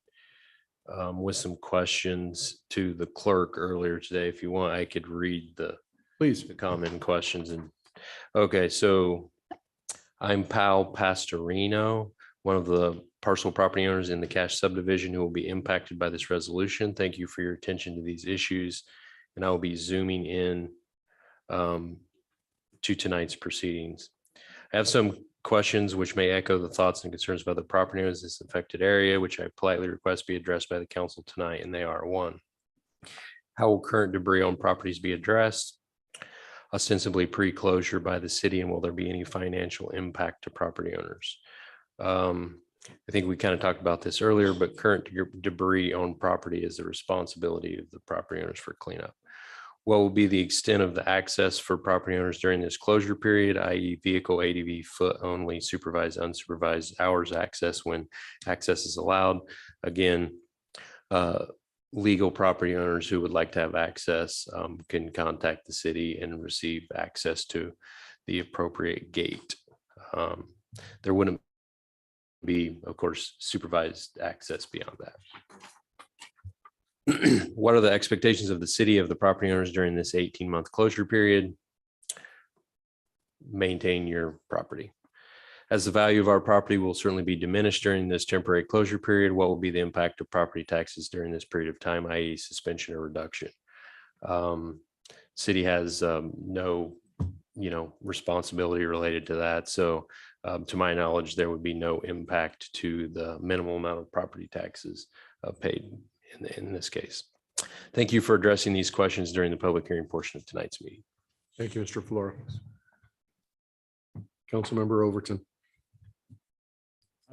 with some questions to the clerk earlier today. If you want, I could read the comment and questions. And okay, so I'm Pal Pastorino, one of the parcel property owners in the Cash subdivision who will be impacted by this resolution. Thank you for your attention to these issues. And I will be zooming in to tonight's proceedings. I have some questions which may echo the thoughts and concerns of other property owners in this affected area, which I politely request be addressed by the council tonight, and they are: 1, how will current debris on properties be addressed? Ostensibly pre-closure by the city, and will there be any financial impact to property owners? I think we kind of talked about this earlier, but current debris on property is the responsibility of the property owners for cleanup. What will be the extent of the access for property owners during this closure period, i.e. vehicle, ADV, foot only, supervised, unsupervised, hours access when access is allowed? Again, legal property owners who would like to have access can contact the city and receive access to the appropriate gate. There wouldn't be, of course, supervised access beyond that. What are the expectations of the city of the property owners during this 18-month closure period? Maintain your property. As the value of our property will certainly be diminished during this temporary closure period, what will be the impact of property taxes during this period of time, i.e. suspension or reduction? City has no, responsibility related to that. So to my knowledge, there would be no impact to the minimal amount of property taxes paid in this case. Thank you for addressing these questions during the public hearing portion of tonight's meeting. Thank you, Mr. Flora. Councilmember Overton.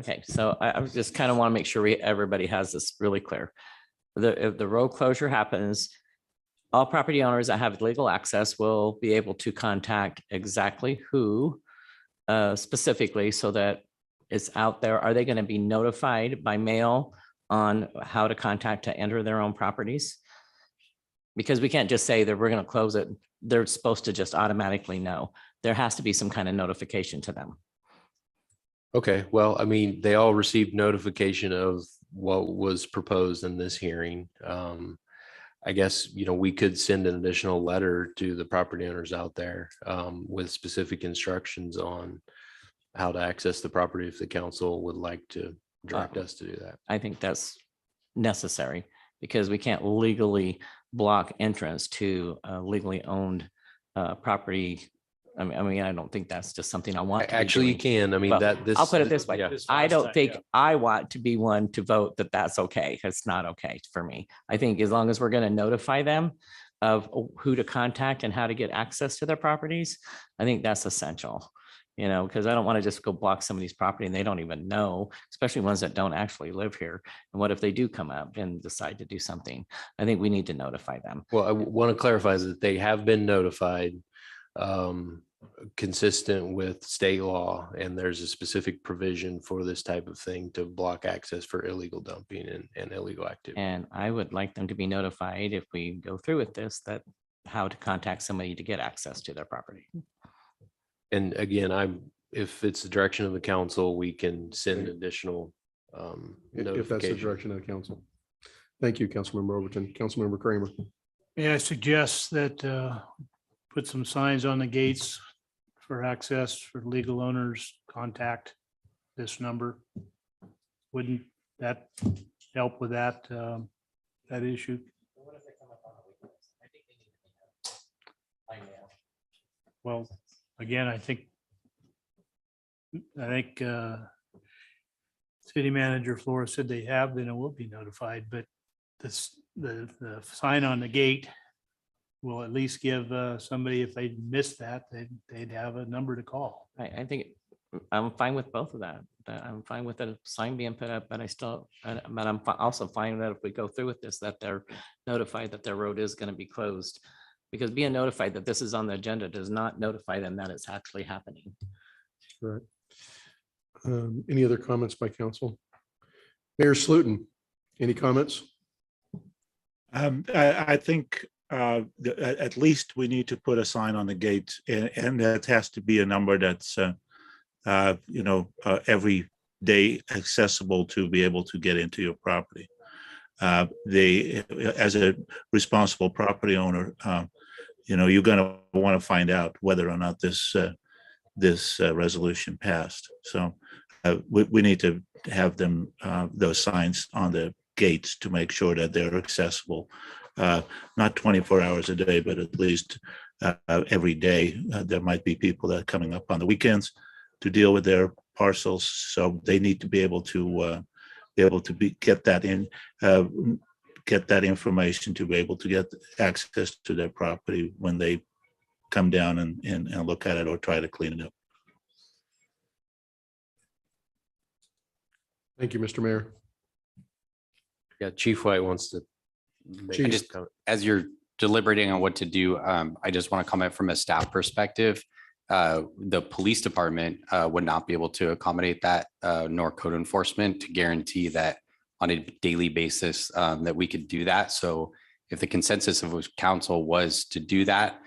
Okay, so I just kind of want to make sure everybody has this really clear. If the road closure happens, all property owners that have legal access will be able to contact exactly who specifically, so that it's out there. Are they going to be notified by mail on how to contact to enter their own properties? Because we can't just say that we're going to close it. They're supposed to just automatically know. There has to be some kind of notification to them. Okay, well, I mean, they all received notification of what was proposed in this hearing. I guess, we could send an additional letter to the property owners out there with specific instructions on how to access the property if the council would like to direct us to do that. I think that's necessary because we can't legally block entrance to legally owned property. I mean, I don't think that's just something I want. Actually, you can. I mean, But that this. I'll put it this way. Yeah. I don't think I want to be one to vote that that's okay. It's not okay for me. I think as long as we're going to notify them of who to contact and how to get access to their properties, I think that's essential. Because I don't want to just go block somebody's property and they don't even know, especially ones that don't actually live here. And what if they do come up and decide to do something? I think we need to notify them. Well, I want to clarify that they have been notified consistent with state law, and there's a specific provision for this type of thing to block access for illegal dumping and illegal activity. And I would like them to be notified if we go through with this, that how to contact somebody to get access to their property. And again, if it's the direction of the council, we can send additional If that's the notification. direction of the council. Thank you, Councilmember Overton. Councilmember Kramer. May I suggest that put some signs on the gates for access for legal owners, contact this number. Wouldn't that help with that, that issue? Well, again, I think city manager Flora said they have been and will be notified, but the sign on the gate will at least give somebody, if they missed that, they'd have a number to call. I think I'm fine with both of that. I'm fine with the sign being put up, but but I'm also fine that if we go through with this, that they're notified that their road is going to be closed. Because being notified that this is on the agenda does not notify them that it's actually happening. Right. Any other comments by council? Mayor Slutin, any comments? I think at least we need to put a sign on the gate, and that has to be a number that's every day accessible to be able to get into your property. They, as a responsible property owner, you're going to want to find out whether or not this resolution passed. So we need to have them those signs on the gates to make sure that they're accessible, not 24 hours a day, but at least every day. There might be people that are coming up on the weekends to deal with their parcels, so they need to be able to get that information to be able to get access to their property when they come down and look at it or try to clean it up. Thank you, Mr. Mayor. Yeah, Chief White wants to. Chief. As you're deliberating on what to do, I just want to comment from a staff perspective. The police department would not be able to accommodate that, nor code enforcement to guarantee that on a daily basis that we could do that. So if the consensus of council was to do that,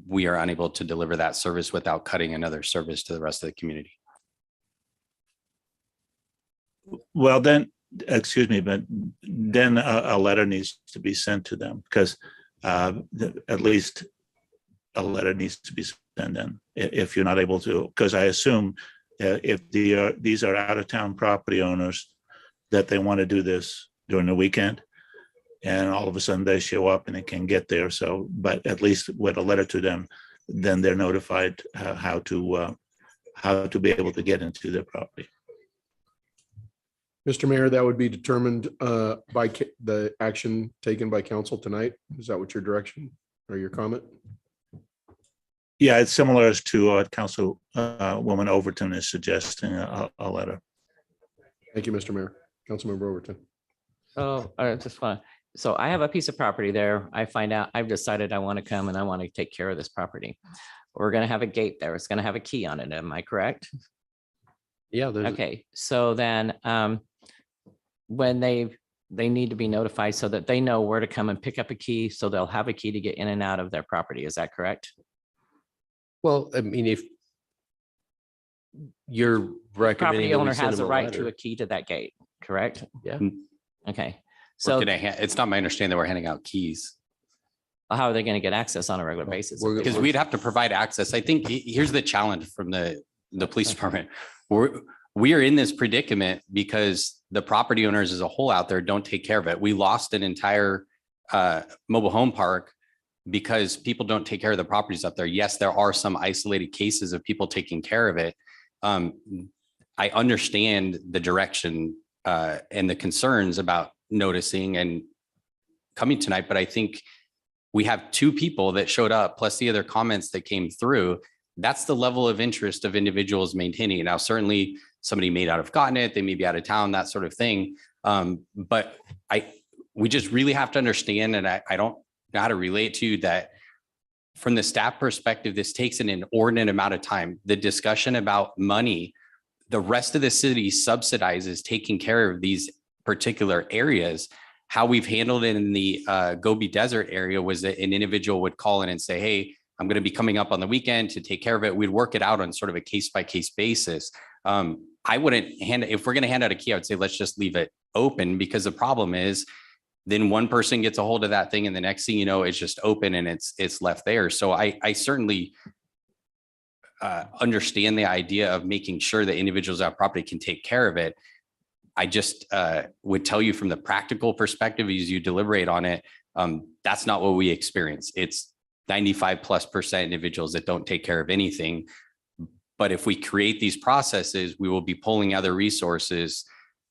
we are unable to deliver that service without cutting another service to the rest of the community. Well, then, excuse me, but then a letter needs to be sent to them, because at least a letter needs to be sent in if you're not able to, because I assume if these are out-of-town property owners that they want to do this during the weekend, and all of a sudden they show up and they can get there. So, but at least with a letter to them, then they're notified how to be able to get into their property. Mr. Mayor, that would be determined by the action taken by council tonight. Is that what your direction or your comment? Yeah, it's similar as to what Councilwoman Overton is suggesting, a letter. Thank you, Mr. Mayor. Councilmember Overton. Oh, just fine. So I have a piece of property there. I find out, I've decided I want to come and I want to take care of this property. We're going to have a gate there. It's going to have a key on it. Am I correct? Yeah. Okay. So then when they need to be notified so that they know where to come and pick up a key, so they'll have a key to get in and out of their property. Is that correct? Well, I mean, if you're recommending Property that we owner send has them a right letter. to a key to that gate, correct? Yeah. Okay. So So it's not my understanding that we're handing out keys, how are they going to get access on a regular basis? because we'd have to provide access. I think here's the challenge from the police department. We are in this predicament because the property owners as a whole out there don't take care of it. We lost an entire mobile home park because people don't take care of the properties up there. Yes, there are some isolated cases of people taking care of it. I understand the direction and the concerns about noticing and coming tonight, but I think we have two people that showed up, plus the other comments that came through. That's the level of interest of individuals maintaining it. Now, certainly somebody may not have gotten it. They may be out of town, that sort of thing. But we just really have to understand, and I don't know how to relate to you, that from the staff perspective, this takes an inordinate amount of time. The discussion about money, the rest of the city subsidizes taking care of these particular areas. How we've handled it in the Gobi Desert area was that an individual would call in and say, hey, I'm going to be coming up on the weekend to take care of it. We'd work it out on sort of a case-by-case basis. I wouldn't if we're going to hand out a key, I would say, let's just leave it open, because the problem is then one person gets a hold of that thing and the next thing you know, it's just open and it's left there. So I certainly understand the idea of making sure that individuals on property can take care of it. I just would tell you from the practical perspective, as you deliberate on it, that's not what we experience. It's 95+% individuals that don't take care of anything. But if we create these processes, we will be pulling other resources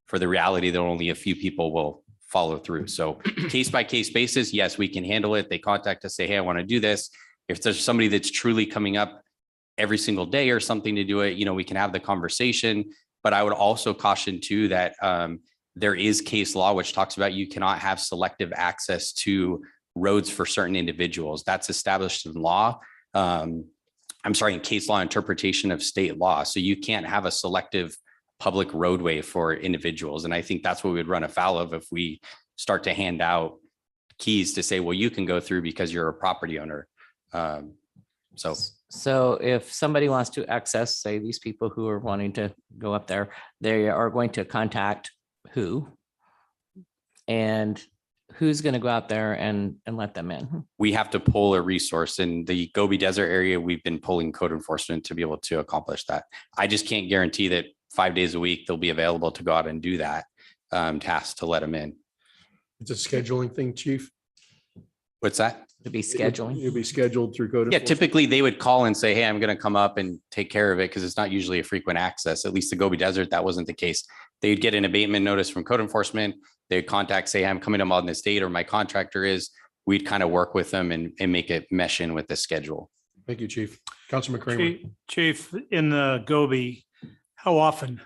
for the reality that only a few people will follow through. So case by case basis, yes, we can handle it. They contact us, say, hey, I want to do this. If there's somebody that's truly coming up every single day or something to do it, we can have the conversation. But I would also caution too that there is case law which talks about you cannot have selective access to roads for certain individuals. That's established in law. In case law interpretation of state law. So you can't have a selective public roadway for individuals. And I think that's what we would run afoul of if we start to hand out keys to say, well, you can go through because you're a property owner. So if somebody wants to access, say, these people who are wanting to go up there, they are going to contact who? And who's going to go out there and let them in? We have to pull a resource. In the Gobi Desert area, we've been pulling code enforcement to be able to accomplish that. I just can't guarantee that 5 days a week they'll be available to go out and do that task to let them in. It's a scheduling thing, chief. What's that? To be scheduling? You'll be scheduled through code. Yeah, enforcement? typically they would call and say, hey, I'm going to come up and take care of it because it's not usually a frequent access. At least the Gobi Desert, that wasn't the case. They'd get an abatement notice from code enforcement. They'd contact, say, I'm coming up on this date or my contractor is. We'd kind of work with them and make it mesh in with the schedule. Thank you, Chief. Councilman Kramer. Chief, in the Gobi, how often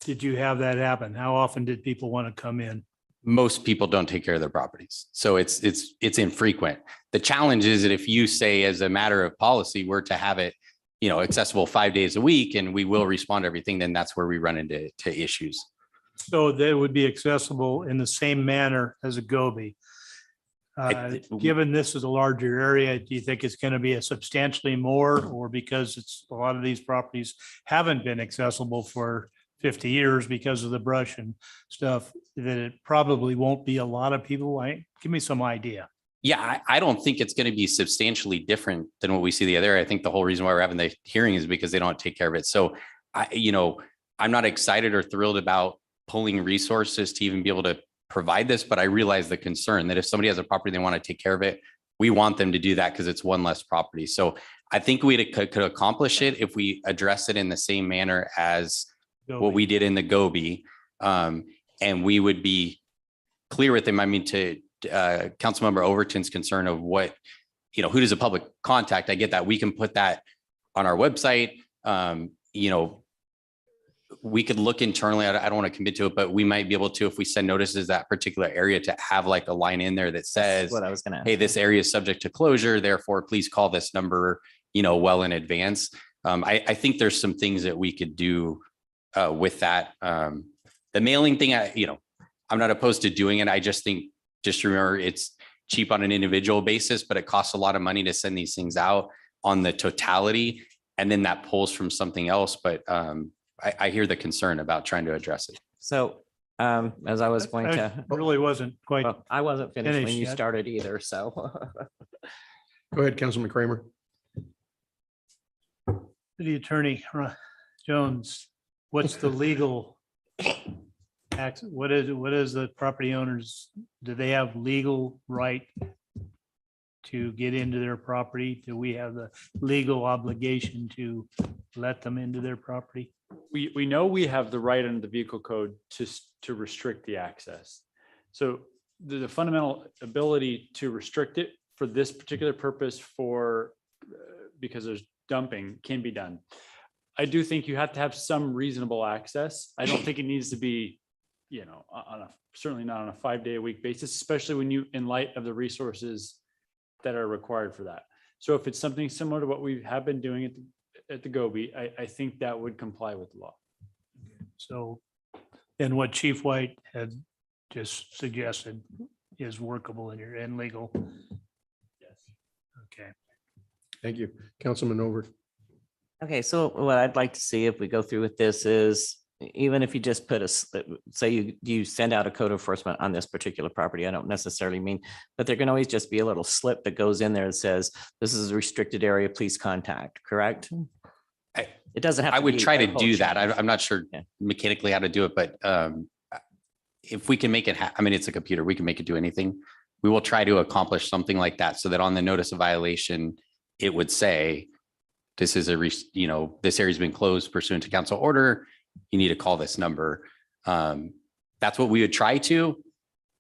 did you have that happen? How often did people want to come in? Most people don't take care of their properties. So it's infrequent. The challenge is that if you say as a matter of policy, we're to have it, accessible 5 days a week and we will respond to everything, then that's where we run into issues. So they would be accessible in the same manner as a Gobi. Given this is a larger area, do you think it's going to be a substantially more, or because a lot of these properties haven't been accessible for 50 years because of the brush and stuff, that it probably won't be a lot of people? Give me some idea. Yeah, I don't think it's going to be substantially different than what we see the other. I think the whole reason why we're having the hearing is because they don't take care of it. So I'm not excited or thrilled about pulling resources to even be able to provide this, but I realize the concern that if somebody has a property, they want to take care of it. We want them to do that because it's one less property. So I think we could accomplish it if we address it in the same manner as what we did in the Gobi. And we would be clear with them. I mean, to Councilmember Overton's concern of what, who does a public contact? I get that. We can put that on our website. We could look internally. I don't want to commit to it, but we might be able to, if we send notices that particular area, to have like a line in there that says, what I was going to hey, this area is subject to closure. Therefore, please call this number, well in advance. I think there's some things that we could do with that. The mailing thing, I'm not opposed to doing it. I just think, just remember, it's cheap on an individual basis, but it costs a lot of money to send these things out on the totality. And then that pulls from something else. But I hear the concern about trying to address it. So as I was going to. I really wasn't quite. Well, I wasn't finished when you yet. started either, so. Go ahead, Councilman Kramer. City Attorney Jones, what's the legal what is the property owners, do they have legal right to get into their property? Do we have the legal obligation to let them into their property? We know we have the right under the vehicle code to restrict the access. So the fundamental ability to restrict it for this particular purpose because there's dumping can be done. I do think you have to have some reasonable access. I don't think it needs to be, certainly not on a 5 day a week basis, especially when in light of the resources that are required for that. So if it's something similar to what we have been doing at the Gobi, I think that would comply with the law. So, and what Chief White had just suggested is workable and legal. Yes. Okay. Thank you. Councilman Over. Okay, so what I'd like to see if we go through with this is, even if you just put say you send out a code enforcement on this particular property, I don't necessarily mean, but there can always just be a little slip that goes in there that says, this is a restricted area, please contact, correct? It doesn't have. I would try to do change. that. I'm not sure mechanically how to do it, but if we can make it, I mean, it's a computer, we can make it do anything. We will try to accomplish something like that so that on the notice of violation, it would say, this is this area's been closed pursuant to council order. You need to call this number. That's what we would try to.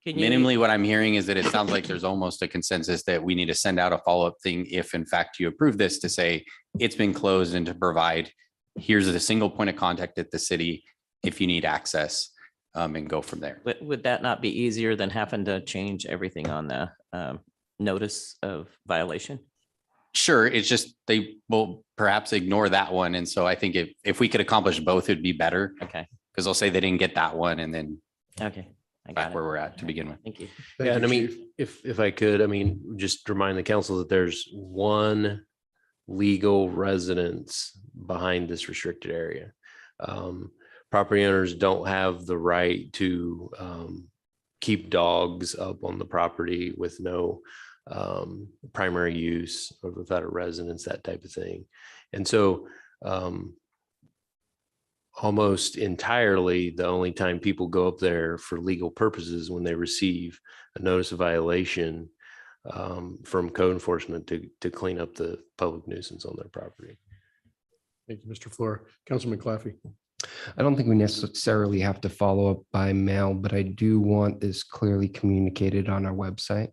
Minimally, what I'm hearing is that it sounds like there's almost a consensus that we need to send out a follow-up thing if in fact you approve this, to say it's been closed and to provide, here's the single point of contact at the city if you need access, and go from there. Would that not be easier than having to change everything on the notice of violation? Sure, it's just they will perhaps ignore that one. And so I think if we could accomplish both, it'd be better. Okay. Because they'll say they didn't get that one and then Okay. I got back it. where we're at to begin with. Thank you. Yeah, and I mean, if I could, I mean, just remind the council that there's one legal residence behind this restricted area. Property owners don't have the right to keep dogs up on the property with no primary use or without a residence, that type of thing. And so almost entirely the only time people go up there for legal purposes when they receive a notice of violation from code enforcement to clean up the public nuisance on their property. Thank you, Mr. Flora. Councilman Claffey. I don't think we necessarily have to follow up by mail, but I do want this clearly communicated on our website.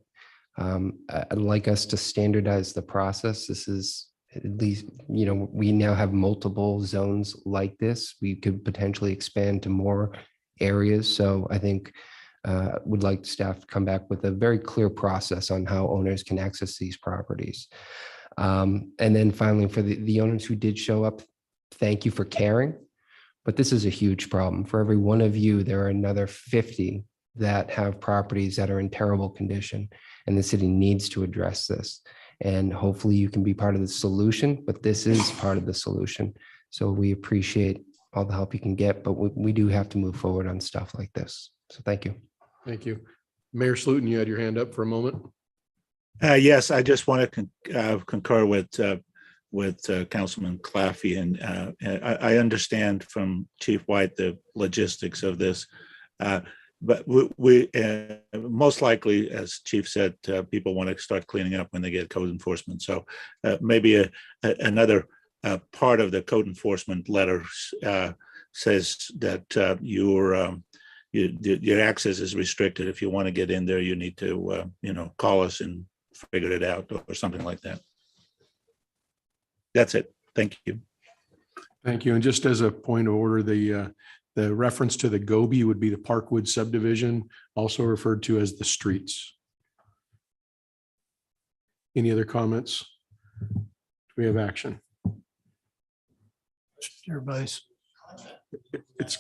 I'd like us to standardize the process. This is at least, we now have multiple zones like this. We could potentially expand to more areas. So I think would like staff to come back with a very clear process on how owners can access these properties. And then finally, for the owners who did show up, thank you for caring. But this is a huge problem. For every one of you, there are another 50 that have properties that are in terrible condition, and the city needs to address this. And hopefully you can be part of the solution, but this is part of the solution. So we appreciate all the help you can get, but we do have to move forward on stuff like this. So thank you. Thank you. Mayor Slutin, you had your hand up for a moment. Yes, I just want to concur with Councilman Claffey, and I understand from Chief White the logistics of this. But we most likely, as Chief said, people want to start cleaning up when they get code enforcement. So maybe another part of the code enforcement letter says that your access is restricted. If you want to get in there, you need to call us and figure it out or something like that. That's it. Thank you. Thank you. And just as a point of order, the reference to the Gobi would be the Parkwood subdivision, also referred to as the streets. Any other comments? Do we have action? Everybody's. It's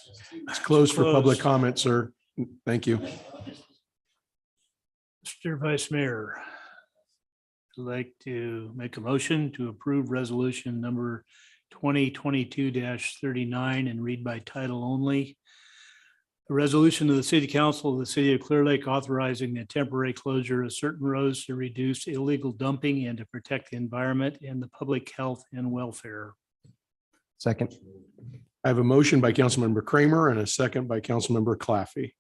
closed for public comment, sir. Thank you. Mr. Vice Mayor, I'd like to make a motion to approve resolution number 2022-39 and read by title only. A resolution of the City Council of the City of Clearlake authorizing the temporary closure of certain roads to reduce illegal dumping and to protect the environment and the public health and welfare. Second. I have a motion by Councilmember Kramer and a second by Councilmember Claffey.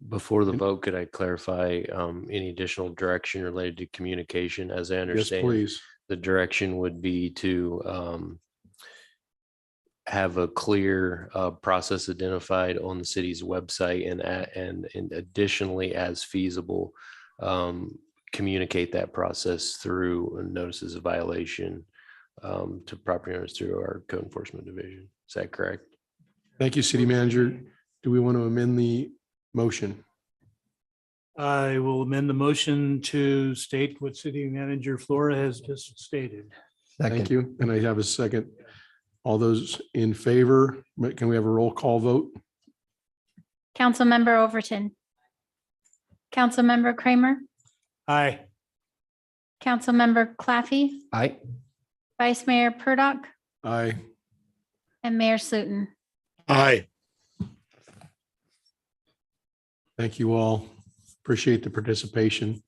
Before the vote, could I clarify any additional direction related to communication? As I understand, Yes, please. The direction would be to have a clear process identified on the city's website, and additionally, as feasible, communicate that process through notices of violation to property owners through our code enforcement division. Is that correct? Thank you, City Manager. Do we want to amend the motion? I will amend the motion to state what City Manager Flora has just stated. Thank you. And I have a second. All those in favor, can we have a roll call vote? Councilmember Overton. Councilmember Kramer. Aye. Councilmember Claffey. Aye. Vice Mayor Purdock Aye. and Mayor Slutin. Aye. Thank you all. Appreciate the participation.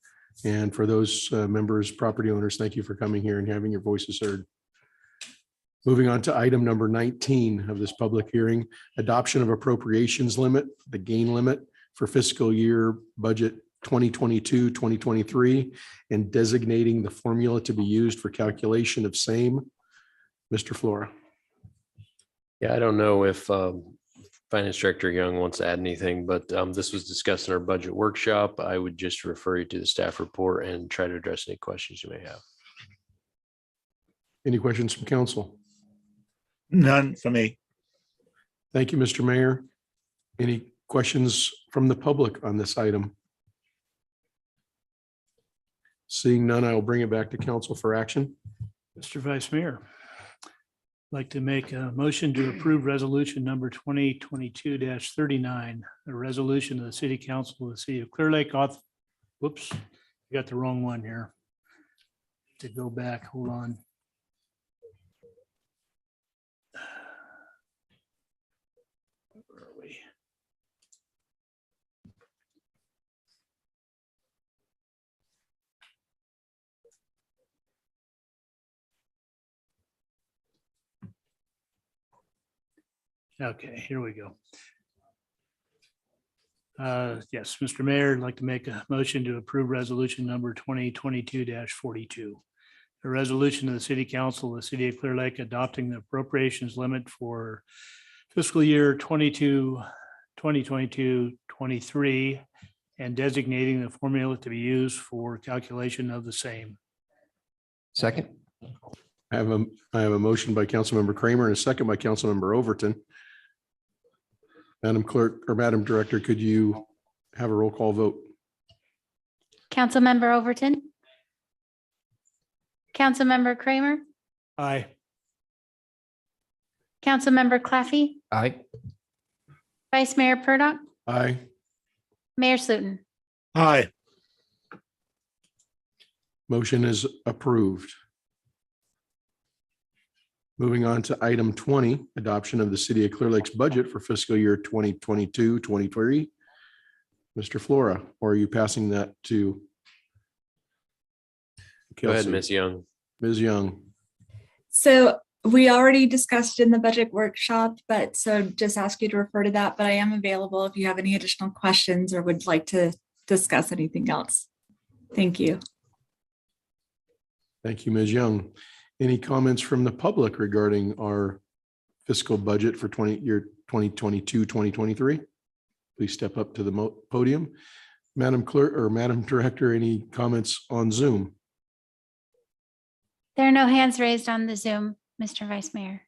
And for those members, property owners, thank you for coming here and having your voices heard. Moving on to item number 19 of this public hearing, adoption of appropriations limit, the gain limit for fiscal year budget 2022, 2023, and designating the formula to be used for calculation of same. Mr. Flora. Yeah, I don't know if Finance Director Young wants to add anything, but this was discussed in our budget workshop. I would just refer you to the staff report and try to address any questions you may have. Any questions from council? None for me. Thank you, Mr. Mayor. Any questions from the public on this item? Seeing none, I will bring it back to council for action. Mr. Vice Mayor, I'd like to make a motion to approve resolution number 2022-39, a resolution of the City Council of the City of Clearlake. Whoops, I got the wrong one here. To go back, hold on. Where are we? Okay, here we go. Yes, Mr. Mayor, I'd like to make a motion to approve resolution number 2022-42. A resolution of the City Council of the City of Clear Lake adopting the appropriations limit for fiscal year 2022-23 and designating the formula to be used for calculation of the same. Second. I have a motion by Councilmember Kramer and a second by Councilmember Overton. Madam Clerk or Madam Director, could you have a roll call vote? Councilmember Overton. Councilmember Kramer. Aye. Councilmember Claffey. Aye. Vice Mayor Purdock. Aye. Mayor Slutin. Aye. Motion is approved. Moving on to item 20, adoption of the City of Clear Lake's budget for fiscal year 2022, 2023. Mr. Flora, or are you passing that to? Go ahead, Kelsey? Ms. Young. Ms. Young. So we already discussed in the budget workshop, but so just ask you to refer to that, but I am available if you have any additional questions or would like to discuss anything else. Thank you. Thank you, Ms. Young. Any comments from the public regarding our fiscal budget for year 2022, 2023? Please step up to the podium. Madam Clerk or Madam Director, any comments on Zoom? There are no hands raised on the Zoom, Mr. Vice Mayor.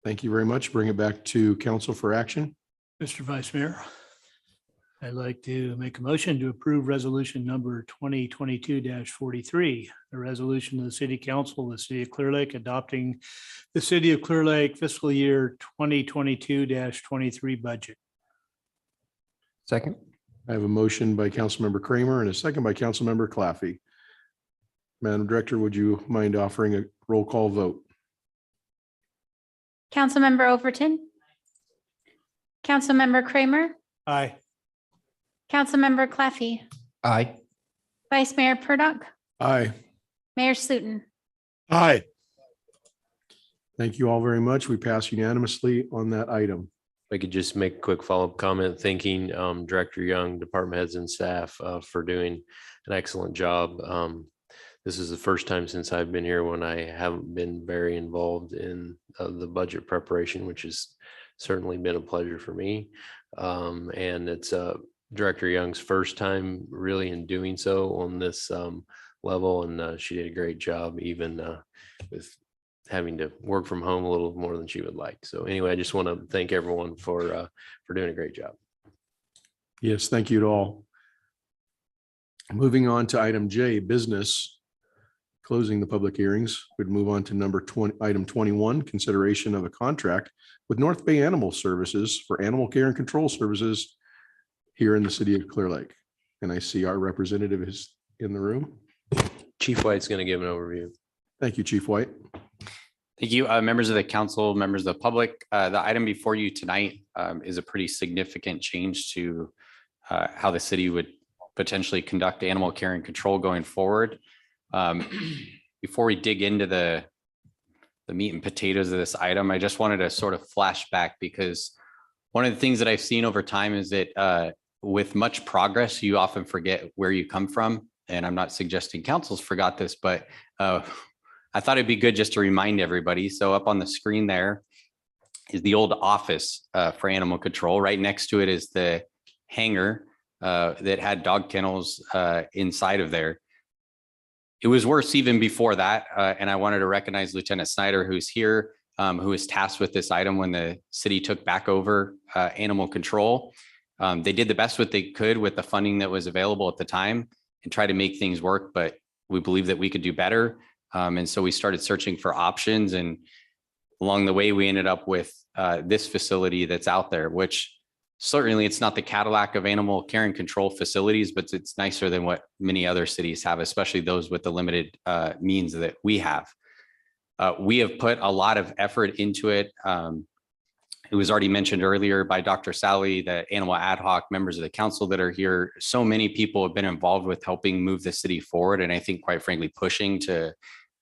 Thank you very much. Bring it back to council for action. Mr. Vice Mayor, I'd like to make a motion to approve resolution number 2022-43, a resolution of the City Council of the City of Clear Lake adopting the City of Clear Lake fiscal year 2022-23 budget. Second. I have a motion by Councilmember Kramer and a second by Councilmember Claffey. Madam Director, would you mind offering a roll call vote? Councilmember Overton. Councilmember Kramer. Aye. Councilmember Claffey. Aye. Vice Mayor Purdock. Aye. Mayor Slutin. Aye. Thank you all very much. We pass unanimously on that item. I could just make a quick follow-up comment, thanking Director Young, department heads and staff for doing an excellent job. This is the first time since I've been here when I haven't been very involved in the budget preparation, which has certainly been a pleasure for me. And it's Director Young's first time really in doing so on this level, and she did a great job, even with having to work from home a little more than she would like. So anyway, I just want to thank everyone for doing a great job. Yes, thank you to all. Moving on to item J, business. Closing the public hearings, we'd move on to number 20, item 21, consideration of a contract with North Bay Animal Services for animal care and control services here in the City of Clear Lake. And I see our representative is in the room. Chief White's going to give an overview. Thank you, Chief White. Thank you, members of the council, members of the public. The item before you tonight is a pretty significant change to how the city would potentially conduct animal care and control going forward. Before we dig into the the meat and potatoes of this item. I just wanted to sort of flash back because one of the things that I've seen over time is that with much progress, you often forget where you come from. And I'm not suggesting councils forgot this, but I thought it'd be good just to remind everybody. So up on the screen there is the old office for animal control. Right next to it is the hangar that had dog kennels inside of there. It was worse even before that. And I wanted to recognize Lieutenant Snyder, who's here, who was tasked with this item when the city took back over animal control. They did the best what they could with the funding that was available at the time and try to make things work, but we believe that we could do better. And so we started searching for options, and along the way, we ended up with this facility that's out there, which certainly it's not the Cadillac of animal care and control facilities, but it's nicer than what many other cities have, especially those with the limited means that we have. We have put a lot of effort into it. It was already mentioned earlier by Dr. Sally, the animal ad hoc members of the council that are here. So many people have been involved with helping move the city forward. And I think, quite frankly, pushing to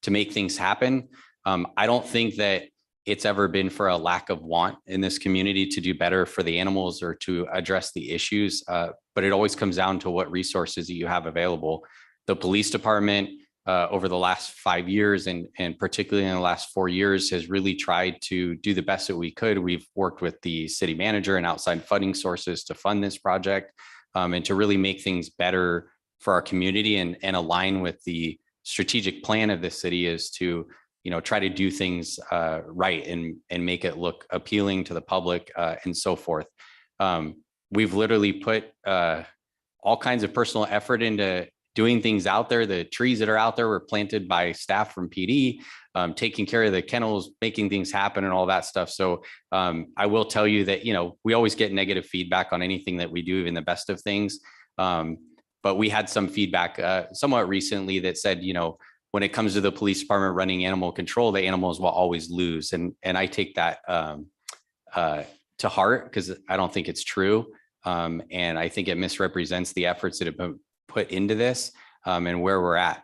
make things happen. I don't think that it's ever been for a lack of want in this community to do better for the animals or to address the issues. But it always comes down to what resources that you have available. The police department over the last 5 years and particularly in the last 4 years has really tried to do the best that we could. We've worked with the city manager and outside funding sources to fund this project and to really make things better for our community and align with the strategic plan of the city is to, try to do things right and make it look appealing to the public and so forth. We've literally put all kinds of personal effort into doing things out there. The trees that are out there were planted by staff from PD, taking care of the kennels, making things happen and all that stuff. So I will tell you that, we always get negative feedback on anything that we do, even the best of things. But we had some feedback somewhat recently that said, when it comes to the police department running animal control, the animals will always lose. And I take that to heart because I don't think it's true. And I think it misrepresents the efforts that have been put into this and where we're at.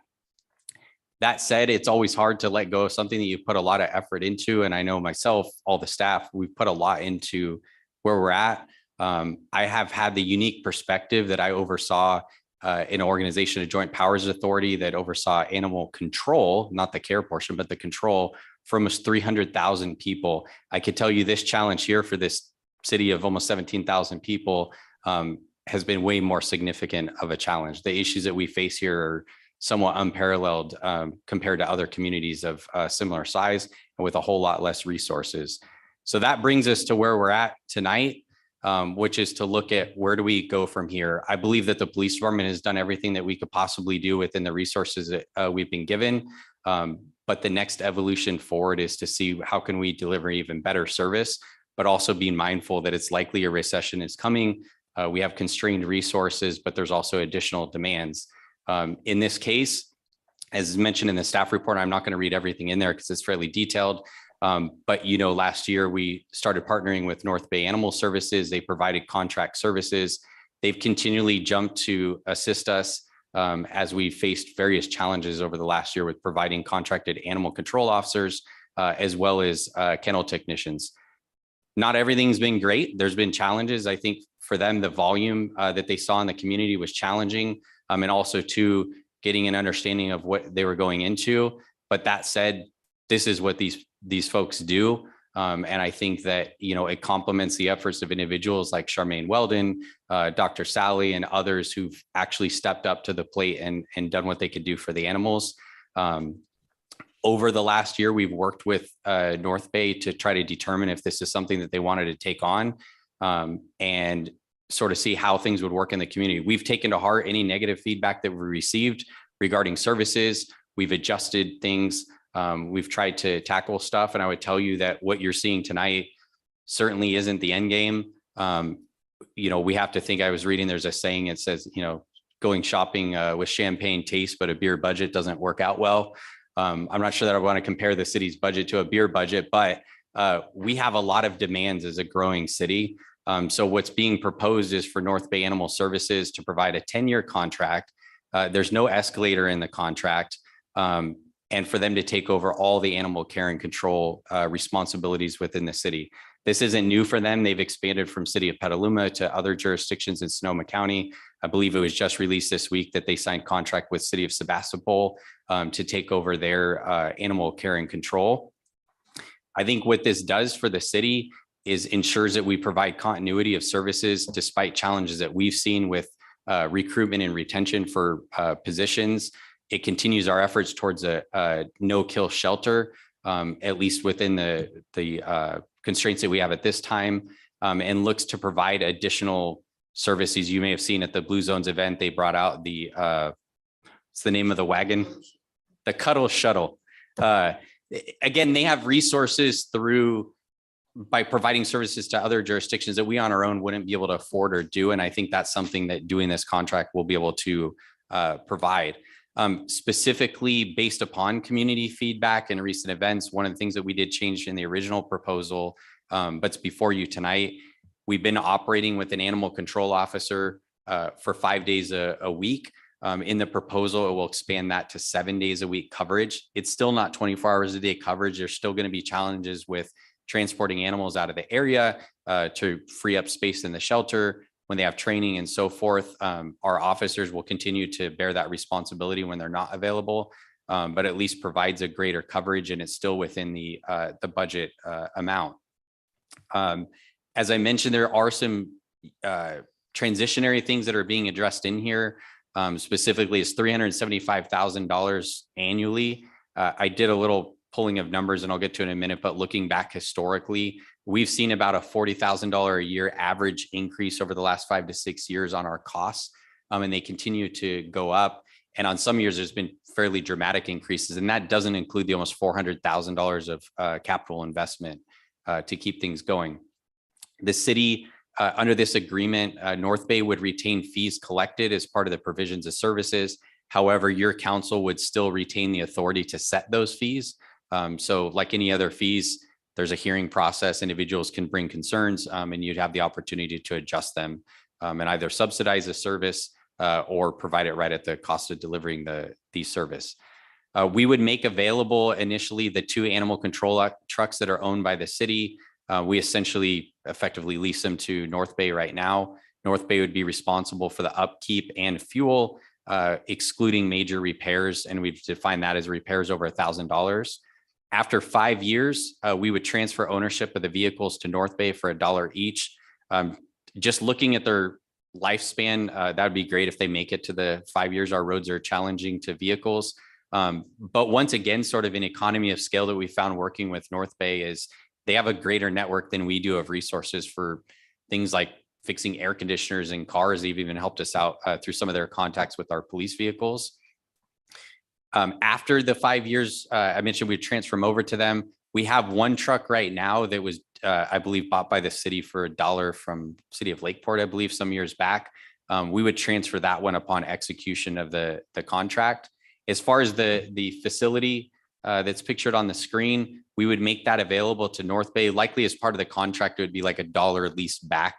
That said, it's always hard to let go of something that you put a lot of effort into. And I know myself, all the staff, we've put a lot into where we're at. I have had the unique perspective that I oversaw an organization, a Joint Powers Authority that oversaw animal control, not the care portion, but the control for almost 300,000 people. I could tell you this challenge here for this city of almost 17,000 people has been way more significant of a challenge. The issues that we face here are somewhat unparalleled compared to other communities of similar size and with a whole lot less resources. So that brings us to where we're at tonight, which is to look at where do we go from here. I believe that the police department has done everything that we could possibly do within the resources that we've been given. But the next evolution forward is to see how can we deliver even better service, but also being mindful that it's likely a recession is coming. We have constrained resources, but there's also additional demands. In this case, as mentioned in the staff report, I'm not going to read everything in there because it's fairly detailed. But last year we started partnering with North Bay Animal Services. They provided contract services. They've continually jumped to assist us as we faced various challenges over the last year with providing contracted animal control officers, as well as kennel technicians. Not everything's been great. There's been challenges. I think for them, the volume that they saw in the community was challenging, and also to getting an understanding of what they were going into. But that said, this is what these folks do. And I think that, it complements the efforts of individuals like Charmaine Weldon, Dr. Sally, and others who've actually stepped up to the plate and done what they could do for the animals. Over the last year, we've worked with North Bay to try to determine if this is something that they wanted to take on and sort of see how things would work in the community. We've taken to heart any negative feedback that we received regarding services. We've adjusted things. We've tried to tackle stuff. And I would tell you that what you're seeing tonight certainly isn't the end game. We have to think, I was reading, there's a saying, it says, going shopping with champagne tastes, but a beer budget doesn't work out well. I'm not sure that I want to compare the city's budget to a beer budget, but we have a lot of demands as a growing city. So what's being proposed is for North Bay Animal Services to provide a 10-year contract. There's no escalator in the contract. and for them to take over all the animal care and control responsibilities within the city. This isn't new for them. They've expanded from city of Petaluma to other jurisdictions in Sonoma County. I believe it was just released this week that they signed contract with city of Sebastopol to take over their animal care and control. I think what this does for the city is ensures that we provide continuity of services despite challenges that we've seen with recruitment and retention for positions. It continues our efforts towards a no-kill shelter, at least within the constraints that we have at this time, and looks to provide additional services. You may have seen at the Blue Zones event, they brought out the, what's the name of the wagon? The Cuddle Shuttle. Again, they have resources by providing services to other jurisdictions that we on our own wouldn't be able to afford or do. And I think that's something that doing this contract will be able to provide. Specifically based upon community feedback and recent events, one of the things that we did change in the original proposal, but it's before you tonight, we've been operating with an animal control officer for 5 days a week. In the proposal, it will expand that to 7 days a week coverage. It's still not 24 hours a day coverage. There's still going to be challenges with transporting animals out of the area to free up space in the shelter when they have training and so forth. Our officers will continue to bear that responsibility when they're not available, but at least provides a greater coverage, and it's still within the budget amount. As I mentioned, there are some transitionary things that are being addressed in here. Specifically, is $375,000 annually. I did a little pulling of numbers, and I'll get to it in a minute, but looking back historically, we've seen about a $40,000 a year average increase over the last 5 to 6 years on our costs, and they continue to go up. And on some years, there's been fairly dramatic increases, and that doesn't include the almost $400,000 of capital investment to keep things going. The city, under this agreement, North Bay would retain fees collected as part of the provisions of services. However, your council would still retain the authority to set those fees. So like any other fees, there's a hearing process. Individuals can bring concerns, and you'd have the opportunity to adjust them and either subsidize the service or provide it right at the cost of delivering the service. We would make available initially the 2 animal control trucks that are owned by the city. We essentially effectively lease them to North Bay right now. North Bay would be responsible for the upkeep and fuel, excluding major repairs, and we've defined that as repairs over $1,000. After 5 years, we would transfer ownership of the vehicles to North Bay for $1 each. Just looking at their lifespan, that would be great if they make it to the 5 years. Our roads are challenging to vehicles. But once again, sort of an economy of scale that we found working with North Bay is they have a greater network than we do of resources for things like fixing air conditioners in cars. They've even helped us out through some of their contacts with our police vehicles. After the 5 years, I mentioned we'd transfer them over to them. We have one truck right now that was, I believe, bought by the city for $1 from city of Lakeport, I believe, some years back. We would transfer that one upon execution of the contract. As far as the facility that's pictured on the screen, we would make that available to North Bay. Likely as part of the contract, it would be like $1 lease back.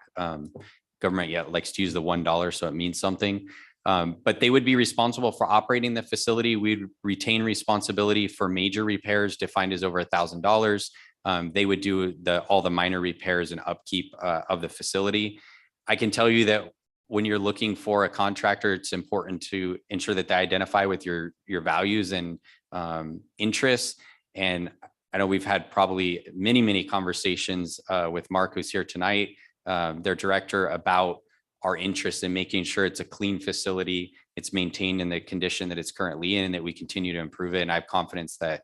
Government likes to use the $1, so it means something. But they would be responsible for operating the facility. We'd retain responsibility for major repairs defined as over $1,000. They would do all the minor repairs and upkeep of the facility. I can tell you that when you're looking for a contractor, it's important to ensure that they identify with your values and interests. And I know we've had probably many conversations with Mark, who's here tonight, their director, about our interest in making sure it's a clean facility, it's maintained in the condition that it's currently in, and that we continue to improve it. And I have confidence that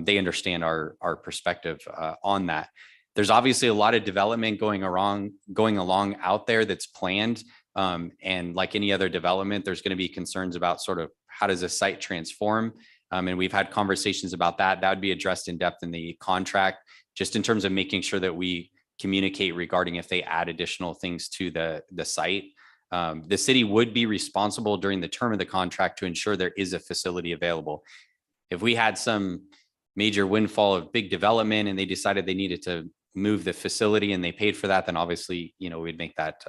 they understand our perspective on that. There's obviously a lot of development going along out there that's planned. And like any other development, there's going to be concerns about sort of how does a site transform? And we've had conversations about that. That would be addressed in depth in the contract, just in terms of making sure that we communicate regarding if they add additional things to the site. The city would be responsible during the term of the contract to ensure there is a facility available. If we had some major windfall of big development and they decided they needed to move the facility and they paid for that, then obviously, we'd make that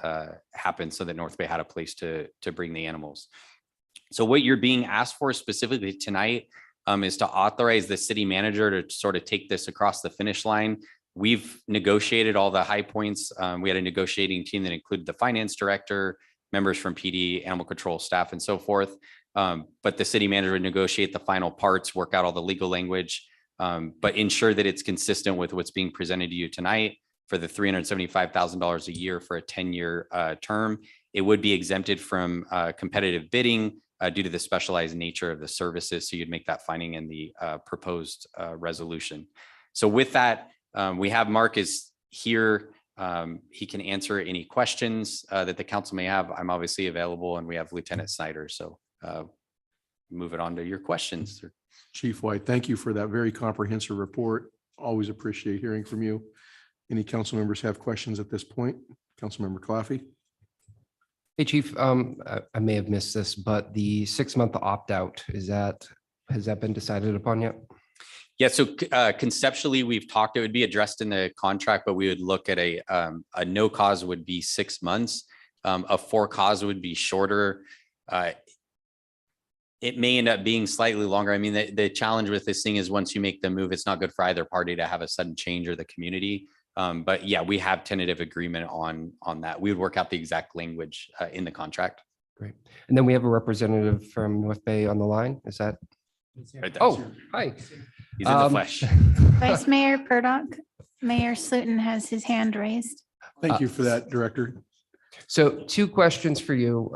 happen so that North Bay had a place to bring the animals. So what you're being asked for specifically tonight is to authorize the city manager to sort of take this across the finish line. We've negotiated all the high points. We had a negotiating team that included the finance director, members from PD, animal control staff, and so forth. But the city manager would negotiate the final parts, work out all the legal language, but ensure that it's consistent with what's being presented to you tonight for the $375,000 a year for a 10-year term. It would be exempted from competitive bidding due to the specialized nature of the services. So you'd make that finding in the proposed resolution. So with that, we have Mark is here. He can answer any questions that the council may have. I'm obviously available, and we have Lieutenant Snyder. So move it on to your questions. Chief White, thank you for that very comprehensive report. Always appreciate hearing from you. Any council members have questions at this point? Councilmember Claffey? Hey, Chief, I may have missed this, but the 6-month opt-out, has that been decided upon yet? Yeah, so conceptually, we've talked, it would be addressed in the contract, but we would look at a no cause would be 6 months. A for cause would be shorter. It may end up being slightly longer. I mean, the challenge with this thing is once you make the move, it's not good for either party to have a sudden change or the community. But yeah, we have tentative agreement on that. We would work out the exact language in the contract. Great. And then we have a representative from North Bay on the line. Is that? Right there. Oh, hi. He's in the flesh. Vice Mayor Purdock, Mayor Slutin has his hand raised. Thank you for that, Director. So 2 questions for you.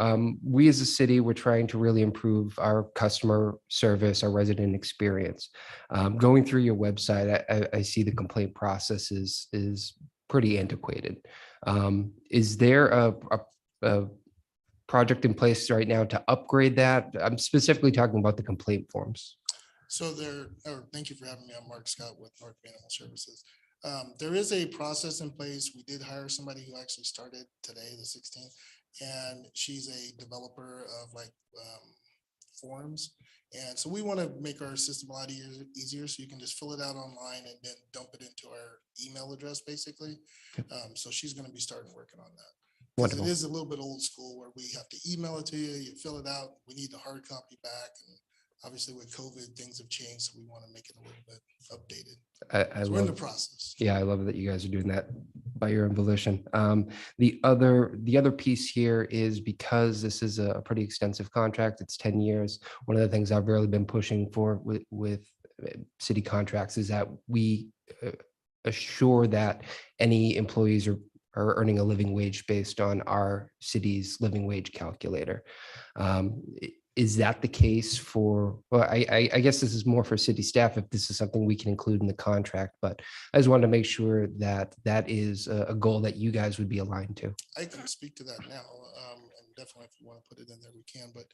We as a city, we're trying to really improve our customer service, our resident experience. Going through your website, I see the complaint process is pretty antiquated. Is there a project in place right now to upgrade that? I'm specifically talking about the complaint forms. So thank you for having me. I'm Mark Scott with North Bay Animal Services. There is a process in place. We did hire somebody who actually started today, the 16th, and she's a developer of forms. And so we want to make our system a lot easier, so you can just fill it out online and then dump it into our email address, basically. So she's going to be starting working on that. Wonderful. It is a little bit old school where we have to email it to you, you fill it out, we need the hard copy back. And obviously with COVID, things have changed, so we want to make it a little bit updated. So we're in the process. Yeah, I love that you guys are doing that by your own volition. The other piece here is because this is a pretty extensive contract, it's 10 years. One of the things I've really been pushing for with city contracts is that we assure that any employees are earning a living wage based on our city's living wage calculator. Is that the case for, well, I guess this is more for city staff if this is something we can include in the contract, but I just wanted to make sure that that is a goal that you guys would be aligned to. I can speak to that now, and definitely if you want to put it in there, we can, but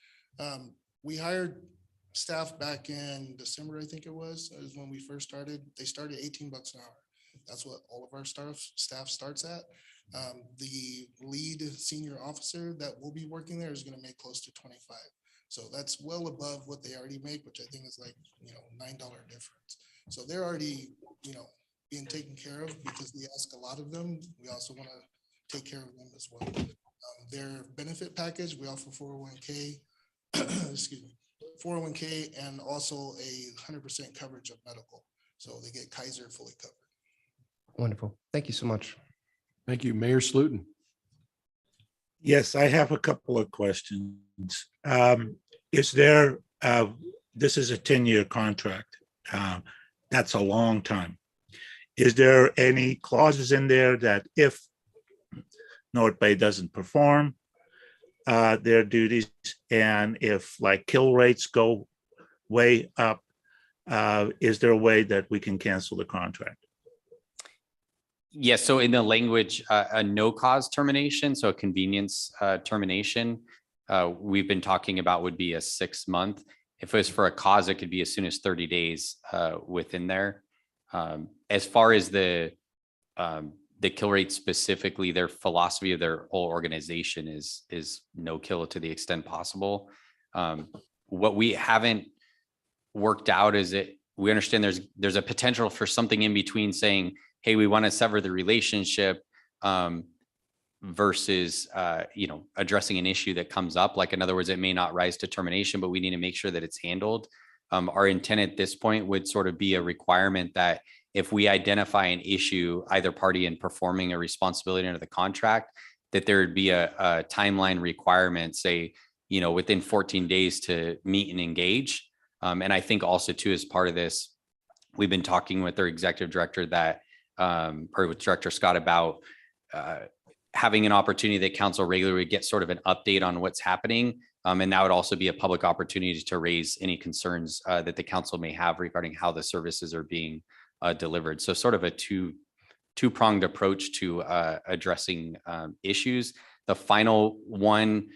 we hired staff back in December, I think it was when we first started. They started $18 an hour. That's what all of our staff starts at. The lead senior officer that will be working there is going to make close to 25. So that's well above what they already make, which I think is like, $9 difference. So they're already, being taken care of because we ask a lot of them. We also want to take care of them as well. Their benefit package, we offer 401k, excuse me, 401k, and also a 100% coverage of medical. So they get Kaiser fully covered. Wonderful. Thank you so much. Thank you, Mayor Slutin. Yes, I have a couple of questions. Is there, this is a 10-year contract. That's a long time. Is there any clauses in there that if North Bay doesn't perform their duties, and if kill rates go way up, is there a way that we can cancel the contract? Yes, so in the language, a no cause termination, so a convenience termination, we've been talking about would be a 6-month. If it was for a cause, it could be as soon as 30 days within there. As far as the kill rate specifically, their philosophy of their whole organization is no kill to the extent possible. What we haven't worked out is we understand there's a potential for something in between saying, hey, we want to sever the relationship versus, addressing an issue that comes up. Like, in other words, it may not rise to termination, but we need to make sure that it's handled. Our intent at this point would sort of be a requirement that if we identify an issue, either party in performing a responsibility under the contract, that there would be a timeline requirement, say, within 14 days to meet and engage. And I think also too, as part of this, we've been talking with their executive director or with Director Scott about having an opportunity that council regularly get sort of an update on what's happening. And that would also be a public opportunity to raise any concerns that the council may have regarding how the services are being delivered. So sort of a two-pronged approach to addressing issues. The final one,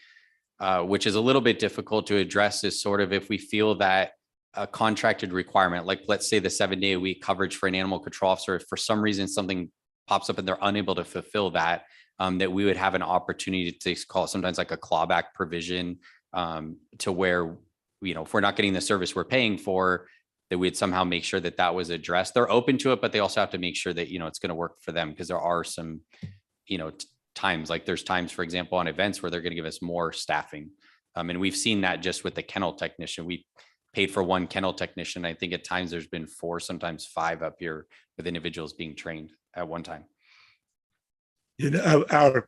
which is a little bit difficult to address, is sort of if we feel that a contracted requirement, like let's say the 7-day-a-week coverage for an animal control officer, if for some reason something pops up and they're unable to fulfill that, that we would have an opportunity to call it sometimes like a clawback provision, to where, if we're not getting the service we're paying for, that we'd somehow make sure that that was addressed. They're open to it, but they also have to make sure that, it's going to work for them, because there are some, times, like there's times, for example, on events where they're going to give us more staffing. And we've seen that just with the kennel technician. We paid for one kennel technician. I think at times there's been 4, sometimes 5 up here with individuals being trained at one time. I'm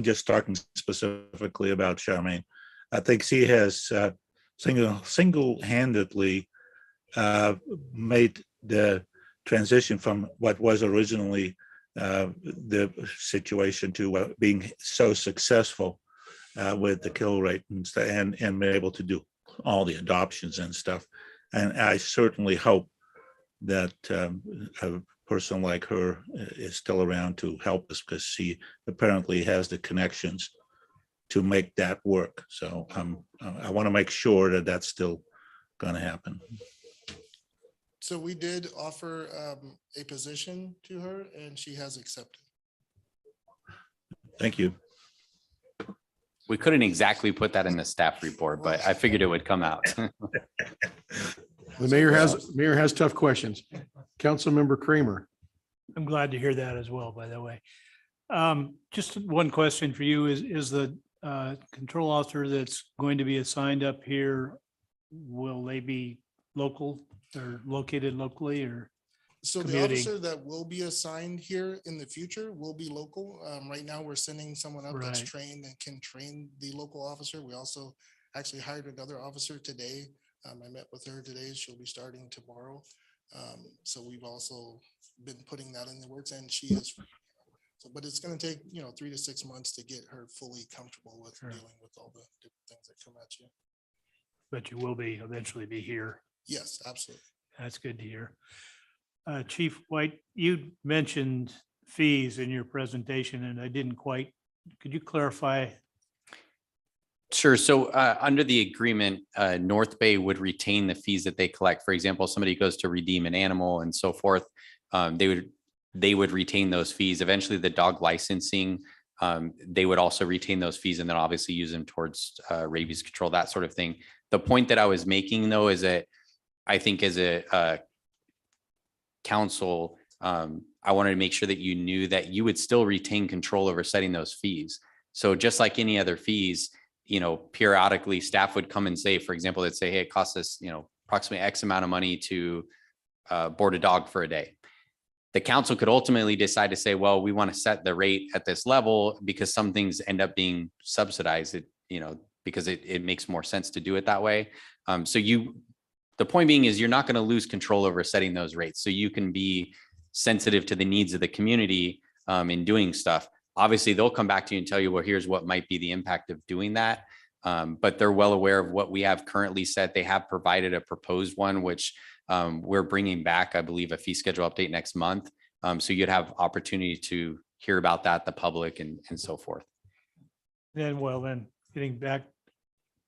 just talking specifically about Charmaine. I think she has single-handedly made the transition from what was originally the situation to being so successful with the kill rate and being able to do all the adoptions and stuff. And I certainly hope that a person like her is still around to help us, because she apparently has the connections to make that work. So I want to make sure that that's still going to happen. So we did offer a position to her and she has accepted. Thank you. We couldn't exactly put that in the staff report, but I figured it would come out. The mayor has tough questions. Councilmember Kramer. I'm glad to hear that as well, by the way. Just one question for you is the control officer that's going to be assigned up here, will they be local or located locally, or? So the commuting? officer that will be assigned here in the future will be local. Right now, we're sending someone up that's Right. trained and can train the local officer. We also actually hired another officer today. I met with her today. She'll be starting tomorrow. So we've also been putting that in the works, and she is. So, but it's going to take 3 to 6 months to get her fully comfortable with dealing with all the different things that come at you. But you will eventually be here. Yes, absolutely. That's good to hear. Chief White, you mentioned fees in your presentation and I didn't quite, could you clarify? Sure. So under the agreement, North Bay would retain the fees that they collect. For example, somebody goes to redeem an animal and so forth. They would retain those fees. Eventually the dog licensing, they would also retain those fees and then obviously use them towards rabies control, that sort of thing. The point that I was making though, is that I think as a council, I wanted to make sure that you knew that you would still retain control over setting those fees. So just like any other fees, periodically staff would come and say, for example, they'd say, hey, it costs us, approximately X amount of money to board a dog for a day. The council could ultimately decide to say, well, we want to set the rate at this level because some things end up being subsidized, because it makes more sense to do it that way. The point being is you're not going to lose control over setting those rates. So you can be sensitive to the needs of the community in doing stuff. Obviously, they'll come back to you and tell you, well, here's what might be the impact of doing that. But they're well aware of what we have currently set. They have provided a proposed one, which we're bringing back, I believe, a fee schedule update next month. So you'd have opportunity to hear about that, the public and so forth. Then getting back,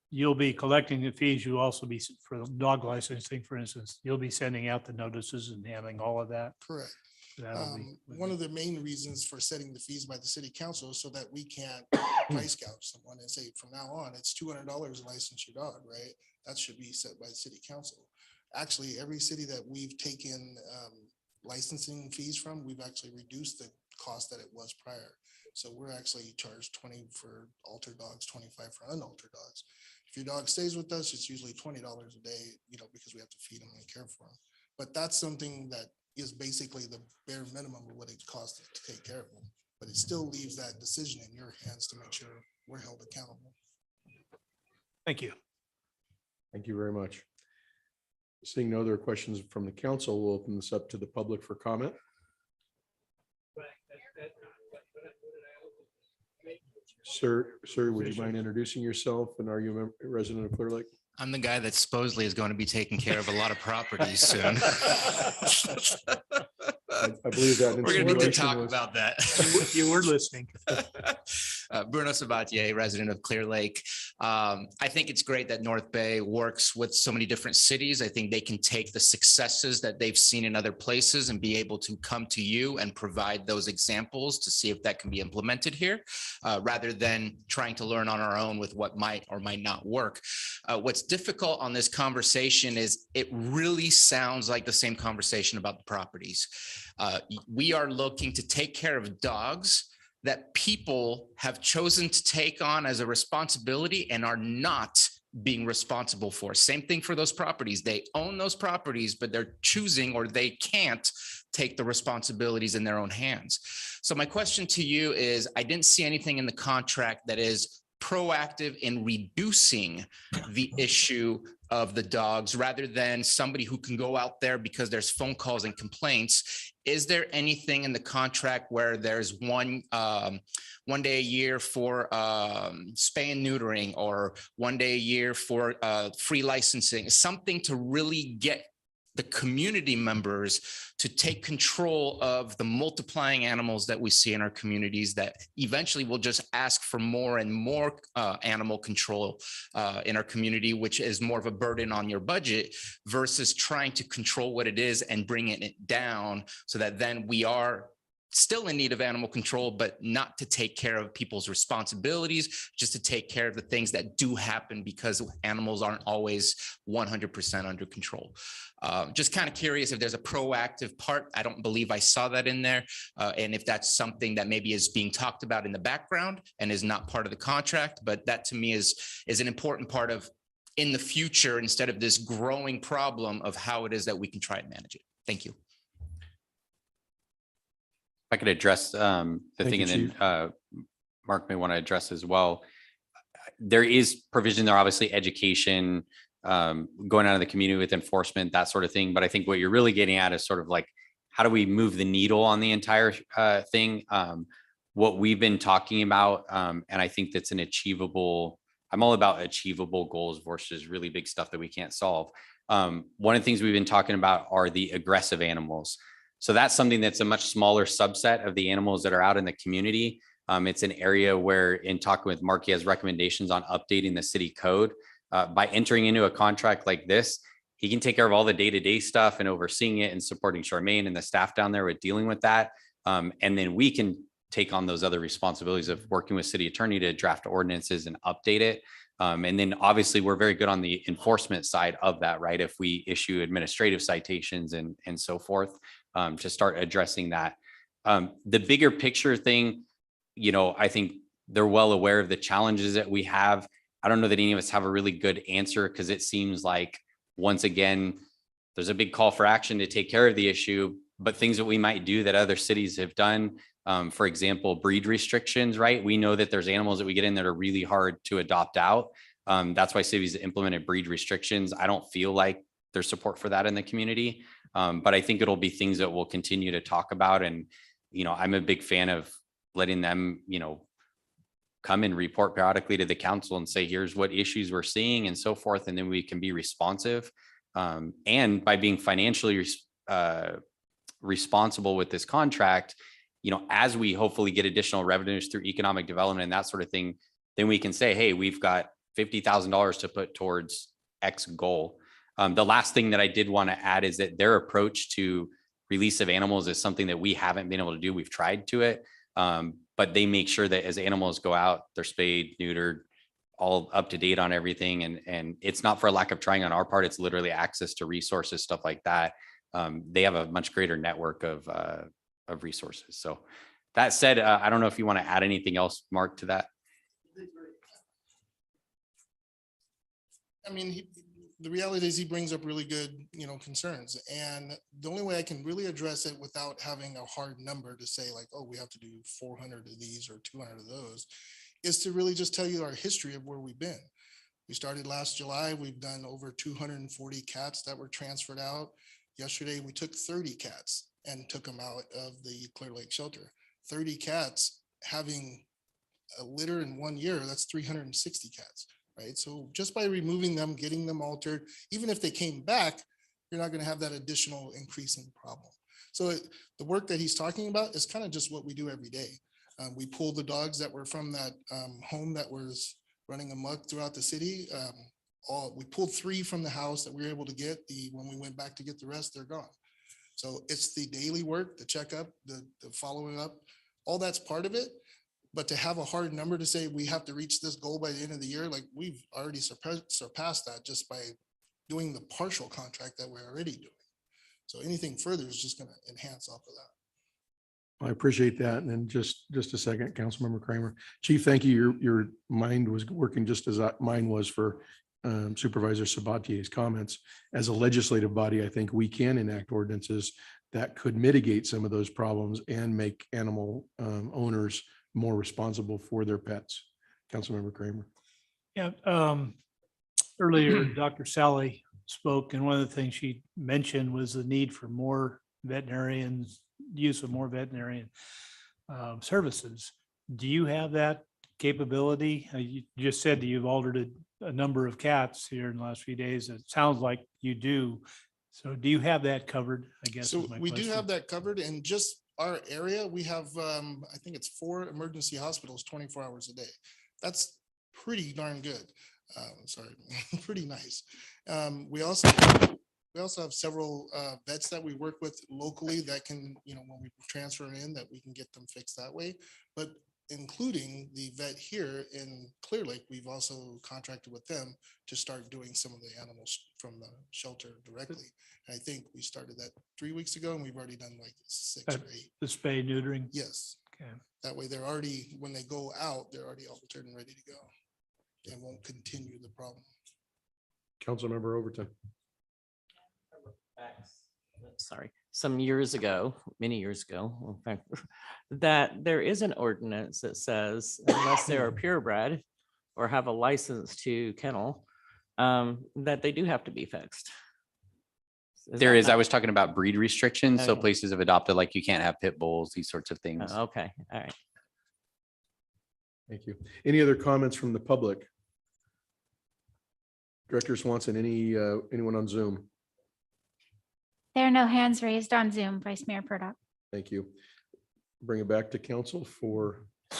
you'll be collecting the fees. You'll also be, for the dog licensing, for instance, you'll be sending out the notices and handling all of that. Correct. That'll be one of the main reasons for setting the fees by the city council is so that we can't price gouge someone and say from now on it's $200 to license your dog, right? That should be set by the city council. Actually, every city that we've taken licensing fees from, we've actually reduced the cost that it was prior. So we're actually charged $20 for altered dogs, $25 for unaltered dogs. If If your dog stays with us, it's usually $20 a day, because we have to feed them and care for them. But that's something that is basically the bare minimum of what it costs to take care of them. But it still leaves that decision in your hands to make sure we're held accountable. Thank you. Thank you very much. Seeing no other questions from the council, we'll open this up to the public for comment. Sir, would you mind introducing yourself, and are you a resident of Clearlake? I'm the guy that supposedly is going to be taking care of a lot of properties soon. I believe that. We're going to need to insinuation talk was- about that. You were listening. Bruno Sabatier, resident of Clearlake. I think it's great that North Bay works with so many different cities. I think they can take the successes that they've seen in other places and be able to come to you and provide those examples to see if that can be implemented here, rather than trying to learn on our own with what might or might not work. What's difficult on this conversation is it really sounds like the same conversation about the properties. We are looking to take care of dogs that people have chosen to take on as a responsibility and are not being responsible for. Same thing for those properties. They own those properties, but they're choosing, or they can't take the responsibilities in their own hands. So my question to you is, I didn't see anything in the contract that is proactive in reducing the issue of the dogs, rather than somebody who can go out there because there's phone calls and complaints. Is there anything in the contract where there's one day a year for spay and neutering, or one day a year for free licensing, something to really get the community members to take control of the multiplying animals that we see in our communities, that eventually will just ask for more and more animal control in our community, which is more of a burden on your budget versus trying to control what it is and bringing it down, so that then we are still in need of animal control, but not to take care of people's responsibilities, just to take care of the things that do happen because animals aren't always 100% under control. Just kind of curious if there's a proactive part. I don't believe I saw that in there. And if that's something that maybe is being talked about in the background and is not part of the contract, but that to me is an important part of, in the future, instead of this growing problem, of how it is that we can try and manage it. Thank you. I could address the Thank thing, you, and then Mark may want to address as well. There is provision there, obviously education, going out of the community with enforcement, that sort of thing. But I think what you're really getting at is sort of like, how do we move the needle on the entire thing? What we've been talking about, and I think that's an achievable, I'm all about achievable goals versus really big stuff that we can't solve. One of the things we've been talking about are the aggressive animals. So that's something that's a much smaller subset of the animals that are out in the community. It's an area where, in talking with Mark, he has recommendations on updating the city code. By entering into a contract like this, he can take care of all the day-to-day stuff and overseeing it and supporting Charmaine and the staff down there with dealing with that. And then we can take on those other responsibilities of working with city attorney to draft ordinances and update it. And then obviously we're very good on the enforcement side of that, right? If we issue administrative citations and so forth, to start addressing that. The bigger picture thing, I think they're well aware of the challenges that we have. I don't know that any of us have a really good answer, because it seems like, once again, there's a big call for action to take care of the issue, but things that we might do that other cities have done, for example, breed restrictions, right? We know that there's animals that we get in that are really hard to adopt out. That's why cities implemented breed restrictions. I don't feel like there's support for that in the community. But I think it'll be things that we'll continue to talk about. And, I'm a big fan of letting them, come and report periodically to the council and say, here's what issues we're seeing and so forth. And then we can be responsive. And by being financially responsible with this contract, as we hopefully get additional revenues through economic development and that sort of thing, then we can say, hey, we've got $50,000 to put towards X goal. The last thing that I did want to add is that their approach to release of animals is something that we haven't been able to do. We've tried to it, but they make sure that as animals go out, they're spayed, neutered, all up to date on everything. And it's not for a lack of trying on our part. It's literally access to resources, stuff like that. They have a much greater network of resources. So that said, I don't know if you want to add anything else, Mark, to that. I mean, the reality is he brings up really good, concerns. And the only way I can really address it without having a hard number to say like, oh, we have to do 400 of these or 200 of those, is to really just tell you our history of where we've been. We started last July. We've done over 240 cats that were transferred out. Yesterday, we took 30 cats and took them out of the Clearlake shelter. 30 cats having a litter in 1 year, that's 360 cats. Right. So just by removing them, getting them altered, even if they came back, you're not going to have that additional increase in problem. So the work that he's talking about is kind of just what we do every day. We pulled the dogs that were from that home that was running amok throughout the city. We pulled 3 from the house that we were able to get. When we went back to get the rest, they're gone. So it's the daily work, the checkup, the following up, all that's part of it. But to have a hard number to say we have to reach this goal by the end of the year, like we've already surpassed that just by doing the partial contract that we're already doing. So anything further is just going to enhance off of that. I appreciate that. And then just a second, Councilmember Kramer. Chief, thank you. Your mind was working just as mine was for Supervisor Sabatier's comments. As a legislative body, I think we can enact ordinances that could mitigate some of those problems and make animal owners more responsible for their pets. Councilmember Kramer. Yeah. Earlier, Dr. Sally spoke, and one of the things she mentioned was the need for more veterinarians, use of more veterinarian services. Do you have that capability? You just said that you've altered a number of cats here in the last few days. It sounds like you do. So do you have that covered? I guess. So we do have that covered, and just our area, we have, I think it's 4 emergency hospitals 24 hours a day. That's pretty darn good. Sorry, pretty nice. We also have several vets that we work with locally that can, when we transfer in, that we can get them fixed that way. But including the vet here in Clearlake, we've also contracted with them to start doing some of the animals from the shelter directly. And I think we started that 3 weeks ago, and we've already done like 6 or 8. The spay neutering? Yes. Okay. That way they're already, when they go out, they're already altered and ready to go. And won't continue the problem. Councilmember Overton. Sorry, some years ago, many years ago, in fact, that there is an ordinance that says unless they are purebred or have a license to kennel, that they do have to be fixed. There is, I was talking about breed restrictions. So Okay. places have adopted, like you can't have pit bulls, these sorts of things. Okay, all right. Thank you. Any other comments from the public? Director Swanson, anyone on Zoom? There are no hands raised on Zoom, Vice Mayor Purdock. Thank you. Bring it back to council for. I'd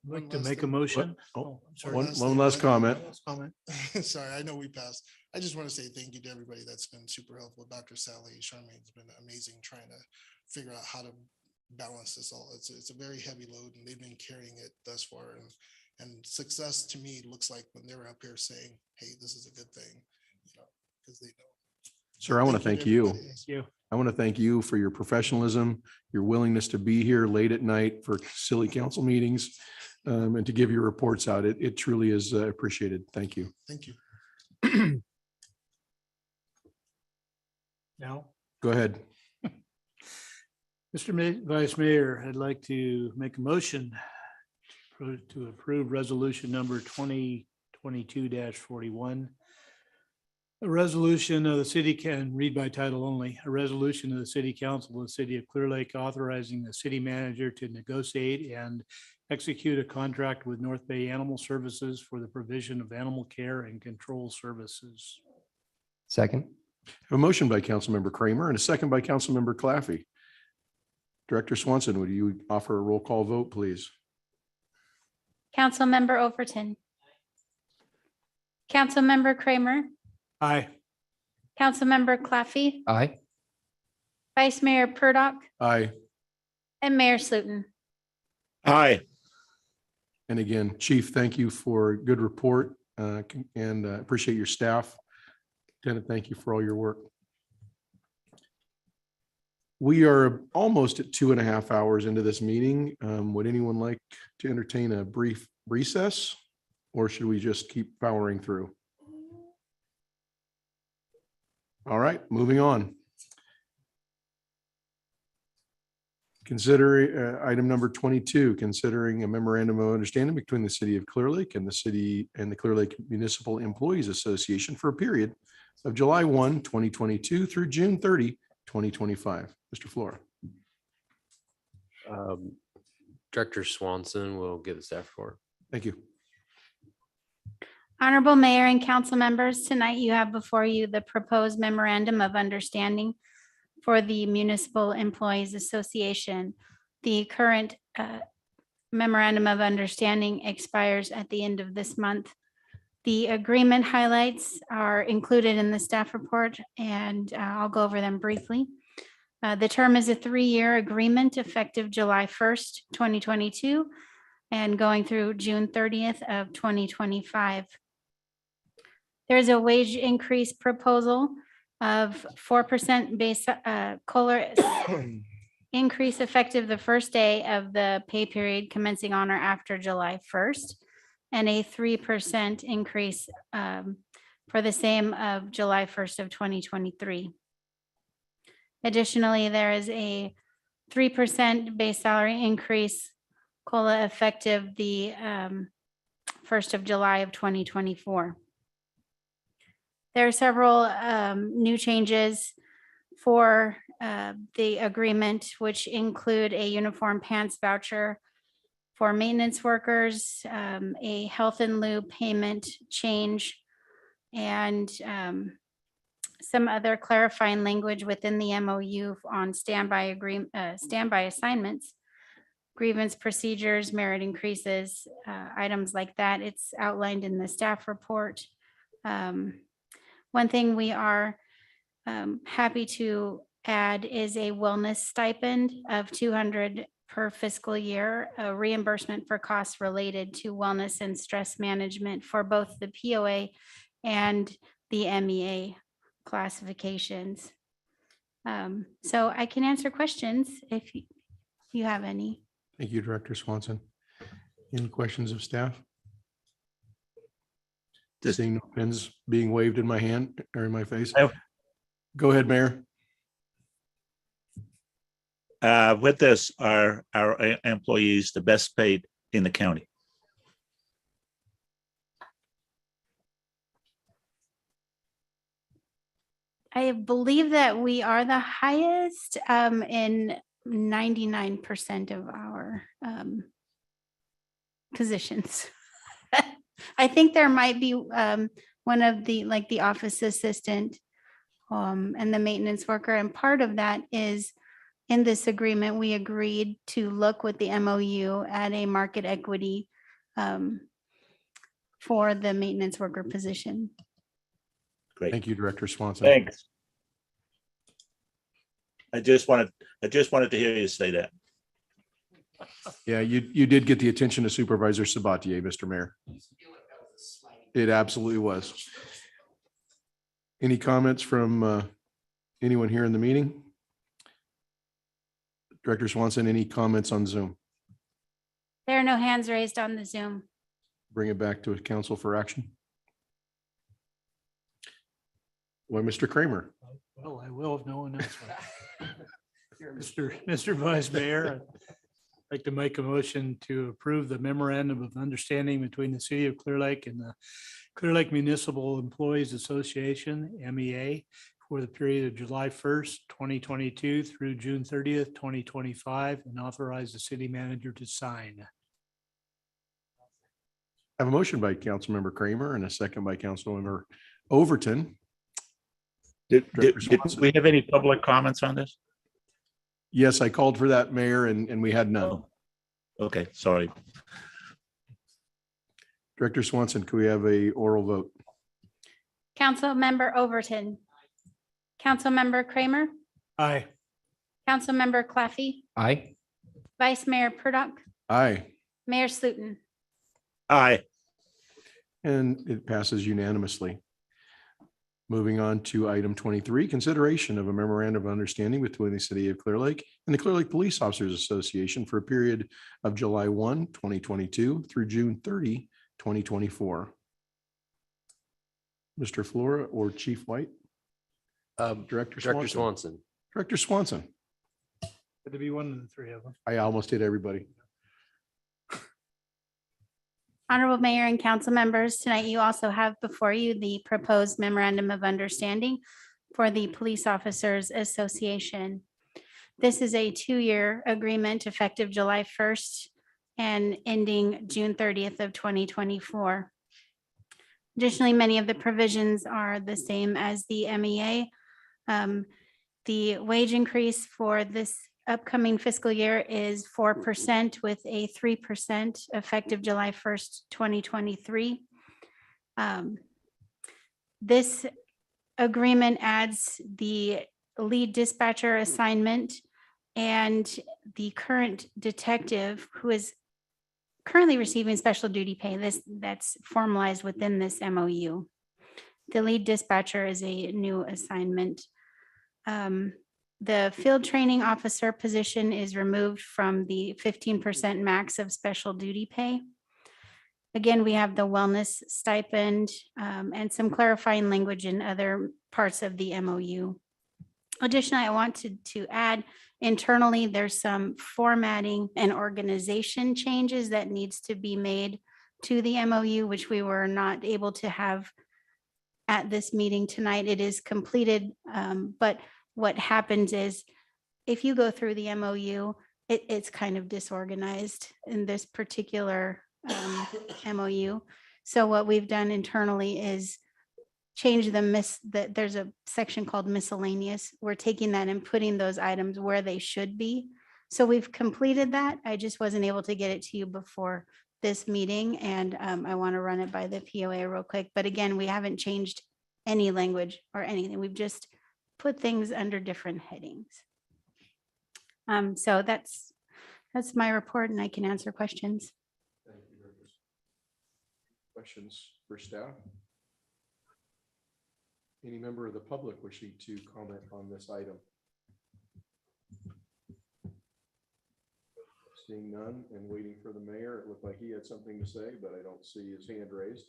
like to make a motion. Oh, I'm sorry. one last comment. Sorry, I know we passed. I just want to say thank you to everybody that's been super helpful. Dr. Sally, Charmaine's been amazing trying to figure out how to balance this all. It's a very heavy load, and they've been carrying it thus far. And success to me looks like when they're up here saying, hey, this is a good thing, because they know. Sir, I want to thank you. Thank you. I want to thank you for your professionalism, your willingness to be here late at night for silly council meetings, and to give your reports out. It truly is appreciated. Thank you. Thank you. Now, Go ahead. Mr. Vice Mayor, I'd like to make a motion to approve resolution number 2022-41. A resolution of the city can read by title only. A resolution of the City Council of the City of Clear Lake authorizing the city manager to negotiate and execute a contract with North Bay Animal Services for the provision of animal care and control services. Second. A motion by Councilmember Kramer and a second by Councilmember Claffey. Director Swanson, would you offer a roll call vote, please? Councilmember Overton. Councilmember Kramer. Aye. Councilmember Claffey. Aye. Vice Mayor Purdock. Aye. And Mayor Slutin. Aye. And again, Chief, thank you for a good report and appreciate your staff. Lieutenant, thank you for all your work. We are almost at 2.5 hours into this meeting. Would anyone like to entertain a brief recess or should we just keep powering through? All right, moving on. Consider item number 22, considering a memorandum of understanding between the city of Clearlake and the city and the Clearlake Municipal Employees Association for a period of July 1, 2022 through June 30, 2025. Mr. Flora. Director Swanson will give the staff report. Thank you. Honorable Mayor and council members, tonight you have before you the proposed memorandum of understanding for the Municipal Employees Association. The current memorandum of understanding expires at the end of this month. The agreement highlights are included in the staff report, and I'll go over them briefly. The term is a 3-year agreement effective July 1st, 2022, and going through June 30th of 2025. There's a wage increase proposal of 4% base COLA increase effective the first day of the pay period commencing on or after July 1st, and a 3% increase for the same of July 1st of 2023. Additionally, there is a 3% base salary increase COLA effective the 1st of July of 2024. There are several new changes for the agreement, which include a uniform pants voucher for maintenance workers, a health in lieu payment change, and some other clarifying language within the MOU on standby assignments, grievance procedures, merit increases, items like that. It's outlined in the staff report. One thing we are happy to add is a wellness stipend of $200 per fiscal year, a reimbursement for costs related to wellness and stress management for both the POA and the MEA classifications. So I can answer questions if you have any. Thank you, Director Swanson. Any questions of staff? Seeing no pens being waved in my hand or in my face. Go ahead, Mayor. With this, are our employees the best paid in the county? I believe that we are the highest in 99% of our positions. I think there might be one of the, like the office assistant and the maintenance worker. And part of that is in this agreement, we agreed to look with the MOU at a market equity for the maintenance worker position. Great. Thank you, Director Swanson. Thanks. I just wanted to hear you say that. Yeah, you did get the attention of Supervisor Sabatier, Mr. Mayor. It absolutely was. Any comments from anyone here in the meeting? Director Swanson, any comments on Zoom? There are no hands raised on the Zoom. Bring it back to council for action. Why, Mr. Kramer? Well, I will if no one else will. Mr. Vice Mayor, I'd like to make a motion to approve the memorandum of understanding between the city of Clear Lake and the Clear Lake Municipal Employees Association, MEA, for the period of July 1st, 2022 through June 30th, 2025, and authorize the city manager to sign. I have a motion by Councilmember Kramer and a second by Councilmember Overton. Did we have any public comments on this? Yes, I called for that, Mayor, and we had none. Okay, sorry. Director Swanson, could we have a oral vote? Councilmember Overton. Councilmember Kramer. Aye. Councilmember Claffey. Aye. Vice Mayor Purdock. Aye. Mayor Slutin. Aye. And it passes unanimously. Moving on to item 23, consideration of a memorandum of understanding between the city of Clear Lake and the Clear Lake Police Officers Association for a period of July 1, 2022 through June 30, 2024. Mr. Flora or Chief White? Director Director Swanson? Swanson. Director Swanson. Had to be one of the three of them. I almost hit everybody. Honorable Mayor and council members, tonight you also have before you the proposed memorandum of understanding for the Police Officers Association. This is a 2-year agreement effective July 1st and ending June 30th of 2024. Additionally, many of the provisions are the same as the MEA. The wage increase for this upcoming fiscal year is 4% with a 3% effective July 1st, 2023. This agreement adds the lead dispatcher assignment and the current detective who is currently receiving special duty pay. That's formalized within this MOU. The lead dispatcher is a new assignment. The field training officer position is removed from the 15% max of special duty pay. Again, we have the wellness stipend and some clarifying language in other parts of the MOU. Additionally, I wanted to add internally, there's some formatting and organization changes that needs to be made to the MOU, which we were not able to have at this meeting tonight. It is completed, but what happens is if you go through the MOU, it's kind of disorganized in this particular MOU. So what we've done internally is change there's a section called miscellaneous. We're taking that and putting those items where they should be. So we've completed that. I just wasn't able to get it to you before this meeting, and I want to run it by the POA real quick. But again, we haven't changed any language or anything. We've just put things under different headings. So that's my report, and I can answer questions. Thank you, Director. Questions for staff? Any member of the public wishing to comment on this item? Seeing none and waiting for the mayor, it looked like he had something to say, but I don't see his hand raised.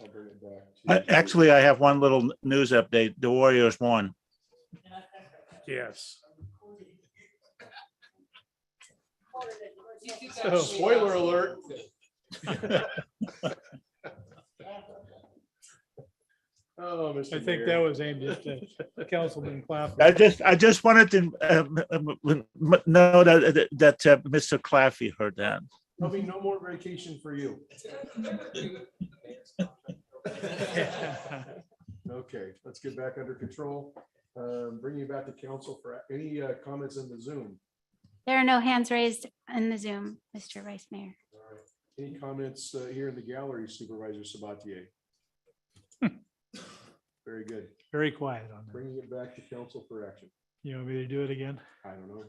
I'll bring it back to. Actually, I have one little news update. The Warriors won. Yes. Spoiler alert. Oh, Mr. I think Mayor. that was aimed at Councilman Clapper. I just wanted to know that Mr. Claffey heard that. There'll be no more vacation for you. Okay, let's get back under control. Bring you back to council for any comments in the Zoom. There are no hands raised in the Zoom, Mr. Vice Mayor. All right. Any comments here in the gallery, Supervisor Sabatier? Very good. Very quiet on that. Bringing it back to council for action. You want me to do it again? I don't know.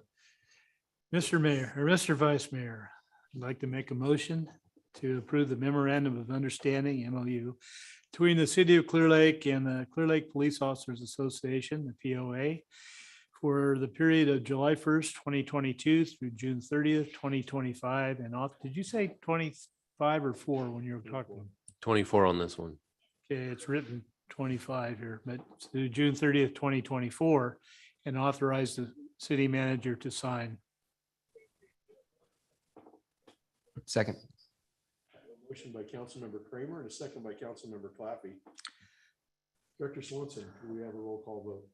Mr. Mayor or Mr. Vice Mayor, I'd like to make a motion to approve the memorandum of understanding MOU between the city of Clearlake and the Clearlake Police Officers Association, the POA, for the period of July 1st, 2022 through June 30th, 2025. And did you say 25 or 4 when you were talking? 24 on this one. Okay, it's written 25 here, but it's through June 30th, 2024, and authorize the city manager to sign. Second. Motion by Councilmember Kramer and a second by Councilmember Claffey. Director Swanson, do we have a roll call vote?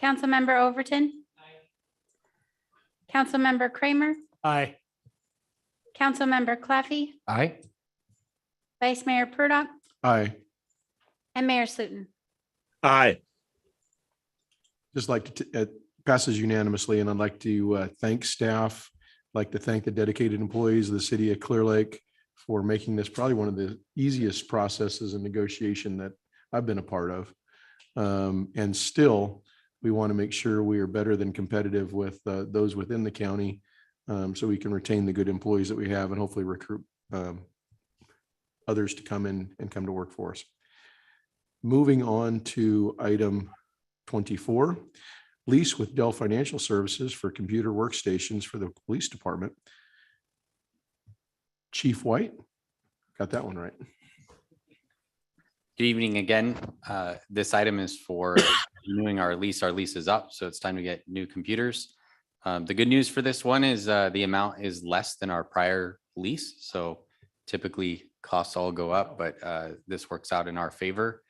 Councilmember Overton. Councilmember Kramer. Aye. Councilmember Claffey. Aye. Vice Mayor Purdock Aye. and Mayor Slutin. Aye. Just like to, it passes unanimously, and I'd like to thank staff, like to thank the dedicated employees of the city of Clearlake for making this probably one of the easiest processes in negotiation that I've been a part of. And still, we want to make sure we are better than competitive with those within the county, so we can retain the good employees that we have and hopefully recruit others to come in and come to work for us. Moving on to item 24, lease with Dell Financial Services for computer workstations for the police department. Chief White. Got that one right. Good evening again. This item is for renewing our lease. Our lease is up, so it's time to get new computers. The good news for this one is the amount is less than our prior lease. So typically costs all go up, but this works out in our favor.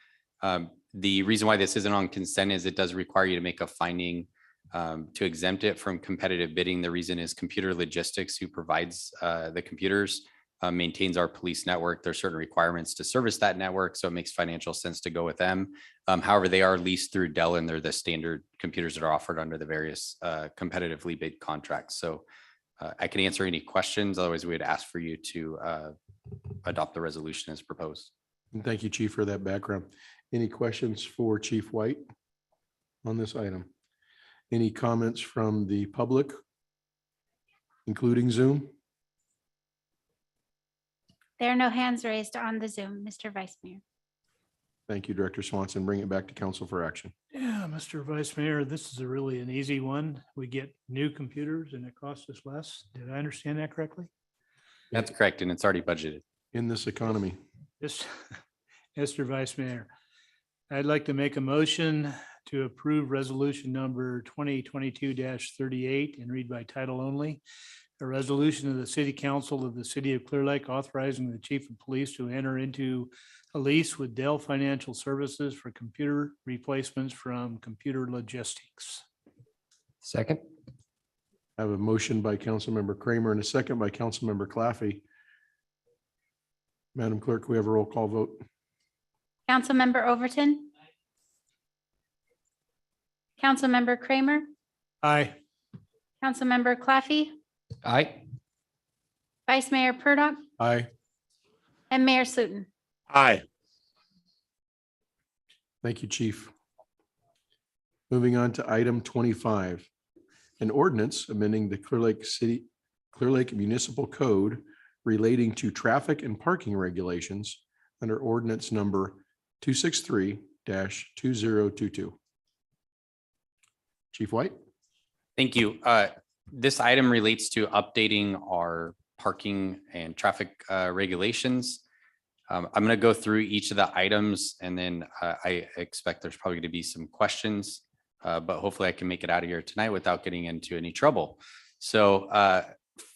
The reason why this isn't on consent is it does require you to make a finding to exempt it from competitive bidding. The reason is Computer Logistics, who provides the computers, maintains our police network. There are certain requirements to service that network, so it makes financial sense to go with them. However, they are leased through Dell, and they're the standard computers that are offered under the various competitively bid contracts. So I can answer any questions. Otherwise, we would ask for you to adopt the resolution as proposed. And thank you, Chief, for that background. Any questions for Chief White on this item? Any comments from the public, including Zoom? There are no hands raised on the Zoom, Mr. Vice Mayor. Thank you, Director Swanson. Bring it back to council for action. Yeah, Mr. Vice Mayor, this is really an easy one. We get new computers and it costs us less. Did I understand that correctly? That's correct, and it's already budgeted. In this economy. Yes, Mr. Vice Mayor, I'd like to make a motion to approve resolution number 2022-38 and read by title only. A resolution of the City Council of the City of Clearlake authorizing the Chief of Police to enter into a lease with Dell Financial Services for computer replacements from Computer Logistics. Second. I have a motion by Councilmember Kramer and a second by Councilmember Claffey. Madam Clerk, we have a roll call vote. Councilmember Overton. Councilmember Kramer. Aye. Councilmember Claffey. Aye. Vice Mayor Purdock Aye. and Mayor Slutin. Aye. Thank you, Chief. Moving on to item 25, an ordinance amending the Clearlake Municipal Code relating to traffic and parking regulations under ordinance number 263-2022. Chief White. Thank you. This item relates to updating our parking and traffic regulations. I'm going to go through each of the items, and then I expect there's probably going to be some questions, but hopefully I can make it out of here tonight without getting into any trouble. So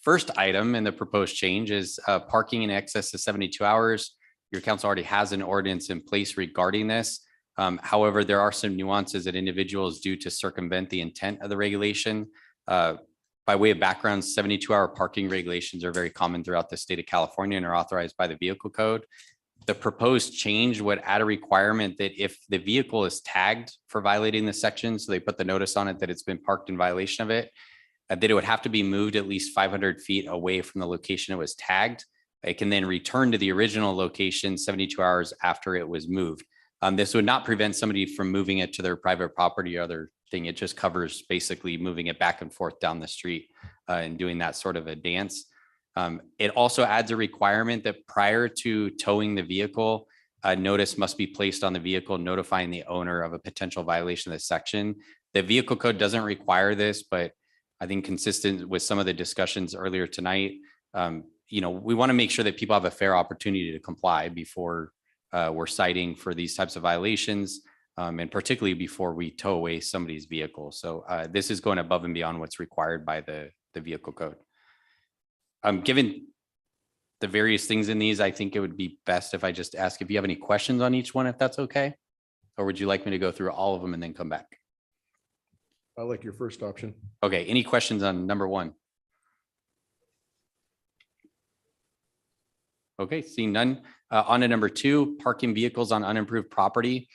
first item in the proposed change is parking in excess of 72 hours. Your council already has an ordinance in place regarding this. However, there are some nuances that individuals do to circumvent the intent of the regulation. By way of background, 72-hour parking regulations are very common throughout the state of California and are authorized by the vehicle code. The proposed change would add a requirement that if the vehicle is tagged for violating the section, so they put the notice on it that it's been parked in violation of it, that it would have to be moved at least 500 feet away from the location it was tagged. It can then return to the original location 72 hours after it was moved. This would not prevent somebody from moving it to their private property or other thing. It just covers basically moving it back and forth down the street and doing that sort of a dance. It also adds a requirement that prior to towing the vehicle, a notice must be placed on the vehicle notifying the owner of a potential violation of the section. The vehicle code doesn't require this, but I think consistent with some of the discussions earlier tonight, we want to make sure that people have a fair opportunity to comply before we're citing for these types of violations, and particularly before we tow away somebody's vehicle. So this is going above and beyond what's required by the vehicle code. Given the various things in these, I think it would be best if I just ask if you have any questions on each one, if that's okay, or would you like me to go through all of them and then come back? I like your first option. Okay, any questions on number one? Okay, seeing none. On to number two, parking vehicles on unimproved property.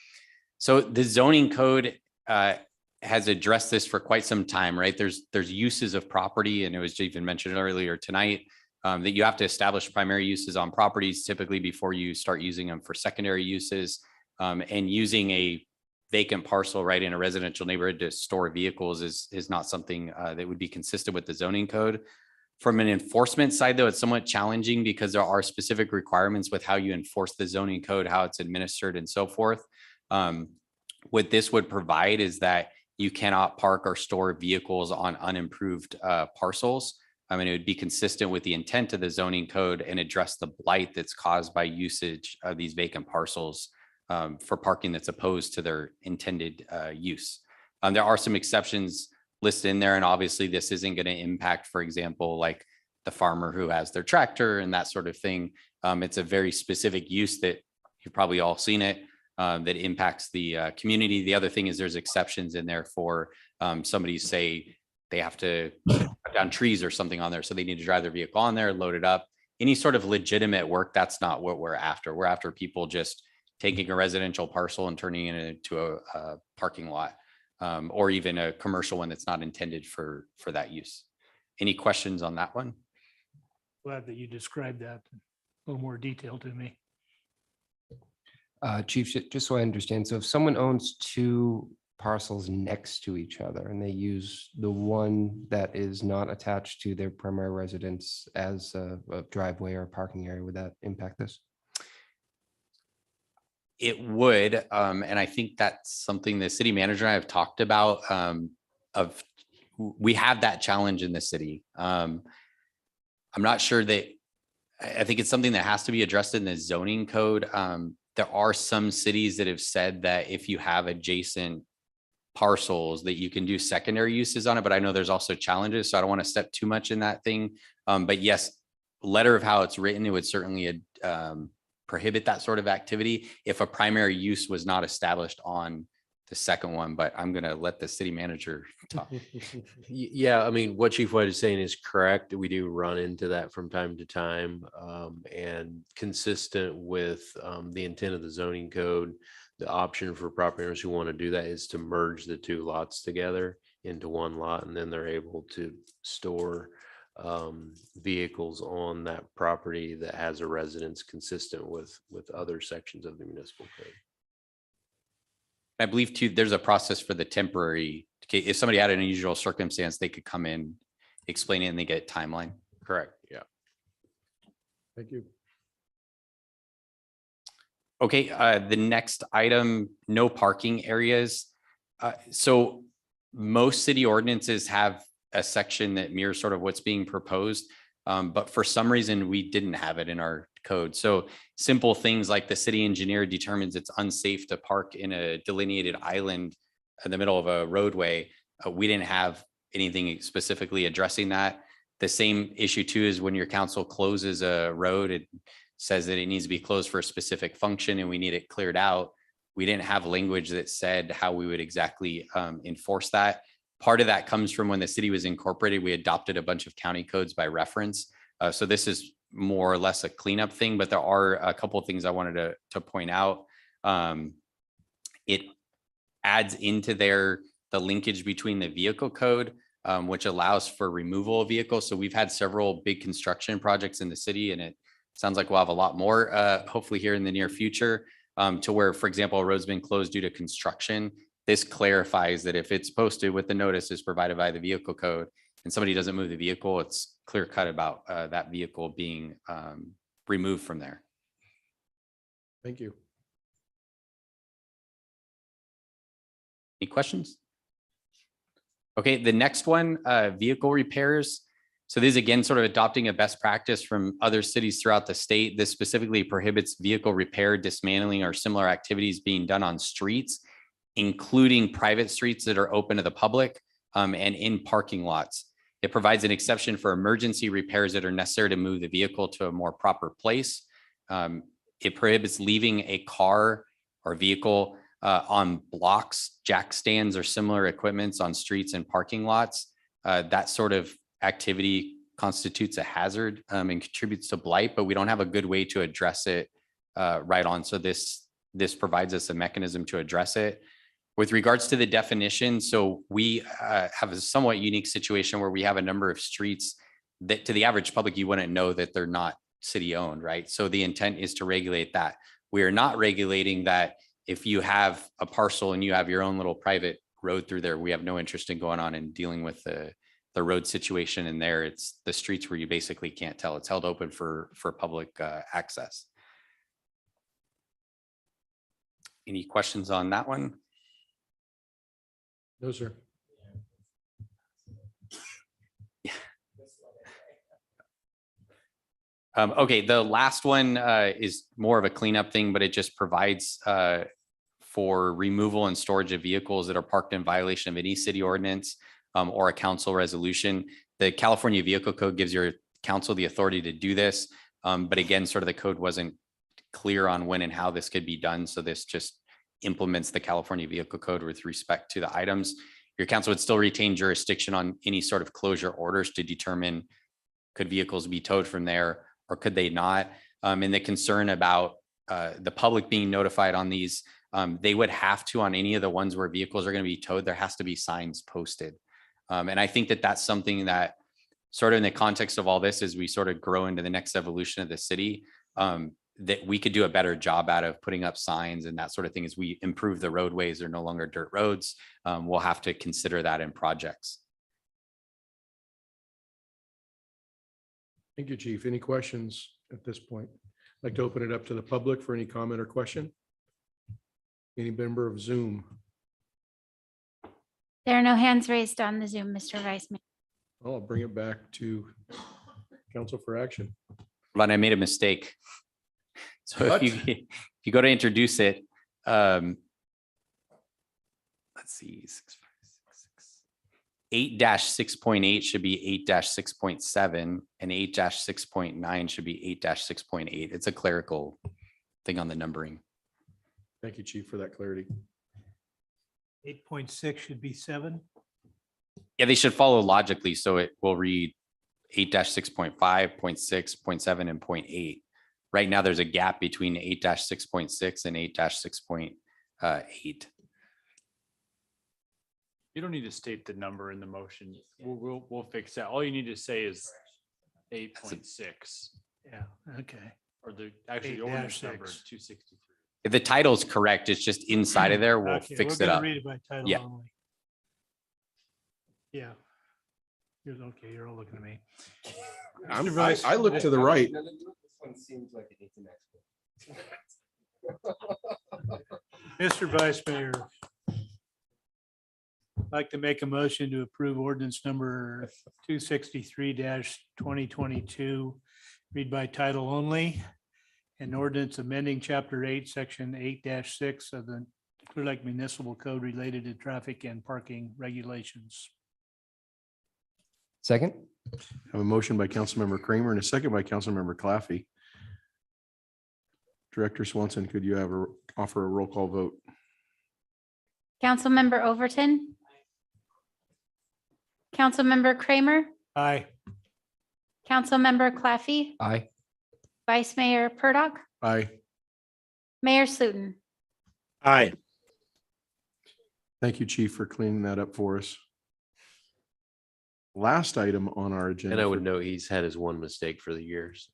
So the zoning code has addressed this for quite some time, right? There's uses of property, and it was even mentioned earlier tonight that you have to establish primary uses on properties typically before you start using them for secondary uses. And using a vacant parcel right in a residential neighborhood to store vehicles is not something that would be consistent with the zoning code. From an enforcement side, though, it's somewhat challenging because there are specific requirements with how you enforce the zoning code, how it's administered, and so forth. What this would provide is that you cannot park or store vehicles on unimproved parcels. And it would be consistent with the intent of the zoning code and address the blight that's caused by usage of these vacant parcels for parking that's opposed to their intended use. There are some exceptions listed in there, and obviously this isn't going to impact, for example, like the farmer who has their tractor and that sort of thing. It's a very specific use that you've probably all seen it, that impacts the community. The other thing is there's exceptions in there for somebody, say they have to cut down trees or something on there, so they need to drive their vehicle on there, load it up. Any sort of legitimate work, that's not what we're after. We're after people just taking a residential parcel and turning it into a parking lot, or even a commercial one that's not intended for that use. Any questions on that one? Glad that you described that in a little more detail to me. Chief, just so I understand, so if someone owns two parcels next to each other and they use the one that is not attached to their primary residence as a driveway or parking area, would that impact this? It would, and I think that's something the city manager and I have talked about. We have that challenge in the city. I'm not sure that, I think it's something that has to be addressed in the zoning code. There are some cities that have said that if you have adjacent parcels that you can do secondary uses on it, but I know there's also challenges, so I don't want to step too much in that thing. But yes, letter of how it's written, it would certainly prohibit that sort of activity if a primary use was not established on the second one, but I'm going to let the city manager talk. Yeah, I mean, what Chief White is saying is correct. We do run into that from time to time, and consistent with the intent of the zoning code, the option for property owners who want to do that is to merge the two lots together into one lot, and then they're able to store vehicles on that property that has a residence consistent with other sections of the municipal code. I believe too, there's a process for the temporary, if somebody had an unusual circumstance, they could come in, explain it, and they get a timeline. Correct. Yeah. Thank you. Okay, the next item, no parking areas. So most city ordinances have a section that mirrors sort of what's being proposed. But for some reason, we didn't have it in our code. So simple things like the city engineer determines it's unsafe to park in a delineated island in the middle of a roadway. We didn't have anything specifically addressing that. The same issue too is when your council closes a road, it says that it needs to be closed for a specific function and we need it cleared out. We didn't have language that said how we would exactly enforce that. Part of that comes from when the city was incorporated, we adopted a bunch of county codes by reference. So this is more or less a cleanup thing, but there are a couple of things I wanted to point out. It adds into there the linkage between the vehicle code, which allows for removal of vehicles. So we've had several big construction projects in the city, and it sounds like we'll have a lot more hopefully here in the near future, to where, for example, a road's been closed due to construction. This clarifies that if it's posted with the notices provided by the vehicle code and somebody doesn't move the vehicle, it's clear cut about that vehicle being removed from there. Thank you. Any questions? Okay, the next one, vehicle repairs. So this is again sort of adopting a best practice from other cities throughout the state. This specifically prohibits vehicle repair, dismantling, or similar activities being done on streets, including private streets that are open to the public and in parking lots. It provides an exception for emergency repairs that are necessary to move the vehicle to a more proper place. It prohibits leaving a car or vehicle on blocks, jack stands, or similar equipments on streets and parking lots. That sort of activity constitutes a hazard and contributes to blight, but we don't have a good way to address it right on. So this provides us a mechanism to address it. With regards to the definition, so we have a somewhat unique situation where we have a number of streets that to the average public, you wouldn't know that they're not city owned, right? So the intent is to regulate that. We are not regulating that if you have a parcel and you have your own little private road through there, we have no interest in going on and dealing with the road situation in there. It's the streets where you basically can't tell. It's held open for public access. Any questions on that one? No, sir. Okay, the last one is more of a cleanup thing, but it just provides for removal and storage of vehicles that are parked in violation of any city ordinance or a council resolution. The California Vehicle Code gives your council the authority to do this. But again, sort of the code wasn't clear on when and how this could be done. So this just implements the California Vehicle Code with respect to the items. Your council would still retain jurisdiction on any sort of closure orders to determine could vehicles be towed from there or could they not? And the concern about the public being notified on these, they would have to on any of the ones where vehicles are going to be towed, there has to be signs posted. And I think that that's something that sort of in the context of all this, as we sort of grow into the next evolution of the city, that we could do a better job out of putting up signs and that sort of thing. As we improve the roadways, they're no longer dirt roads. We'll have to consider that in projects. Thank you, Chief. Any questions at this point? I'd like to open it up to the public for any comment or question. Any member of Zoom? There are no hands raised on the Zoom, Mr. Vice Mayor. I'll bring it back to council for action. But I made a mistake. So What? if you go to introduce it, let's see, 8-6.8 should be 8-6.7 and 8-6.9 should be 8-6.8. It's a clerical thing on the numbering. Thank you, Chief, for that clarity. 8.6 should be 7. Yeah, they should follow logically. So it will read 8-6.5, 0.6, 0.7, and 0.8. Right now, there's a gap between 8-6.6 and 8-6.8. You don't need to state the number in the motion. We'll fix that. All you need to say is 8.6 Yeah, okay. or actually the ordinance number 8-6. 263. If the title is correct, it's just inside of there. We'll Okay, fix we're it gonna up. Read it by title Yeah. only. Yeah. Okay, you're all looking at me. I look to the right. This one seems like it needs an explanation. Mr. Vice Mayor, I'd like to make a motion to approve ordinance number 263-2022, read by title only. An ordinance amending chapter 8, section 8-6 of the Clearlake Municipal Code related to traffic and parking regulations. Second? I have a motion by Councilmember Kramer and a second by Councilmember Claffey. Director Swanson, could you offer a roll call vote? Councilmember Overton. Councilmember Kramer, Aye. Councilmember Claffey, Aye. Vice Mayor Purdock, Aye. Mayor Slutin. Aye. Thank you, Chief, for cleaning that up for us. Last item on our agenda. And I would note he's had his one mistake for the years.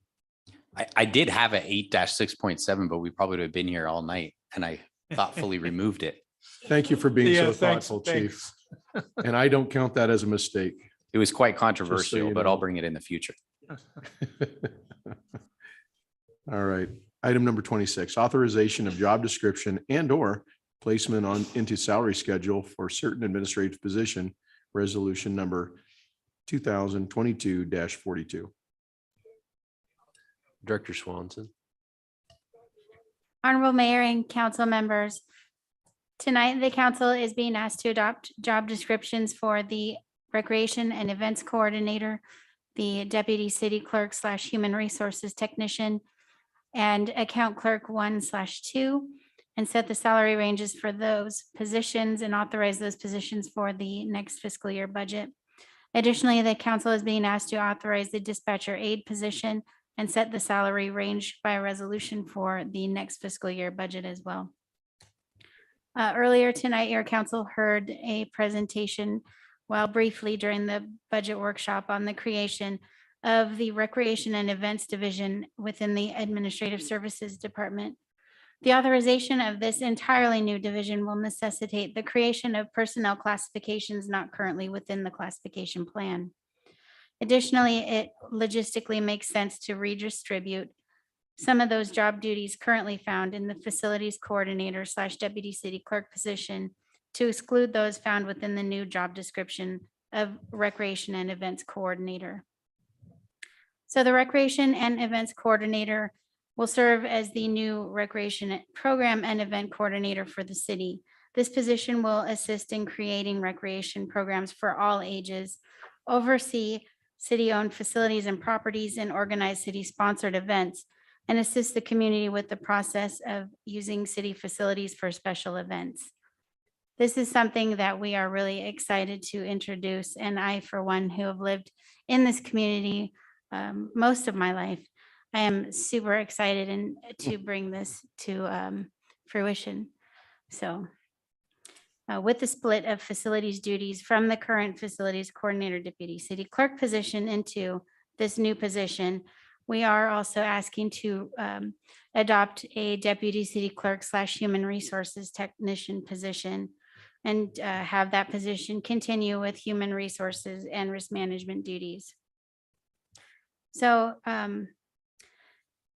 I did have an 8-6.7, but we probably would have been here all night and I thoughtfully removed it. Thank you for being Yeah, so thanks, thoughtful, thanks. Chief. And I don't count that as a mistake. It was quite controversial, you but know. I'll bring it in the future. All right. Item number 26, authorization of job description and or placement into salary schedule for certain administrative position, resolution number 2022-42. Director Swanson. Honorable Mayor and council members, tonight the council is being asked to adopt job descriptions for the Recreation and Events Coordinator, the Deputy City Clerk / Human Resources Technician, and Account Clerk 1/2, and set the salary ranges for those positions and authorize those positions for the next fiscal year budget. Additionally, the council is being asked to authorize the dispatcher aide position and set the salary range by resolution for the next fiscal year budget as well. Earlier tonight, your council heard a presentation, well, briefly during the budget workshop on the creation of the Recreation and Events Division within the Administrative Services Department. The authorization of this entirely new division will necessitate the creation of personnel classifications not currently within the classification plan. Additionally, it logistically makes sense to redistribute some of those job duties currently found in the Facilities Coordinator / Deputy City Clerk position to exclude those found within the new job description of Recreation and Events Coordinator. So the Recreation and Events Coordinator will serve as the new Recreation Program and Event Coordinator for the city. This position will assist in creating recreation programs for all ages, oversee city-owned facilities and properties, and organize city-sponsored events, and assist the community with the process of using city facilities for special events. This is something that we are really excited to introduce, and I, for one, who have lived in this community most of my life, I am super excited and to bring this to fruition. So with the split of facilities duties from the current facilities coordinator deputy city clerk position into this new position, we are also asking to adopt a deputy city clerk / human resources technician position and have that position continue with human resources and risk management duties. So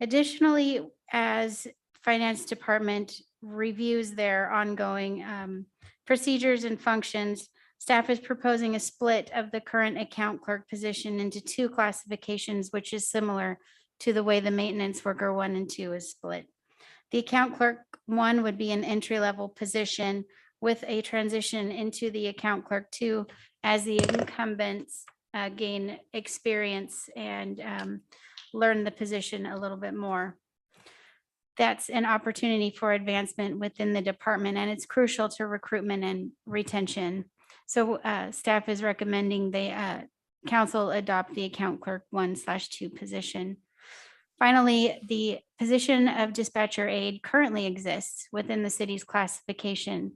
additionally, as finance department reviews their ongoing procedures and functions, staff is proposing a split of the current account clerk position into 2 classifications, which is similar to the way the maintenance worker 1 and 2 is split. The account clerk 1 would be an entry-level position with a transition into the account clerk 2 as the incumbents gain experience and learn the position a little bit more. That's an opportunity for advancement within the department, and it's crucial to recruitment and retention. So staff is recommending the council adopt the account clerk 1/2 position. Finally, the position of dispatcher aide currently exists within the city's classification.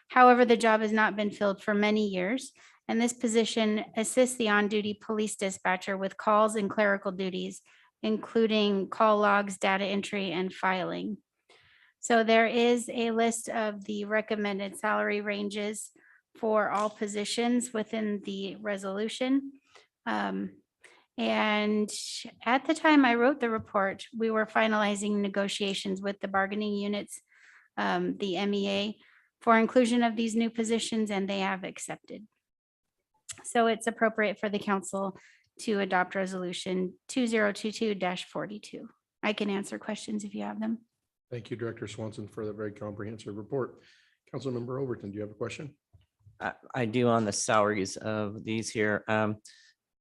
However, the job has not been filled for many years, and this position assists the on-duty police dispatcher with calls and clerical duties, including call logs, data entry, and filing. So there is a list of the recommended salary ranges for all positions within the resolution. And at the time I wrote the report, we were finalizing negotiations with the bargaining units, the MEA, for inclusion of these new positions, and they have accepted. So it's appropriate for the council to adopt resolution 2022-42. I can answer questions if you have them. Thank you, Director Swanson, for the very comprehensive report. Councilmember Overton, do you have a question? I do on the salaries of these here.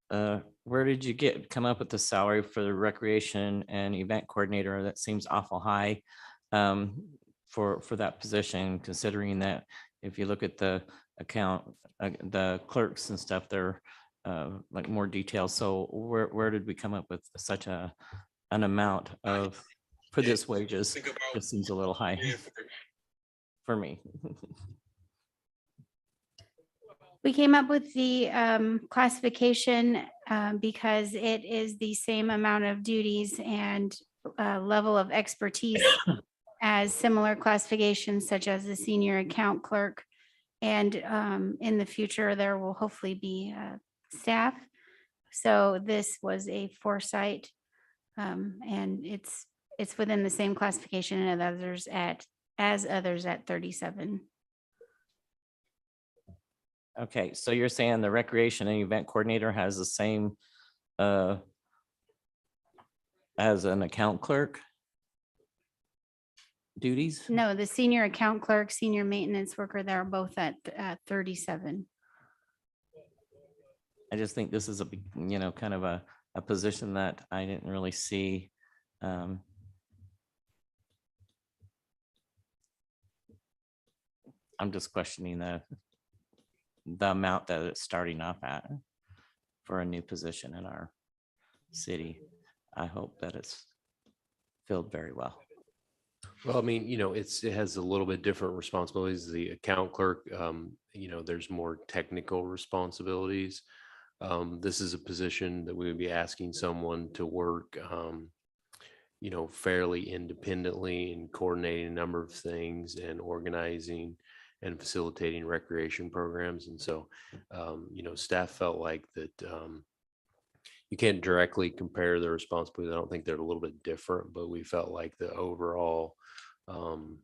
Where did you come up with the salary for the recreation and event coordinator? That seems awful high for that position, considering that if you look at the account, the clerks and stuff, they're like more details. So where did we come up with such an amount of for this wages? It seems a little high for me. We came up with the classification because it is the same amount of duties and level of expertise as similar classifications such as the senior account clerk. And in the future, there will hopefully be staff. So this was a foresight, and it's within the same classification and others at 37. Okay, so you're saying the recreation and event coordinator has the same as an account clerk duties? No, the senior account clerk, senior maintenance worker, they're both at 37. I just think this is a, kind of a position that I didn't really see. I'm just questioning the amount that it's starting off at for a new position in our city. I hope that it's filled very well. Well, I mean, it has a little bit different responsibilities. The account clerk, there's more technical responsibilities. This is a position that we would be asking someone to work, fairly independently and coordinating a number of things and organizing and facilitating recreation programs. And so, staff felt like that you can't directly compare the responsibilities. I don't think they're a little bit different, but we felt like the overall. And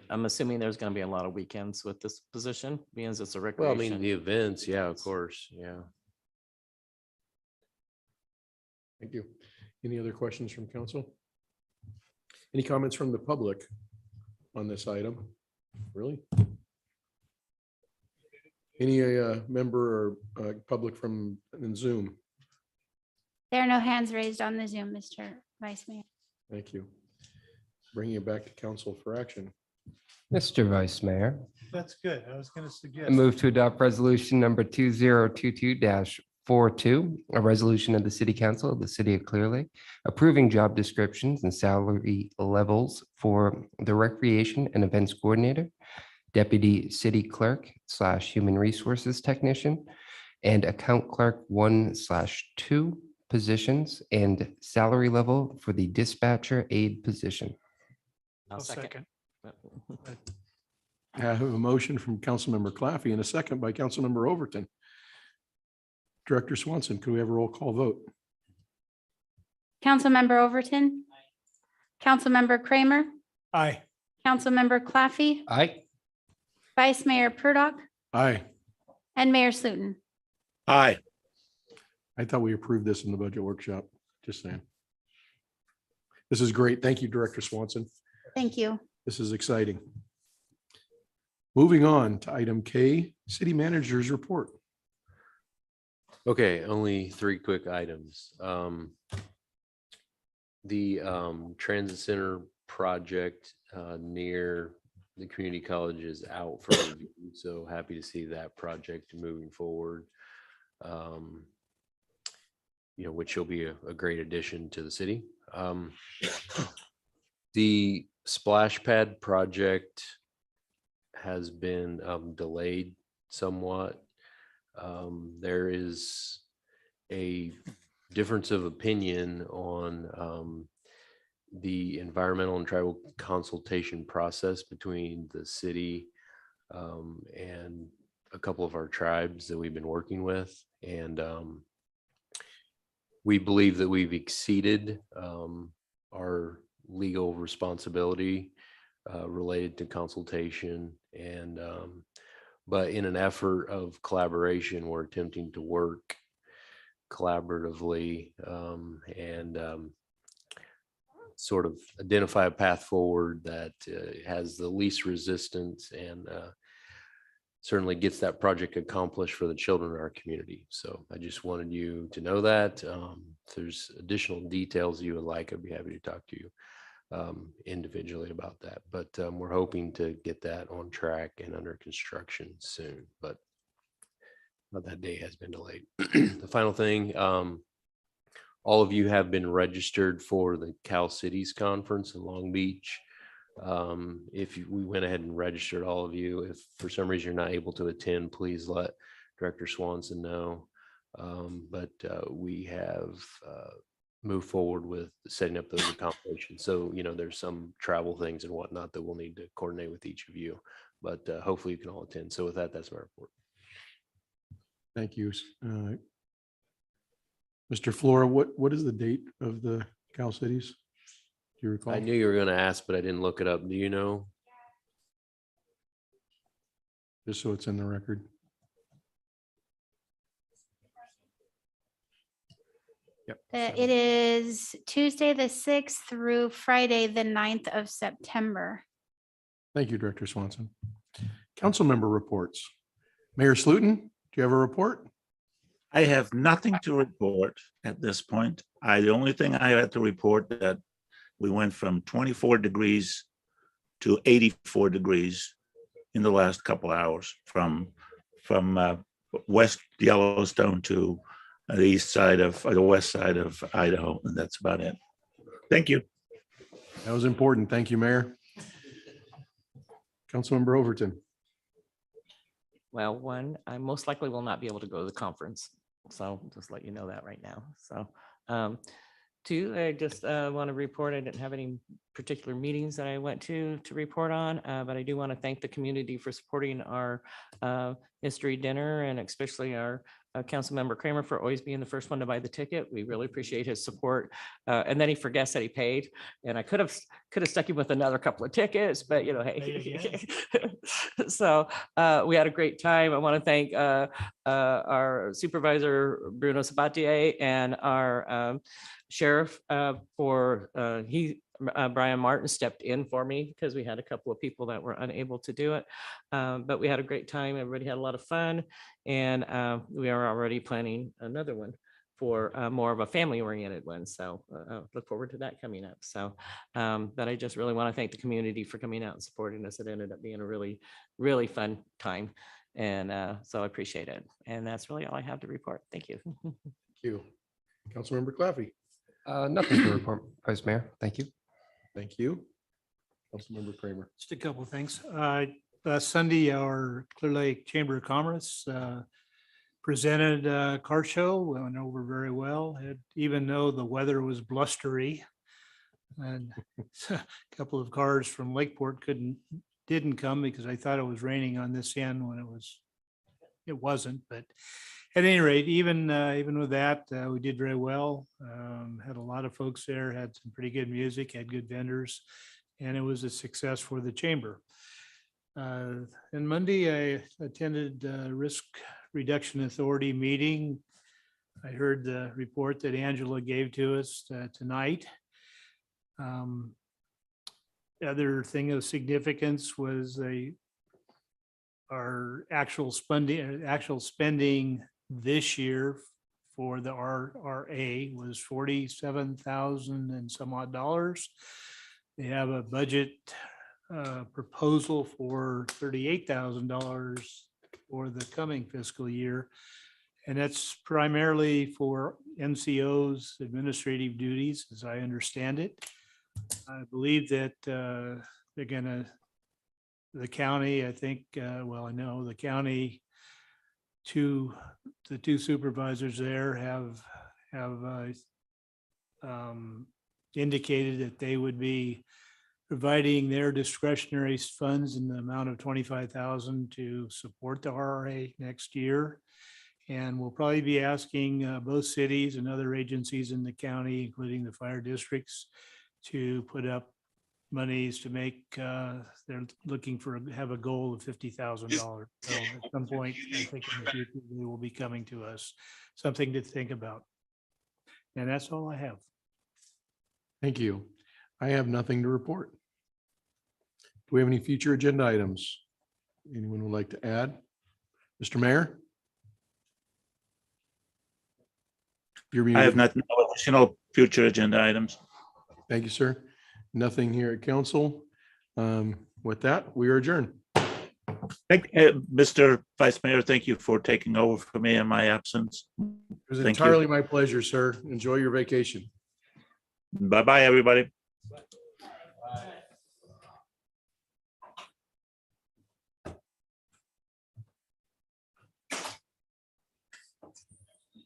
I'm assuming there's going to be a lot of weekends with this position because it's a Well, I recreation. mean, the events, yeah, of course, yeah. Thank you. Any other questions from council? Any comments from the public on this item? Really? Any member or public from Zoom? There are no hands raised on the Zoom, Mr. Vice Mayor. Thank you. Bringing it back to council for action. Mr. Vice Mayor, That's good. I was going to I suggest. move to adopt resolution number 2022-42, a resolution of the City Council of the City of Clear Lake approving job descriptions and salary levels for the Recreation and Events Coordinator, Deputy City Clerk / Human Resources Technician, and Account Clerk 1/2 positions, and salary level for the Dispatcher Aide position. I'll second. I have a motion from Councilmember Claffey and a second by Councilmember Overton. Director Swanson, could we have a roll call vote? Councilmember Overton. Councilmember Kramer. Aye. Councilmember Claffey. Aye. Vice Mayor Purdock Aye. and Mayor Slutin. Aye. I thought we approved this in the budget workshop, just saying. This is great. Thank you, Director Swanson. Thank you. This is exciting. Moving on to item K, City Manager's Report. Okay, only 3 quick items. The transit center project near the community college is out for review, so happy to see that project moving forward. Which will be a great addition to the city. The splash pad project has been delayed somewhat. There is a difference of opinion on the environmental and tribal consultation process between the city and a couple of our tribes that we've been working with. And we believe that we've exceeded our legal responsibility related to consultation. And but in an effort of collaboration, we're attempting to work collaboratively and sort of identify a path forward that has the least resistance and certainly gets that project accomplished for the children in our community. So I just wanted you to know that. If there's additional details you would like, I'd be happy to talk to you individually about that. But we're hoping to get that on track and under construction soon, but that day has been delayed. The final thing, all of you have been registered for the Cal Cities Conference in Long Beach. We went ahead and registered all of you. If for some reason you're not able to attend, please let Director Swanson know. But we have moved forward with setting up those accommodations. So, there's some travel things and whatnot that we'll need to coordinate with each of you, but hopefully you can all attend. So with that, that's my report. Thank you. Mr. Flora, what is the date of the Cal Cities? Do you recall? I knew you were going to ask, but I didn't look it up. Do you know? Just so it's in the record. Yep. It is Tuesday, the 6th through Friday, the 9th of September. Thank you, Director Swanson. Council member reports. Mayor Slutin, do you have a report? I have nothing to report at this point. The only thing I had to report that we went from 24 degrees to 84 degrees in the last couple of hours from West Yellowstone to the east side of, or the west side of Idaho, and that's about it. Thank you. That was important. Thank you, Mayor. Councilmember Overton. Well, one, I most likely will not be able to go to the conference. So just let you know that right now. So two, I just want to report I didn't have any particular meetings that I went to report on, but I do want to thank the community for supporting our history dinner, and especially our Councilmember Kramer for always being the first one to buy the ticket. We really appreciate his support. And then he forgets that he paid, and I could have stuck him with another couple of tickets, but hey. So we had a great time. I want to thank our Supervisor Bruno Sabatier and our Sheriff for Brian Martin stepped in for me because we had a couple of people that were unable to do it. But we had a great time. Everybody had a lot of fun. And we are already planning another one for more of a family oriented one. So look forward to that coming up. So, but I just really want to thank the community for coming out and supporting us. It ended up being a really, really fun time. And so I appreciate it. And that's really all I have to report. Thank you. Thank you. Councilmember Claffey. Nothing to report, Vice Mayor. Thank you. Thank you. Councilmember Kramer. Just a couple of things. Last Sunday, our Clearlake Chamber of Commerce presented a car show, went over very well, even though the weather was blustery. And a couple of cars from Lakeport didn't come because I thought it was raining on this end when it wasn't. But at any rate, even with that, we did very well. Had a lot of folks there, had some pretty good music, had good vendors, and it was a success for the chamber. And Monday, I attended Risk Reduction Authority meeting. I heard the report that Angela gave to us tonight. The other thing of significance was our actual spending this year for the RRA was $47,000 and some odd dollars. They have a budget proposal for $38,000 for the coming fiscal year. And that's primarily for NCO's administrative duties, as I understand it. I believe that they're gonna, the county, I think, well, I know the county, the two supervisors there have indicated that they would be providing their discretionary funds in the amount of $25,000 to support the RRA next year. And we'll probably be asking both cities and other agencies in the county, including the fire districts, to put up monies to make, they're looking for, have a goal of $50,000. So at some point, I think in the future, they will be coming to us, something to think about. And that's all I have. Thank you. I have nothing to report. Do we have any future agenda items? Anyone would like to add? Mr. Mayor? You're I muted. have no additional future agenda items. Thank you, sir. Nothing here at council. With that, we are adjourned. Mr. Vice Mayor, thank you for taking over for me in my absence. It was Thank you. entirely my pleasure, sir. Enjoy your vacation. Bye-bye, everybody.